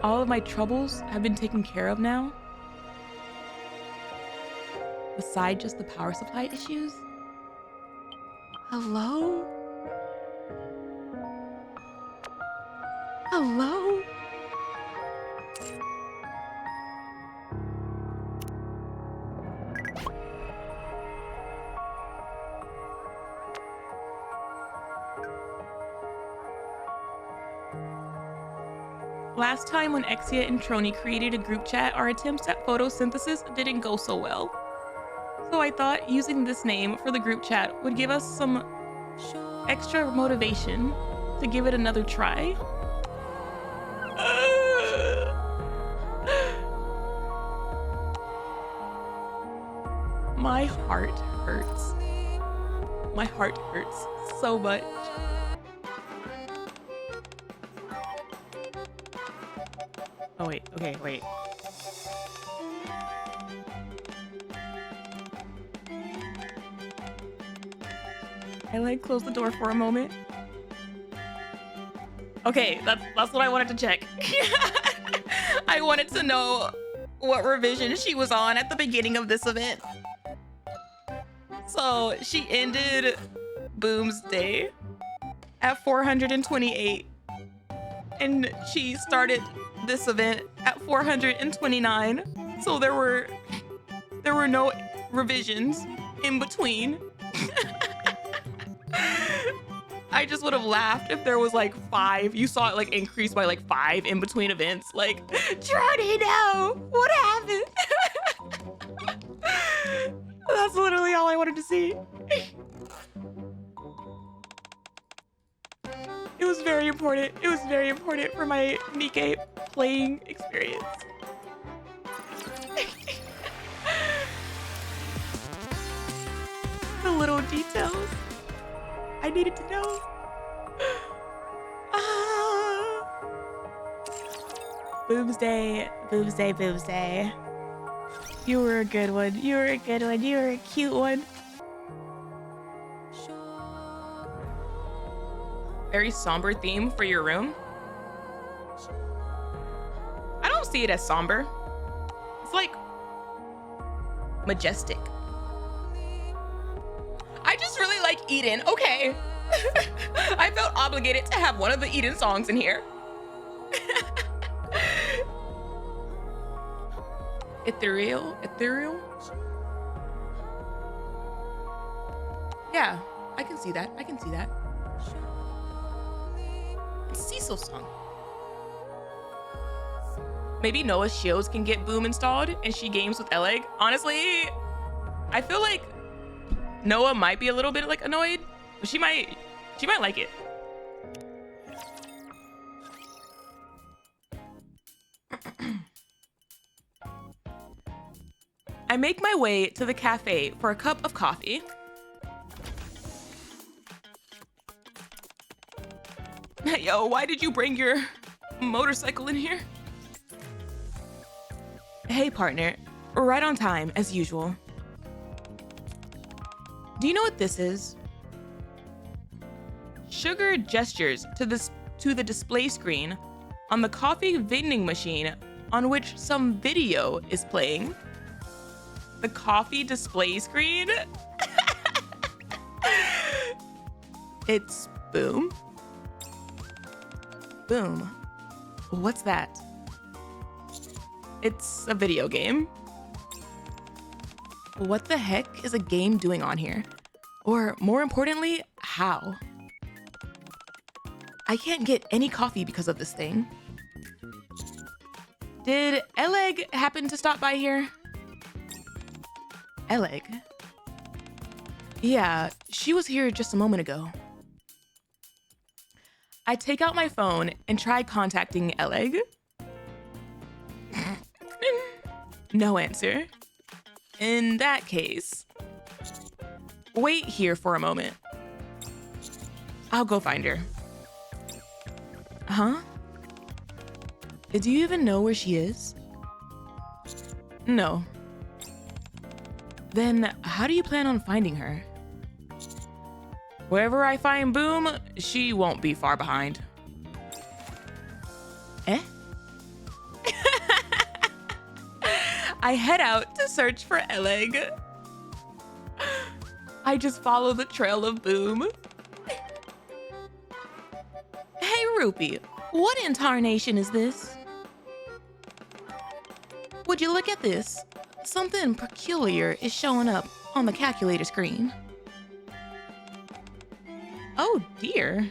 All of my troubles have been taken care of now? Beside just the power supply issues? Hello? Hello? Last time when Exia and Trony created a group chat, our attempts at photosynthesis didn't go so well. So I thought using this name for the group chat would give us some extra motivation to give it another try. My heart hurts. My heart hurts so much. Oh wait, okay, wait. I like close the door for a moment. Okay, that's what I wanted to check. I wanted to know what revision she was on at the beginning of this event. So she ended Boom's day at 428, and she started this event at 429. So there were no revisions in between. I just would have laughed if there was like 5. You saw it like increase by like 5 in between events. Like, Trony, no, what happened? That's literally all I wanted to see. It was very important. It was very important for my NIKKE playing experience. The little details I needed to know. Boobs day, boobs day, boobs day. You were a good one. You were a good one. You were a cute one. Very somber theme for your room. I don't see it as somber. It's like majestic. I just really like Eden. Okay. I felt obligated to have one of the Eden songs in here. Ethereal? Yeah, I can see that. I can see that. It's Cecil's song. Maybe Noah's Shields can get Boom installed and she games with Elegg. Honestly, I feel like Noah might be a little bit like annoyed, but she might like it. I make my way to the cafe for a cup of coffee. Yo, why did you bring your motorcycle in here? Hey, partner. Right on time, as usual. Do you know what this is? Sugar gestures to the display screen on the coffee vending machine on which some video is playing. The coffee display screen? It's Boom. Boom. What's that? It's a video game. What the heck is a game doing on here? Or more importantly, how? I can't get any coffee because of this thing. Did Elegg happen to stop by here? Elegg? Yeah, she was here just a moment ago. I take out my phone and try contacting Elegg. No answer. In that case, wait here for a moment. I'll go find her. Huh? Do you even know where she is? No. Then how do you plan on finding her? Wherever I find Boom, she won't be far behind. Eh? I head out to search for Elegg. I just follow the trail of Boom. Hey, Rupee, what in tarnation is this? Would you look at this? Something peculiar is showing up on the calculator screen. Oh dear.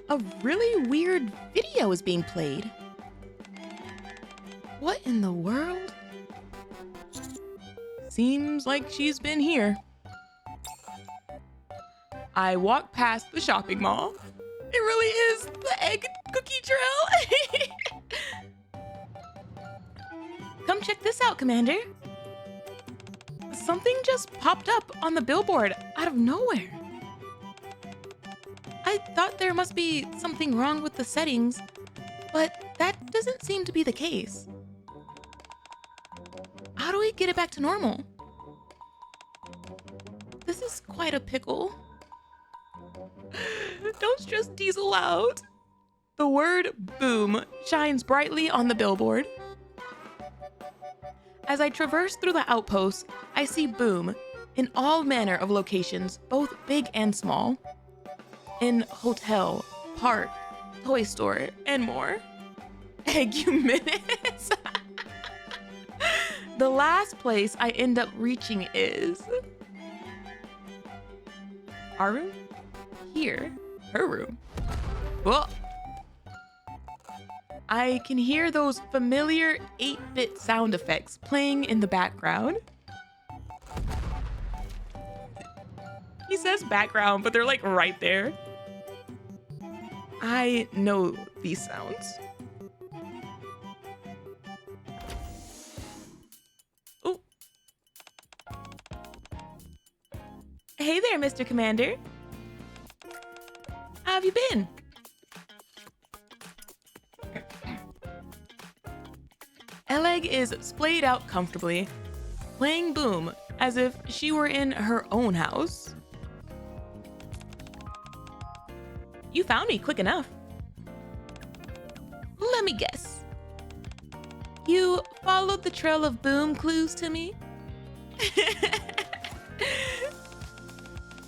A really weird video is being played. What in the world? Seems like she's been here. I walk past the shopping mall. It really is the egg cookie trail. Come check this out, Commander. Something just popped up on the billboard out of nowhere. I thought there must be something wrong with the settings, but that doesn't seem to be the case. How do we get it back to normal? This is quite a pickle. Don't stress Diesel out. The word boom shines brightly on the billboard. As I traverse through the outposts, I see boom in all manner of locations, both big and small. In hotel, park, toy store, and more. Egguminities. The last place I end up reaching is our room? Here, her room. Whoa. I can hear those familiar 8-bit sound effects playing in the background. He says background, but they're like right there. I know these sounds. Oh. Hey there, Mr. Commander. How have you been? Elegg is splayed out comfortably, playing boom as if she were in her own house. You found me quick enough. Let me guess. You followed the trail of boom clues to me?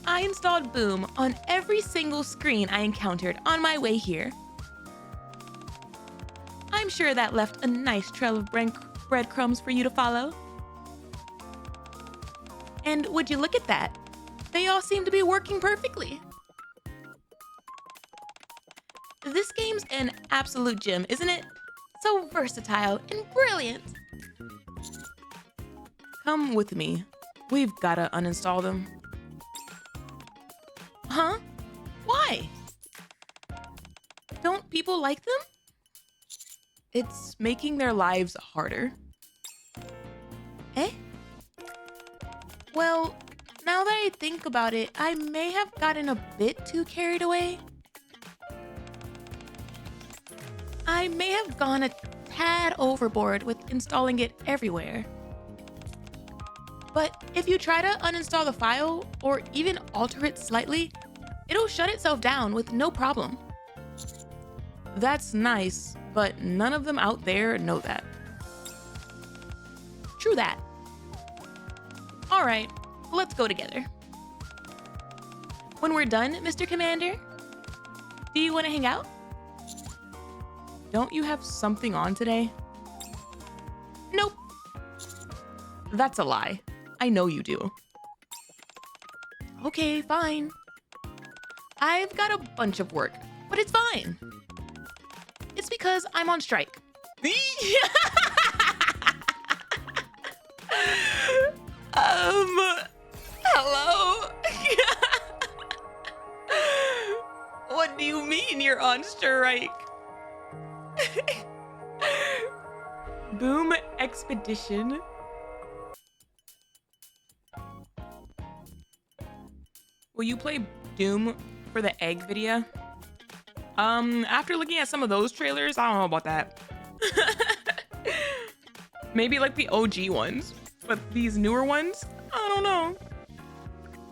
I installed boom on every single screen I encountered on my way here. I'm sure that left a nice trail of breadcrumbs for you to follow. And would you look at that? They all seem to be working perfectly. This game's an absolute gem, isn't it? So versatile and brilliant. Come with me. We've gotta uninstall them. Huh? Why? Don't people like them? It's making their lives harder. Eh? Well, now that I think about it, I may have gotten a bit too carried away. I may have gone a tad overboard with installing it everywhere. But if you try to uninstall the file or even alter it slightly, it'll shut itself down with no problem. That's nice, but none of them out there know that. True that. All right, let's go together. When we're done, Mr. Commander, do you want to hang out? Don't you have something on today? Nope. That's a lie. I know you do. Okay, fine. I've got a bunch of work, but it's fine. It's because I'm on strike. Hello? What do you mean you're on strike? Boom Expedition. Will you play Doom for the egg video? After looking at some of those trailers, I don't know about that. Maybe like the OG ones, but these newer ones, I don't know.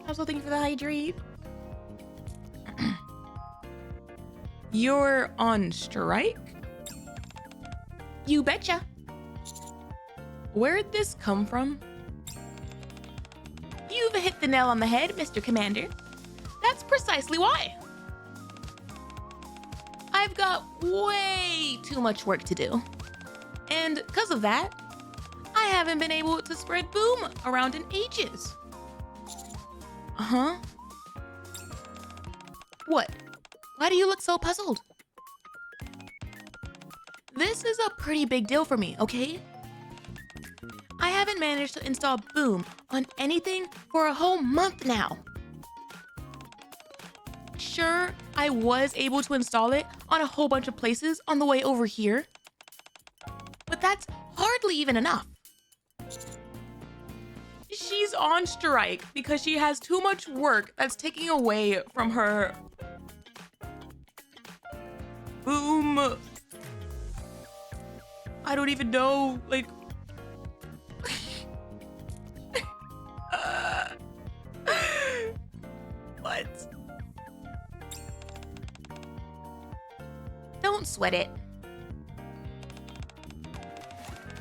Also thank you for the hydrate. You're on strike? You betcha. Where'd this come from? You've hit the nail on the head, Mr. Commander. That's precisely why. I've got way too much work to do. And because of that, I haven't been able to spread boom around in ages. Uh-huh. What? Why do you look so puzzled? This is a pretty big deal for me, okay? I haven't managed to install Boom on anything for a whole month now. Sure, I was able to install it on a whole bunch of places on the way over here, but that's hardly even enough. She's on strike because she has too much work that's taking away from her Boom. I don't even know, like, what? Don't sweat it.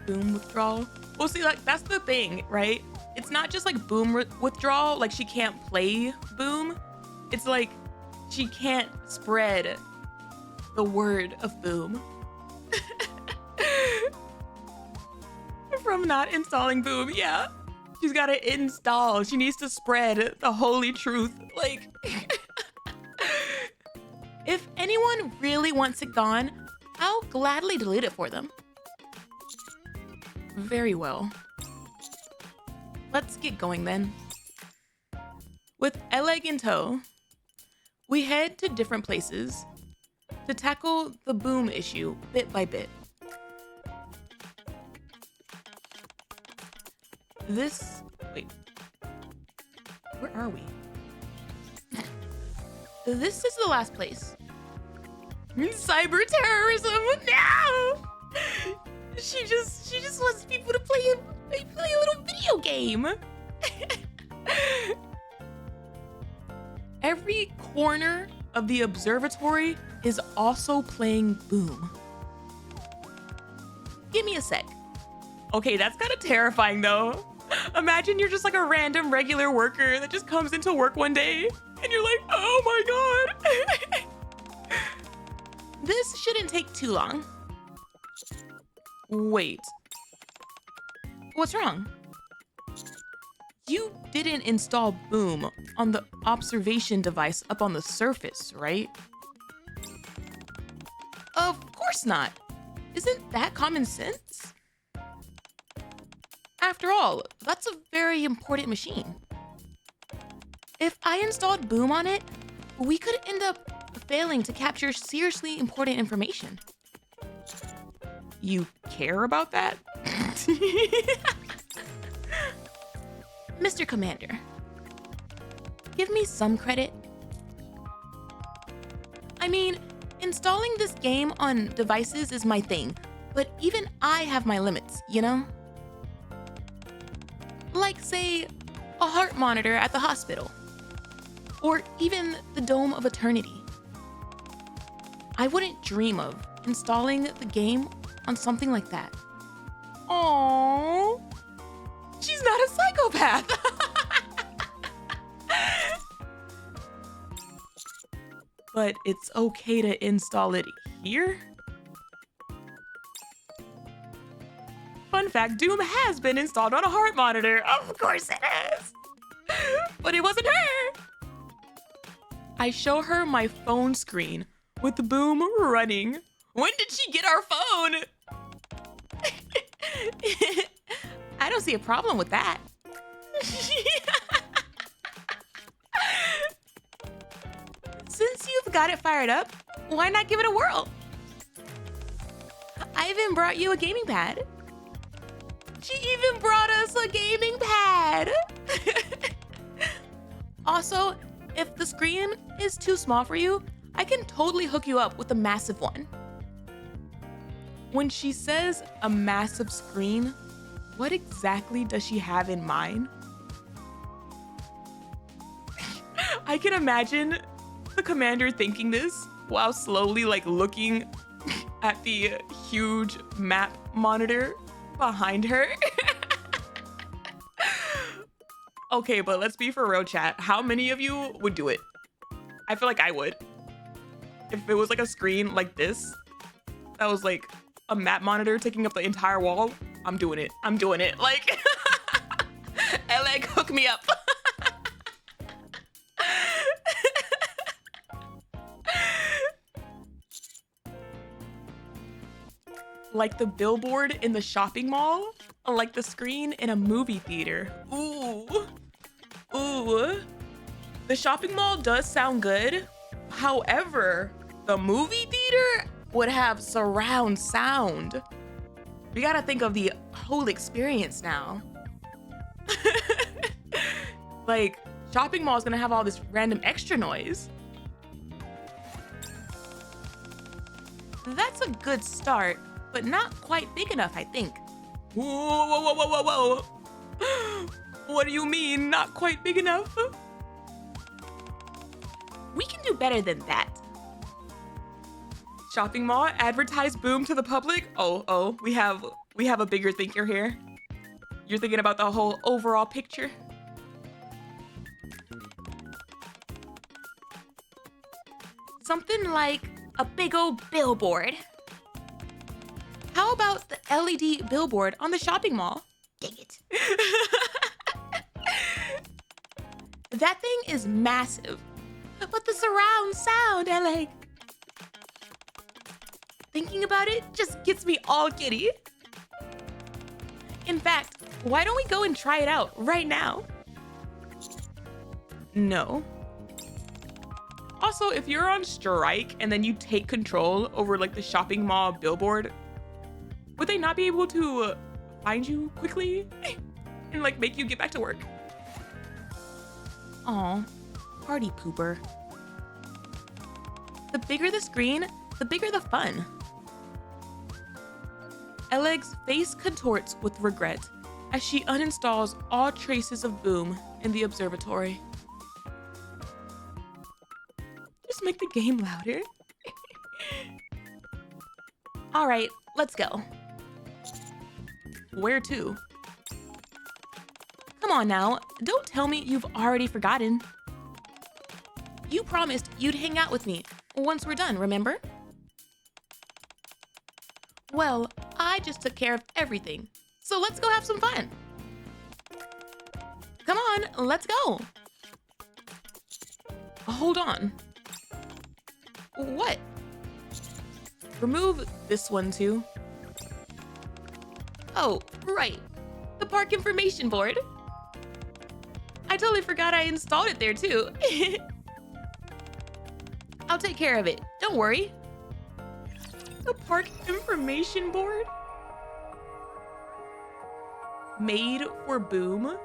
Boom withdrawal. Well, see, like, that's the thing, right? It's not just like Boom withdrawal, like she can't play Boom. It's like she can't spread the word of Boom. From not installing Boom, yeah. She's gotta install. She needs to spread the holy truth. Like, if anyone really wants it gone, I'll gladly delete it for them. Very well. Let's get going then. With Elegg in tow, we head to different places to tackle the Boom issue bit by bit. Wait, where are we? This is the last place. Cyber terrorism, no! She just wants people to play a little video game. Every corner of the observatory is also playing Boom. Give me a sec. Okay, that's kind of terrifying though. Imagine you're just like a random regular worker that just comes into work one day and you're like, oh my God. This shouldn't take too long. Wait. What's wrong? You didn't install Boom on the observation device up on the surface, right? Of course not. Isn't that common sense? After all, that's a very important machine. If I installed Boom on it, we could end up failing to capture seriously important information. You care about that? Mr. Commander, give me some credit. I mean, installing this game on devices is my thing, but even I have my limits, you know? Like, say, a heart monitor at the hospital, or even the Dome of Eternity. I wouldn't dream of installing the game on something like that. Aww, she's not a psychopath. But it's okay to install it here? Fun fact, Doom has been installed on a heart monitor. Of course it is. But it wasn't her. I show her my phone screen with the Boom running. When did she get our phone? I don't see a problem with that. Since you've got it fired up, why not give it a whirl? I even brought you a gaming pad. She even brought us a gaming pad. Also, if the screen is too small for you, I can totally hook you up with a massive one. When she says a massive screen, what exactly does she have in mind? I can imagine the commander thinking this while slowly like looking at the huge map monitor behind her. Okay, but let's be for real, chat. How many of you would do it? I feel like I would. If it was like a screen like this, that was like a map monitor taking up the entire wall, I'm doing it. I'm doing it. Like, Elegg, hook me up. like the billboard in the shopping mall, like the screen in a movie theater. Ooh. Ooh. The shopping mall does sound good. However, the movie theater would have surround sound. We gotta think of the whole experience now. Like, shopping mall is gonna have all this random extra noise. That's a good start, but not quite big enough, I think. Whoa, whoa, whoa, whoa, whoa, whoa. What do you mean, not quite big enough? We can do better than that. Shopping mall, advertise boom to the public. Oh, we have a bigger thinker here. You're thinking about the whole overall picture. Something like a big old billboard. How about the LED billboard on the shopping mall? Dang it. That thing is massive, but the surround sound, Elegg. Thinking about it just gets me all giddy. In fact, why don't we go and try it out right now? No. Also, if you're on strike and then you take control over like the shopping mall billboard, would they not be able to find you quickly and like make you get back to work? Aw, party pooper. The bigger the screen, the bigger the fun. Elegg's face contorts with regret as she uninstalls all traces of boom in the observatory. Just make the game louder. All right, let's go. Where to? Come on now, don't tell me you've already forgotten. You promised you'd hang out with me once we're done, remember? Well, I just took care of everything, so let's go have some fun. Come on, let's go. Hold on. What? Remove this one too. Oh, right. The park information board. I totally forgot I installed it there too. I'll take care of it. Don't worry. The park information board? Made for boom?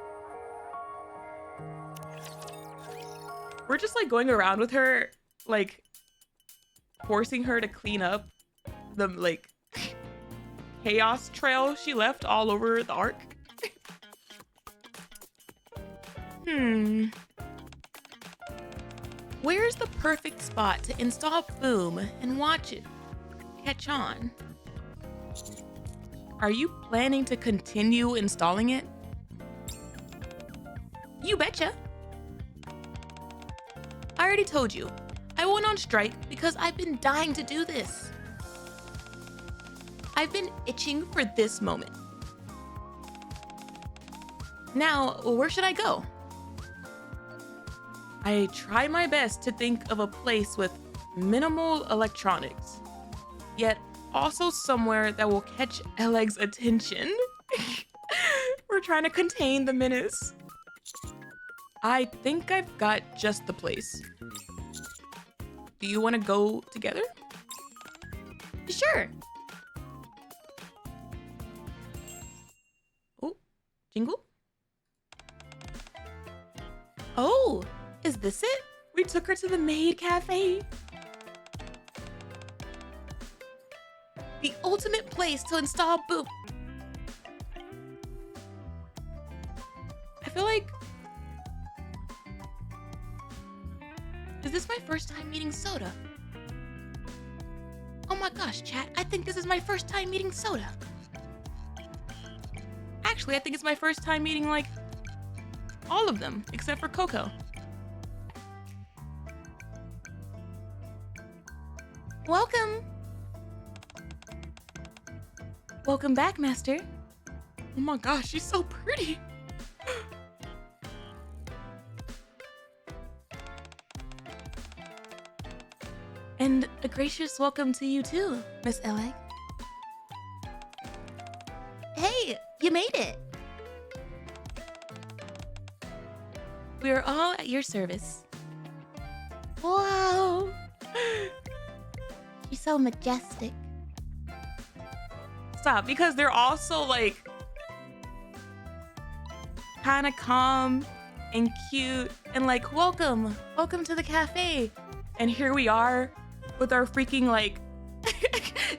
We're just like going around with her, like forcing her to clean up the like chaos trail she left all over the arc. Where's the perfect spot to install boom and watch it catch on? Are you planning to continue installing it? You betcha. I already told you, I went on strike because I've been dying to do this. I've been itching for this moment. Now, where should I go? I try my best to think of a place with minimal electronics, yet also somewhere that will catch Elegg's attention. We're trying to contain the menace. I think I've got just the place. Do you want to go together? Sure. Oh, jingle? Oh, is this it? We took her to the Maid Cafe. The ultimate place to install boom. I feel like... Is this my first time meeting Soda? Oh my gosh, chat, I think this is my first time meeting Soda. Actually, I think it's my first time meeting, like, all of them, except for Coco. Welcome! Welcome back, Master. Oh my gosh, she's so pretty. And a gracious welcome to you too, Miss Elegg. We are all at your service. Whoa. She's so majestic. Stop, because they're also like kind of calm and cute and like, welcome to the cafe. And here we are with our freaking like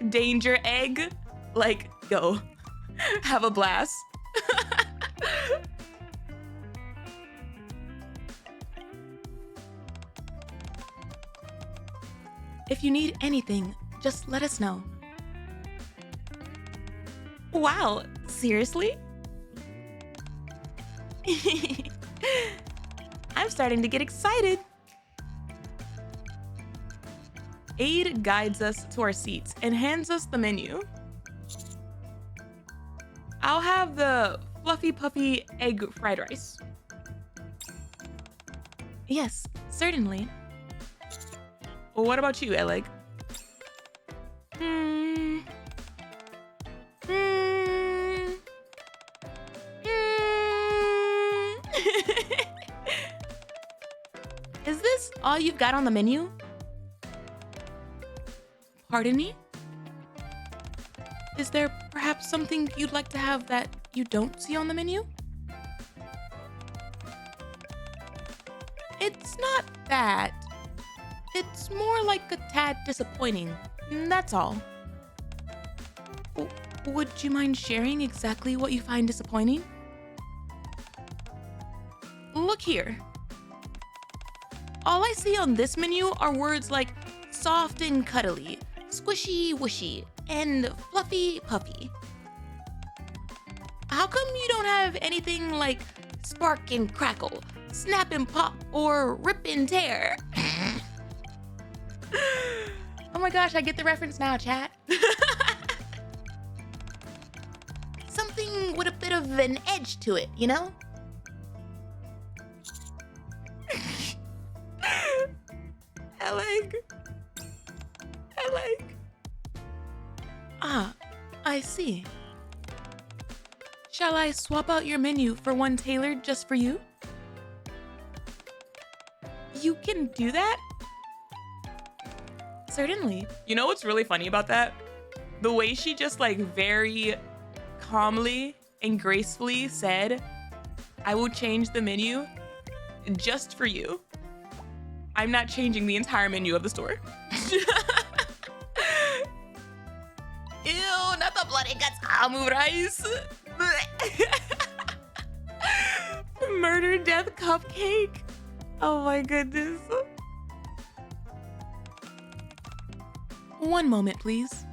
danger egg. Like, go, have a blast. If you need anything, just let us know. Wow, seriously? I'm starting to get excited. Aid guides us to our seats and hands us the menu. I'll have the fluffy puffy egg fried rice. Yes, certainly. Well, what about you, Elegg? Is this all you've got on the menu? Pardon me? Is there perhaps something you'd like to have that you don't see on the menu? It's not that. It's more like a tad disappointing, that's all. Would you mind sharing exactly what you find disappointing? Look here. All I see on this menu are words like soft and cuddly, squishy wishy, and fluffy puffy. How come you don't have anything like spark and crackle, snap and pop, or rip and tear? Oh my gosh, I get the reference now, chat. Something with a bit of an edge to it, you know? Elegg. Ah, I see. Shall I swap out your menu for one tailored just for you? You can do that? Certainly. You know what's really funny about that? The way she just like very calmly and gracefully said, I will change the menu just for you. I'm not changing the entire menu of the store. Ew, not the bloody guts amu rice. Murder death cupcake. Oh my goodness. One moment, please.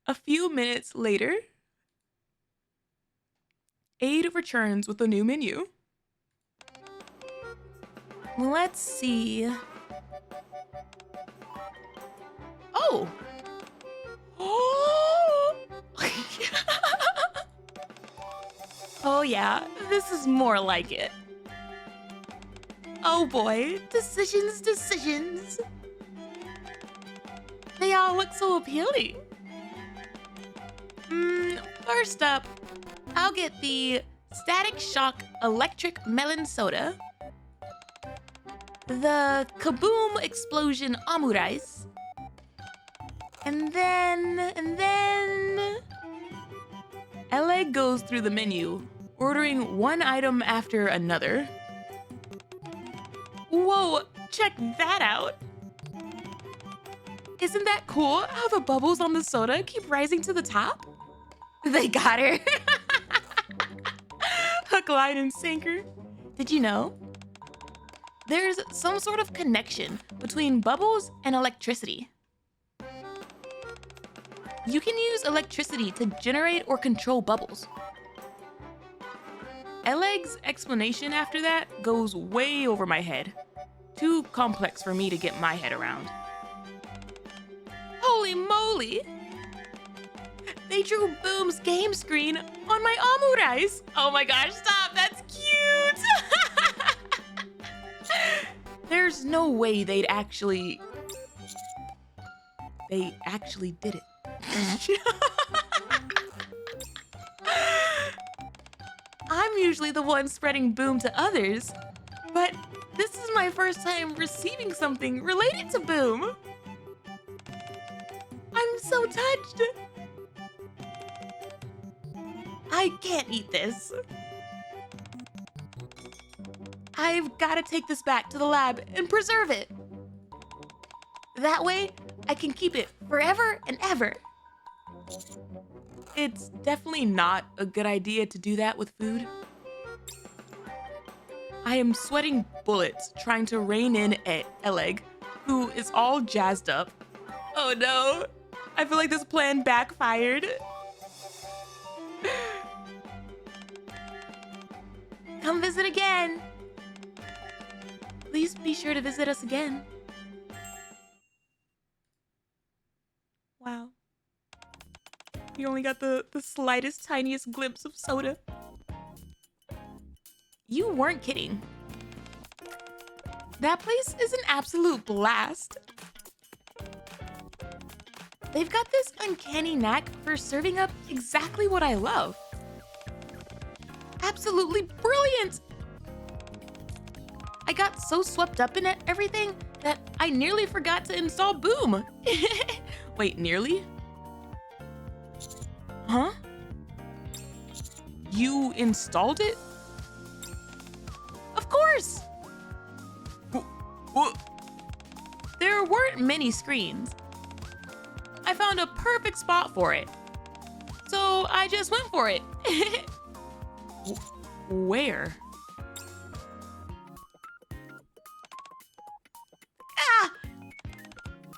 A few minutes later, Aid returns with a new menu. Let's see. Oh! Oh yeah, this is more like it. Oh boy, decisions. They all look so appealing. First up, I'll get the Static Shock Electric Melon Soda, the Kaboom Explosion Amu Rice, and then Elegg goes through the menu, ordering one item after another. Whoa, check that out. Isn't that cool how the bubbles on the soda keep rising to the top? They got her. Hook, line, and sinker. Did you know? There's some sort of connection between bubbles and electricity. You can use electricity to generate or control bubbles. Elegg's explanation after that goes way over my head. Too complex for me to get my head around. Holy moly! They drew Boom's game screen on my Amu Rice. Oh my gosh, stop, that's cute! There's no way they actually did it. I'm usually the one spreading boom to others, but this is my first time receiving something related to boom. I'm so touched. I can't eat this. I've got to take this back to the lab and preserve it. That way, I can keep it forever and ever. It's definitely not a good idea to do that with food. I am sweating bullets trying to rein in Elegg, who is all jazzed up. Oh no, I feel like this plan backfired. Come visit again. Please be sure to visit us again. Wow. You only got the slightest, tiniest glimpse of soda. You weren't kidding. That place is an absolute blast. They've got this uncanny knack for serving up exactly what I love. Absolutely brilliant! I got so swept up in everything that I nearly forgot to install Boom. Wait, nearly? Huh? You installed it? Of course! What? There weren't many screens. I found a perfect spot for it. So I just went for it. Where? Ah!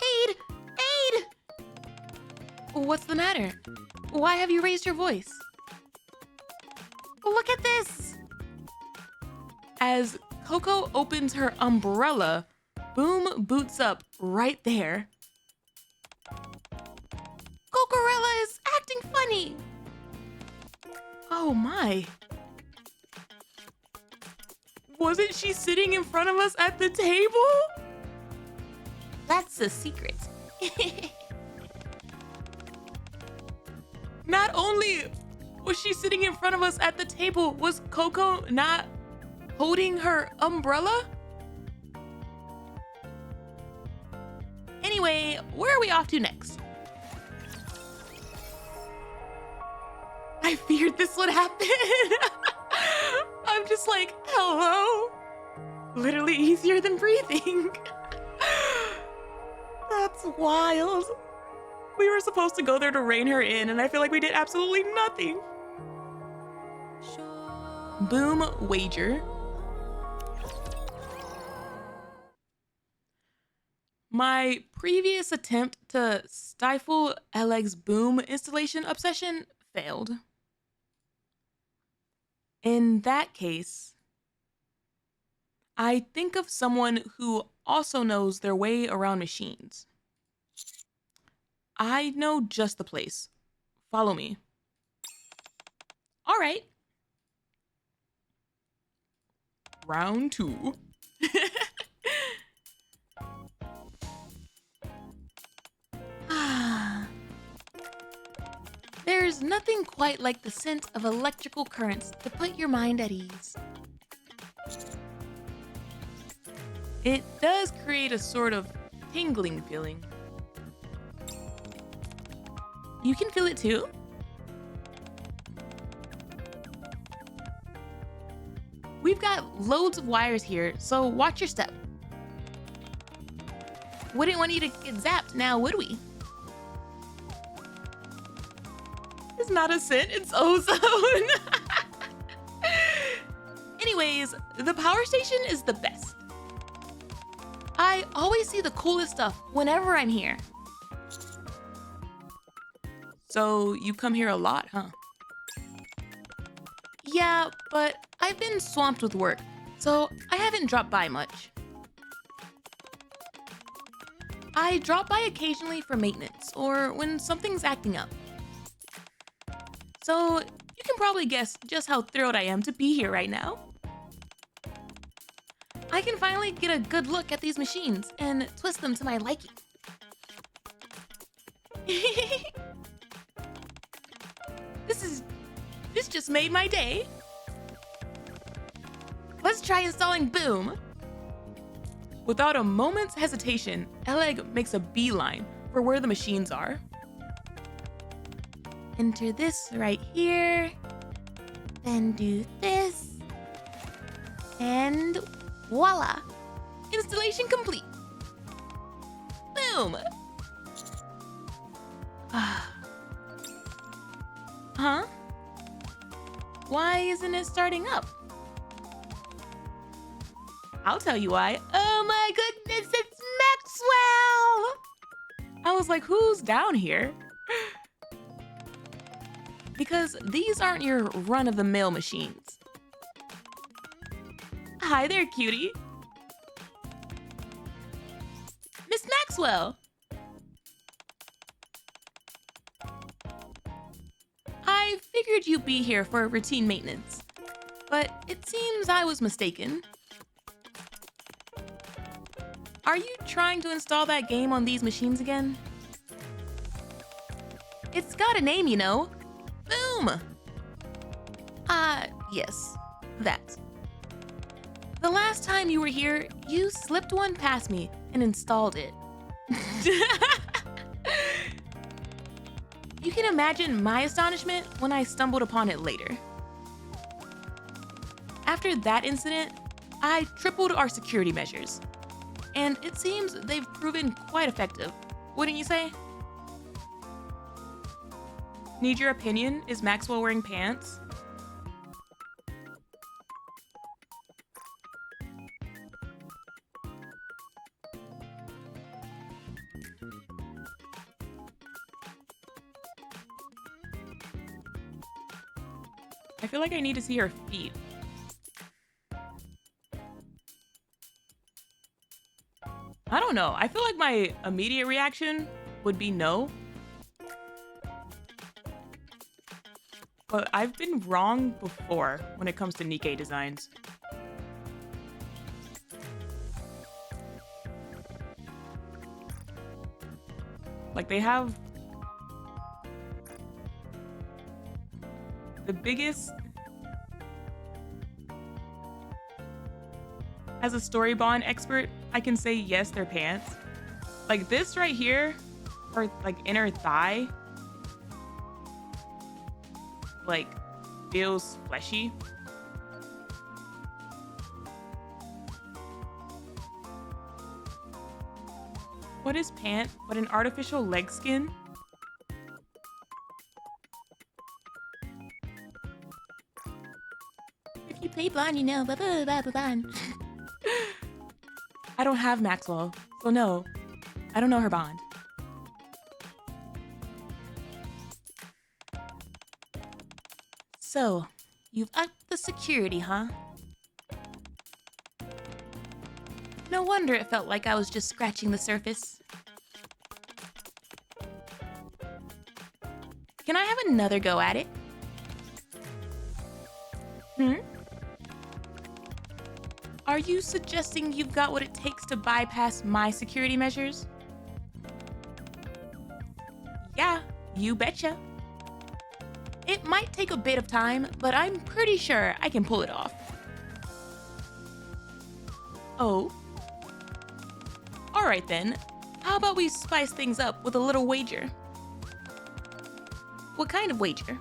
Aid! Aid! What's the matter? Why have you raised your voice? Look at this! As Coco opens her umbrella, Boom boots up right there. Cocorella is acting funny. Oh my. Wasn't she sitting in front of us at the table? That's a secret. Not only was she sitting in front of us at the table, was Coco not holding her umbrella? Anyway, where are we off to next? I feared this would happen. I'm just like, hello. Literally easier than breathing. That's wild. We were supposed to go there to rein her in, and I feel like we did absolutely nothing. Boom wager. My previous attempt to stifle Elegg's Boom installation obsession failed. In that case, I think of someone who also knows their way around machines. I know just the place. Follow me. All right. Round 2. There's nothing quite like the scent of electrical currents to put your mind at ease. It does create a sort of tingling feeling. You can feel it too? We've got loads of wires here, so watch your step. Wouldn't want you to get zapped now, would we? It's not a scent, it's ozone. Anyways, the power station is the best. I always see the coolest stuff whenever I'm here. So you come here a lot, huh? Yeah, but I've been swamped with work, so I haven't dropped by much. I drop by occasionally for maintenance or when something's acting up. So you can probably guess just how thrilled I am to be here right now. I can finally get a good look at these machines and twist them to my liking. This just made my day. Let's try installing Boom. Without a moment's hesitation, Elegg makes a beeline for where the machines are. Enter this right here. Then do this. And voila. Installation complete. Boom. Huh? Why isn't it starting up? I'll tell you why. Oh my goodness, it's Maxwell! I was like, who's down here? Because these aren't your run-of-the-mill machines. Hi there, cutie. Miss Maxwell. I figured you'd be here for routine maintenance, but it seems I was mistaken. Are you trying to install that game on these machines again? It's got a name, you know. Boom! Yes, that. The last time you were here, you slipped one past me and installed it. You can imagine my astonishment when I stumbled upon it later. After that incident, I tripled our security measures, and it seems they've proven quite effective, wouldn't you say? Need your opinion? Is Maxwell wearing pants? I feel like I need to see her feet. I don't know. I feel like my immediate reaction would be no. But I've been wrong before when it comes to NIKKE designs. Like, they have the biggest... As a story bond expert, I can say yes, they're pants. Like this right here, or like inner thigh, like feels fleshy. What is pant but an artificial leg skin? If you play blonde, you know. Blonde. I don't have Maxwell, so no, I don't know her bond. So, you've upped the security, huh? No wonder it felt like I was just scratching the surface. Can I have another go at it? Are you suggesting you've got what it takes to bypass my security measures? Yeah, you betcha. It might take a bit of time, but I'm pretty sure I can pull it off. Oh? Alright then, how about we spice things up with a little wager? What kind of wager?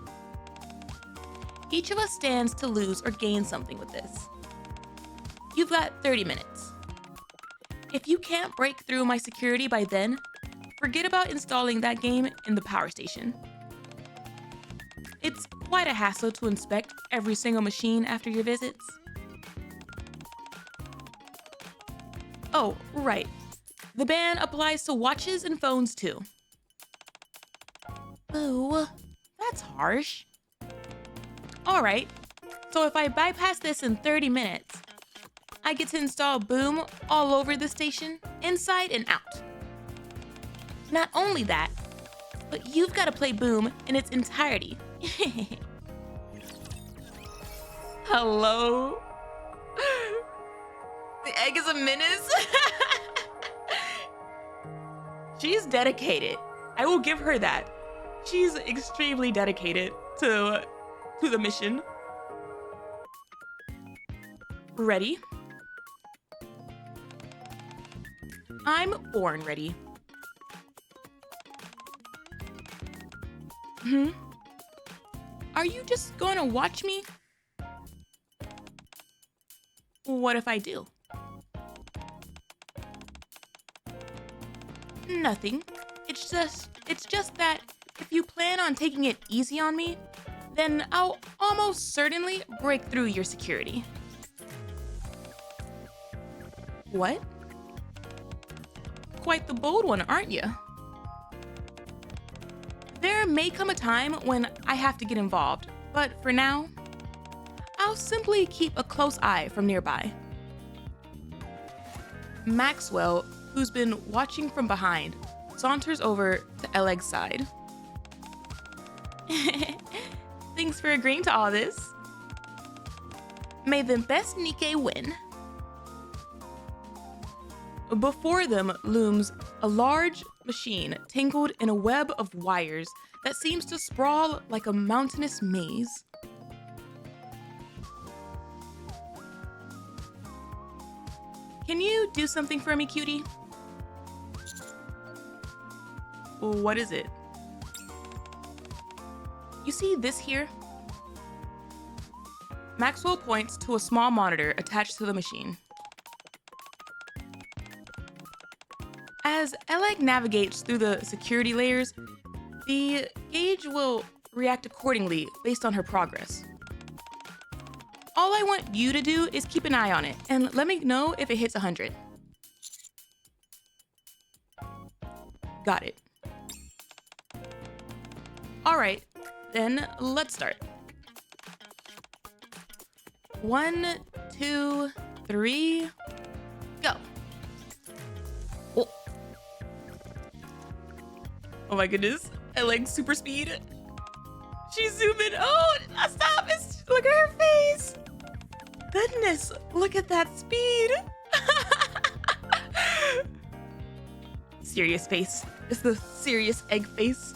Each of us stands to lose or gain something with this. You've got 30 minutes. If you can't break through my security by then, forget about installing that game in the power station. It's quite a hassle to inspect every single machine after your visits. Oh, right. The ban applies to watches and phones too. Ooh, That's harsh. Alright, so if I bypass this in 30 minutes, I get to install Boom all over the station, inside and out. not only that, but you've got to play Boom in its entirety. Hello? The egg is a menace? She's dedicated. I will give her that. She's extremely dedicated to the mission. Ready? I'm born ready. Are you just gonna watch me? What if I do? Nothing. It's just that if you plan on taking it easy on me, then I'll almost certainly break through your security. What? Quite the bold one, aren't you? There may come a time when I have to get involved, but for now, I'll simply keep a close eye from nearby. Maxwell, who's been watching from behind, saunters over to Elegg's side. Thanks for agreeing to all this. May the best NIKKE win. Before them looms a large machine tangled in a web of wires that seems to sprawl like a mountainous maze. Can you do something for me, cutie? What is it? You see this here? Maxwell points to a small monitor attached to the machine. As Elegg navigates through the security layers, the gauge will react accordingly based on her progress. All I want you to do is keep an eye on it and let me know if it hits 100. Got it. All right, then let's start. 1, 2, 3, go. Oh my goodness, Elegg super speed. She's zooming. Oh, stop. Look at her face. Goodness, look at that speed. Serious face. It's the serious egg face.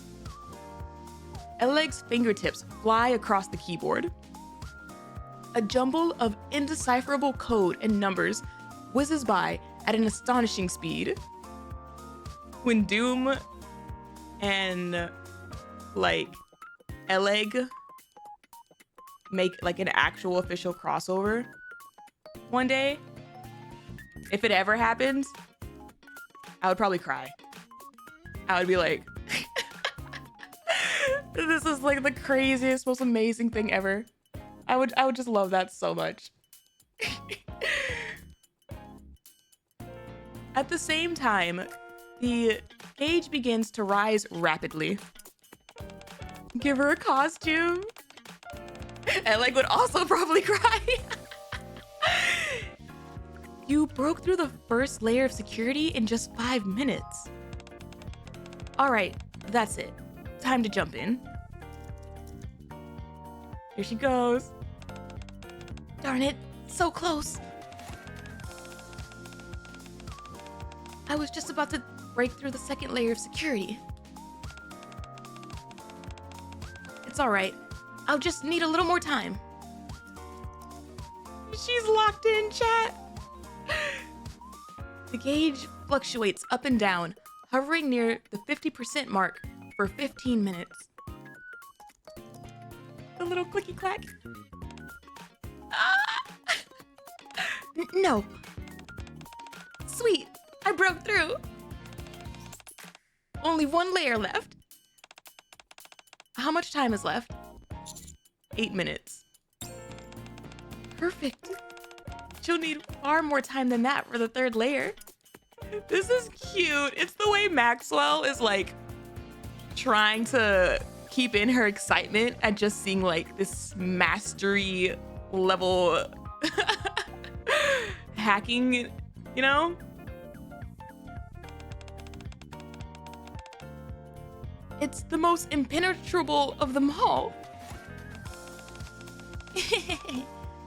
Elegg's fingertips fly across the keyboard. A jumble of indecipherable code and numbers whizzes by at an astonishing speed. When Doom and Elegg make an actual official crossover one day, if it ever happens, I would probably cry. I would be like, this is the craziest, most amazing thing ever. I would just love that so much. At the same time, the gauge begins to rise rapidly. Give her a costume. Elegg would also probably cry. You broke through the first layer of security in just 5 minutes. All right, that's it. Time to jump in. Here she goes. Darn it, so close. I was just about to break through the second layer of security. It's all right. I'll just need a little more time. She's locked in, chat. The gauge fluctuates up and down, hovering near the 50% mark for 15 minutes. The little clicky clack. Ah! No. Sweet, I broke through. Only 1 layer left. How much time is left? 8 minutes. Perfect. She'll need far more time than that for the 3rd layer. This is cute. It's the way Maxwell is trying to keep in her excitement at just seeing this mastery level hacking, you know? It's the most impenetrable of them all.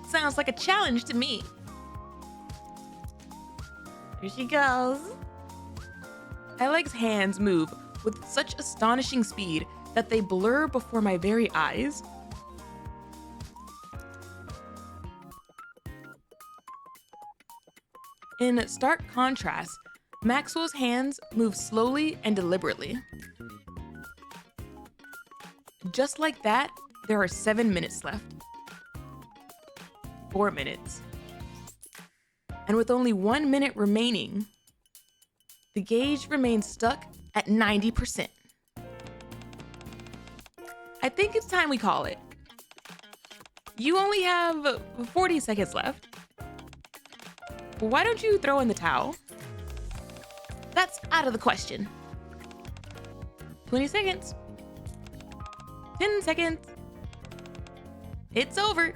Sounds like a challenge to me. Here she goes. Elegg's hands move with such astonishing speed that they blur before my very eyes. In stark contrast, Maxwell's hands move slowly and deliberately. Just like that, there are 7 minutes left. 4 minutes. And with only 1 minute remaining, the gauge remains stuck at 90%. I think it's time we call it. You only have 40 seconds left. Why don't you throw in the towel? That's out of the question. 20 seconds. 10 seconds. It's over.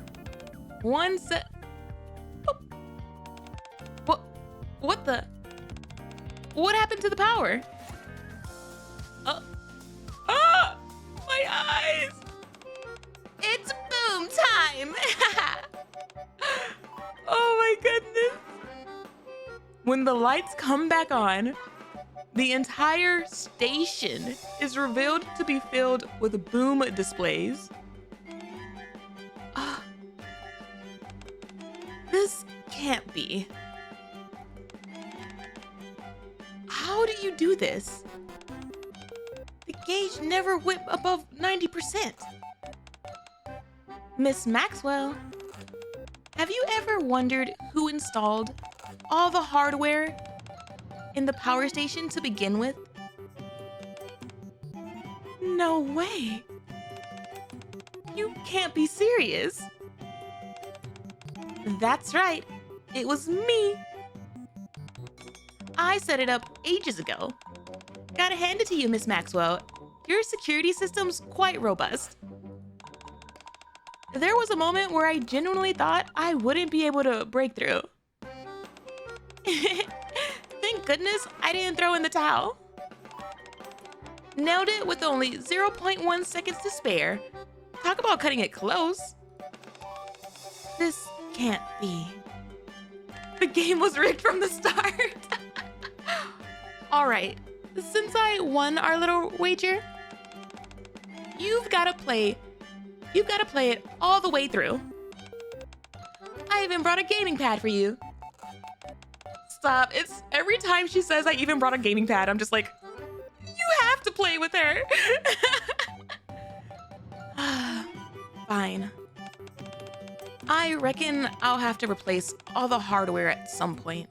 1 sec. Oh. What the? What happened to the power? My eyes! It's boom time! Oh my goodness. When the lights come back on, the entire station is revealed to be filled with boom displays. This can't be. How do you do this? The gauge never went above 90%. Miss Maxwell, have you ever wondered who installed all the hardware in the power station to begin with? No way. You can't be serious. That's right. It was me. I set it up ages ago. Gotta hand it to you, Miss Maxwell. Your security system's quite robust. There was a moment where I genuinely thought I wouldn't be able to break through. Thank goodness I didn't throw in the towel. Nailed it with only 0.1 seconds to spare. Talk about cutting it close. This can't be. The game was rigged from the start. All right, since I won our little wager, you've got to play it all the way through. I even brought a gaming pad for you. Stop, it's every time she says I even brought a gaming pad, I'm just like, you have to play with her. Fine. I reckon I'll have to replace all the hardware at some point.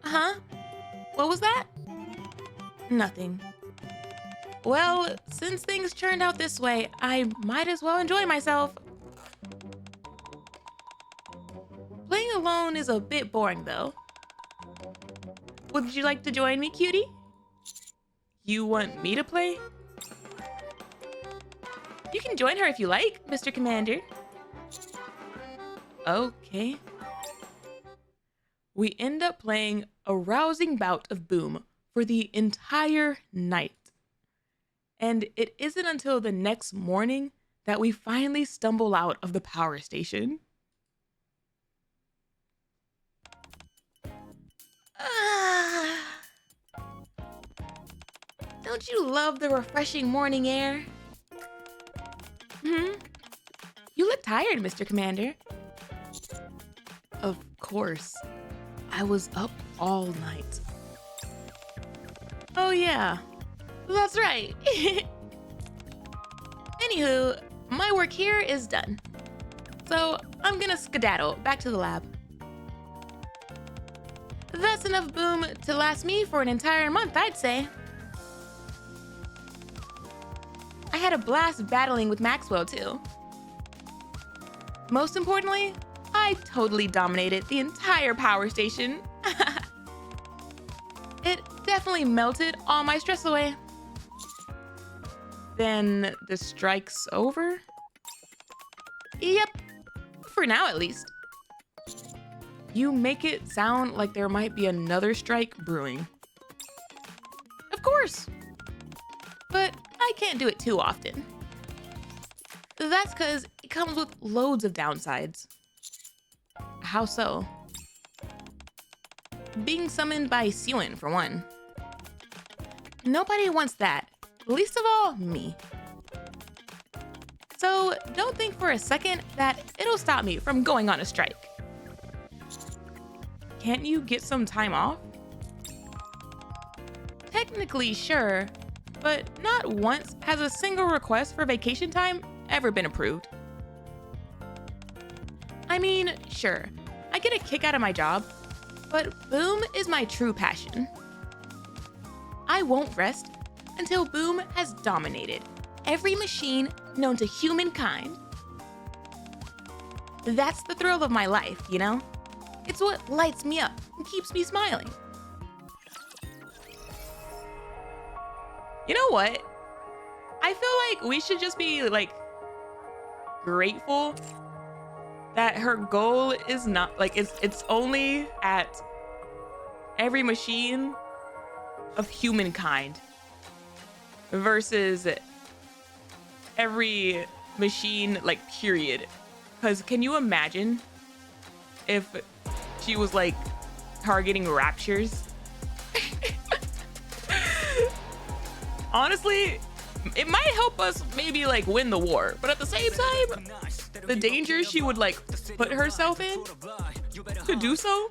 Huh? What was that? Nothing. Well, since things turned out this way, I might as well enjoy myself. Playing alone is a bit boring, though. Would you like to join me, cutie? You want me to play? You can join her if you like, Mr. Commander. Okay. We end up playing a rousing bout of Boom for the entire night. And it isn't until the next morning that we finally stumble out of the power station. Don't you love the refreshing morning air? You look tired, Mr. Commander. Of course. I was up all night. Oh yeah, that's right. Anywho, my work here is done. So I'm gonna skedaddle back to the lab. That's enough Boom to last me for an entire month, I'd say. I had a blast battling with Maxwell too. Most importantly, I totally dominated the entire power station. It definitely melted all my stress away. Then the strike's over? Yep, for now at least. You make it sound like there might be another strike brewing. Of course, but I can't do it too often. That's because it comes with loads of downsides. How so? Being summoned by Sewin, for one. Nobody wants that, least of all me. So don't think for a second that it'll stop me from going on a strike. can't you get some time off? Technically, sure, but not once has a single request for vacation time ever been approved. I mean, sure, I get a kick out of my job, but Boom is my true passion. I won't rest until Boom has dominated every machine known to humankind. That's the thrill of my life, you know? It's what lights me up and keeps me smiling. You know what? I feel like we should just be like grateful that her goal is not like it's only at every machine of humankind versus every machine like period. Because can you imagine if she was like targeting raptures? Honestly, it might help us maybe like win the war, but at the same time, the danger she would like put herself in to do so.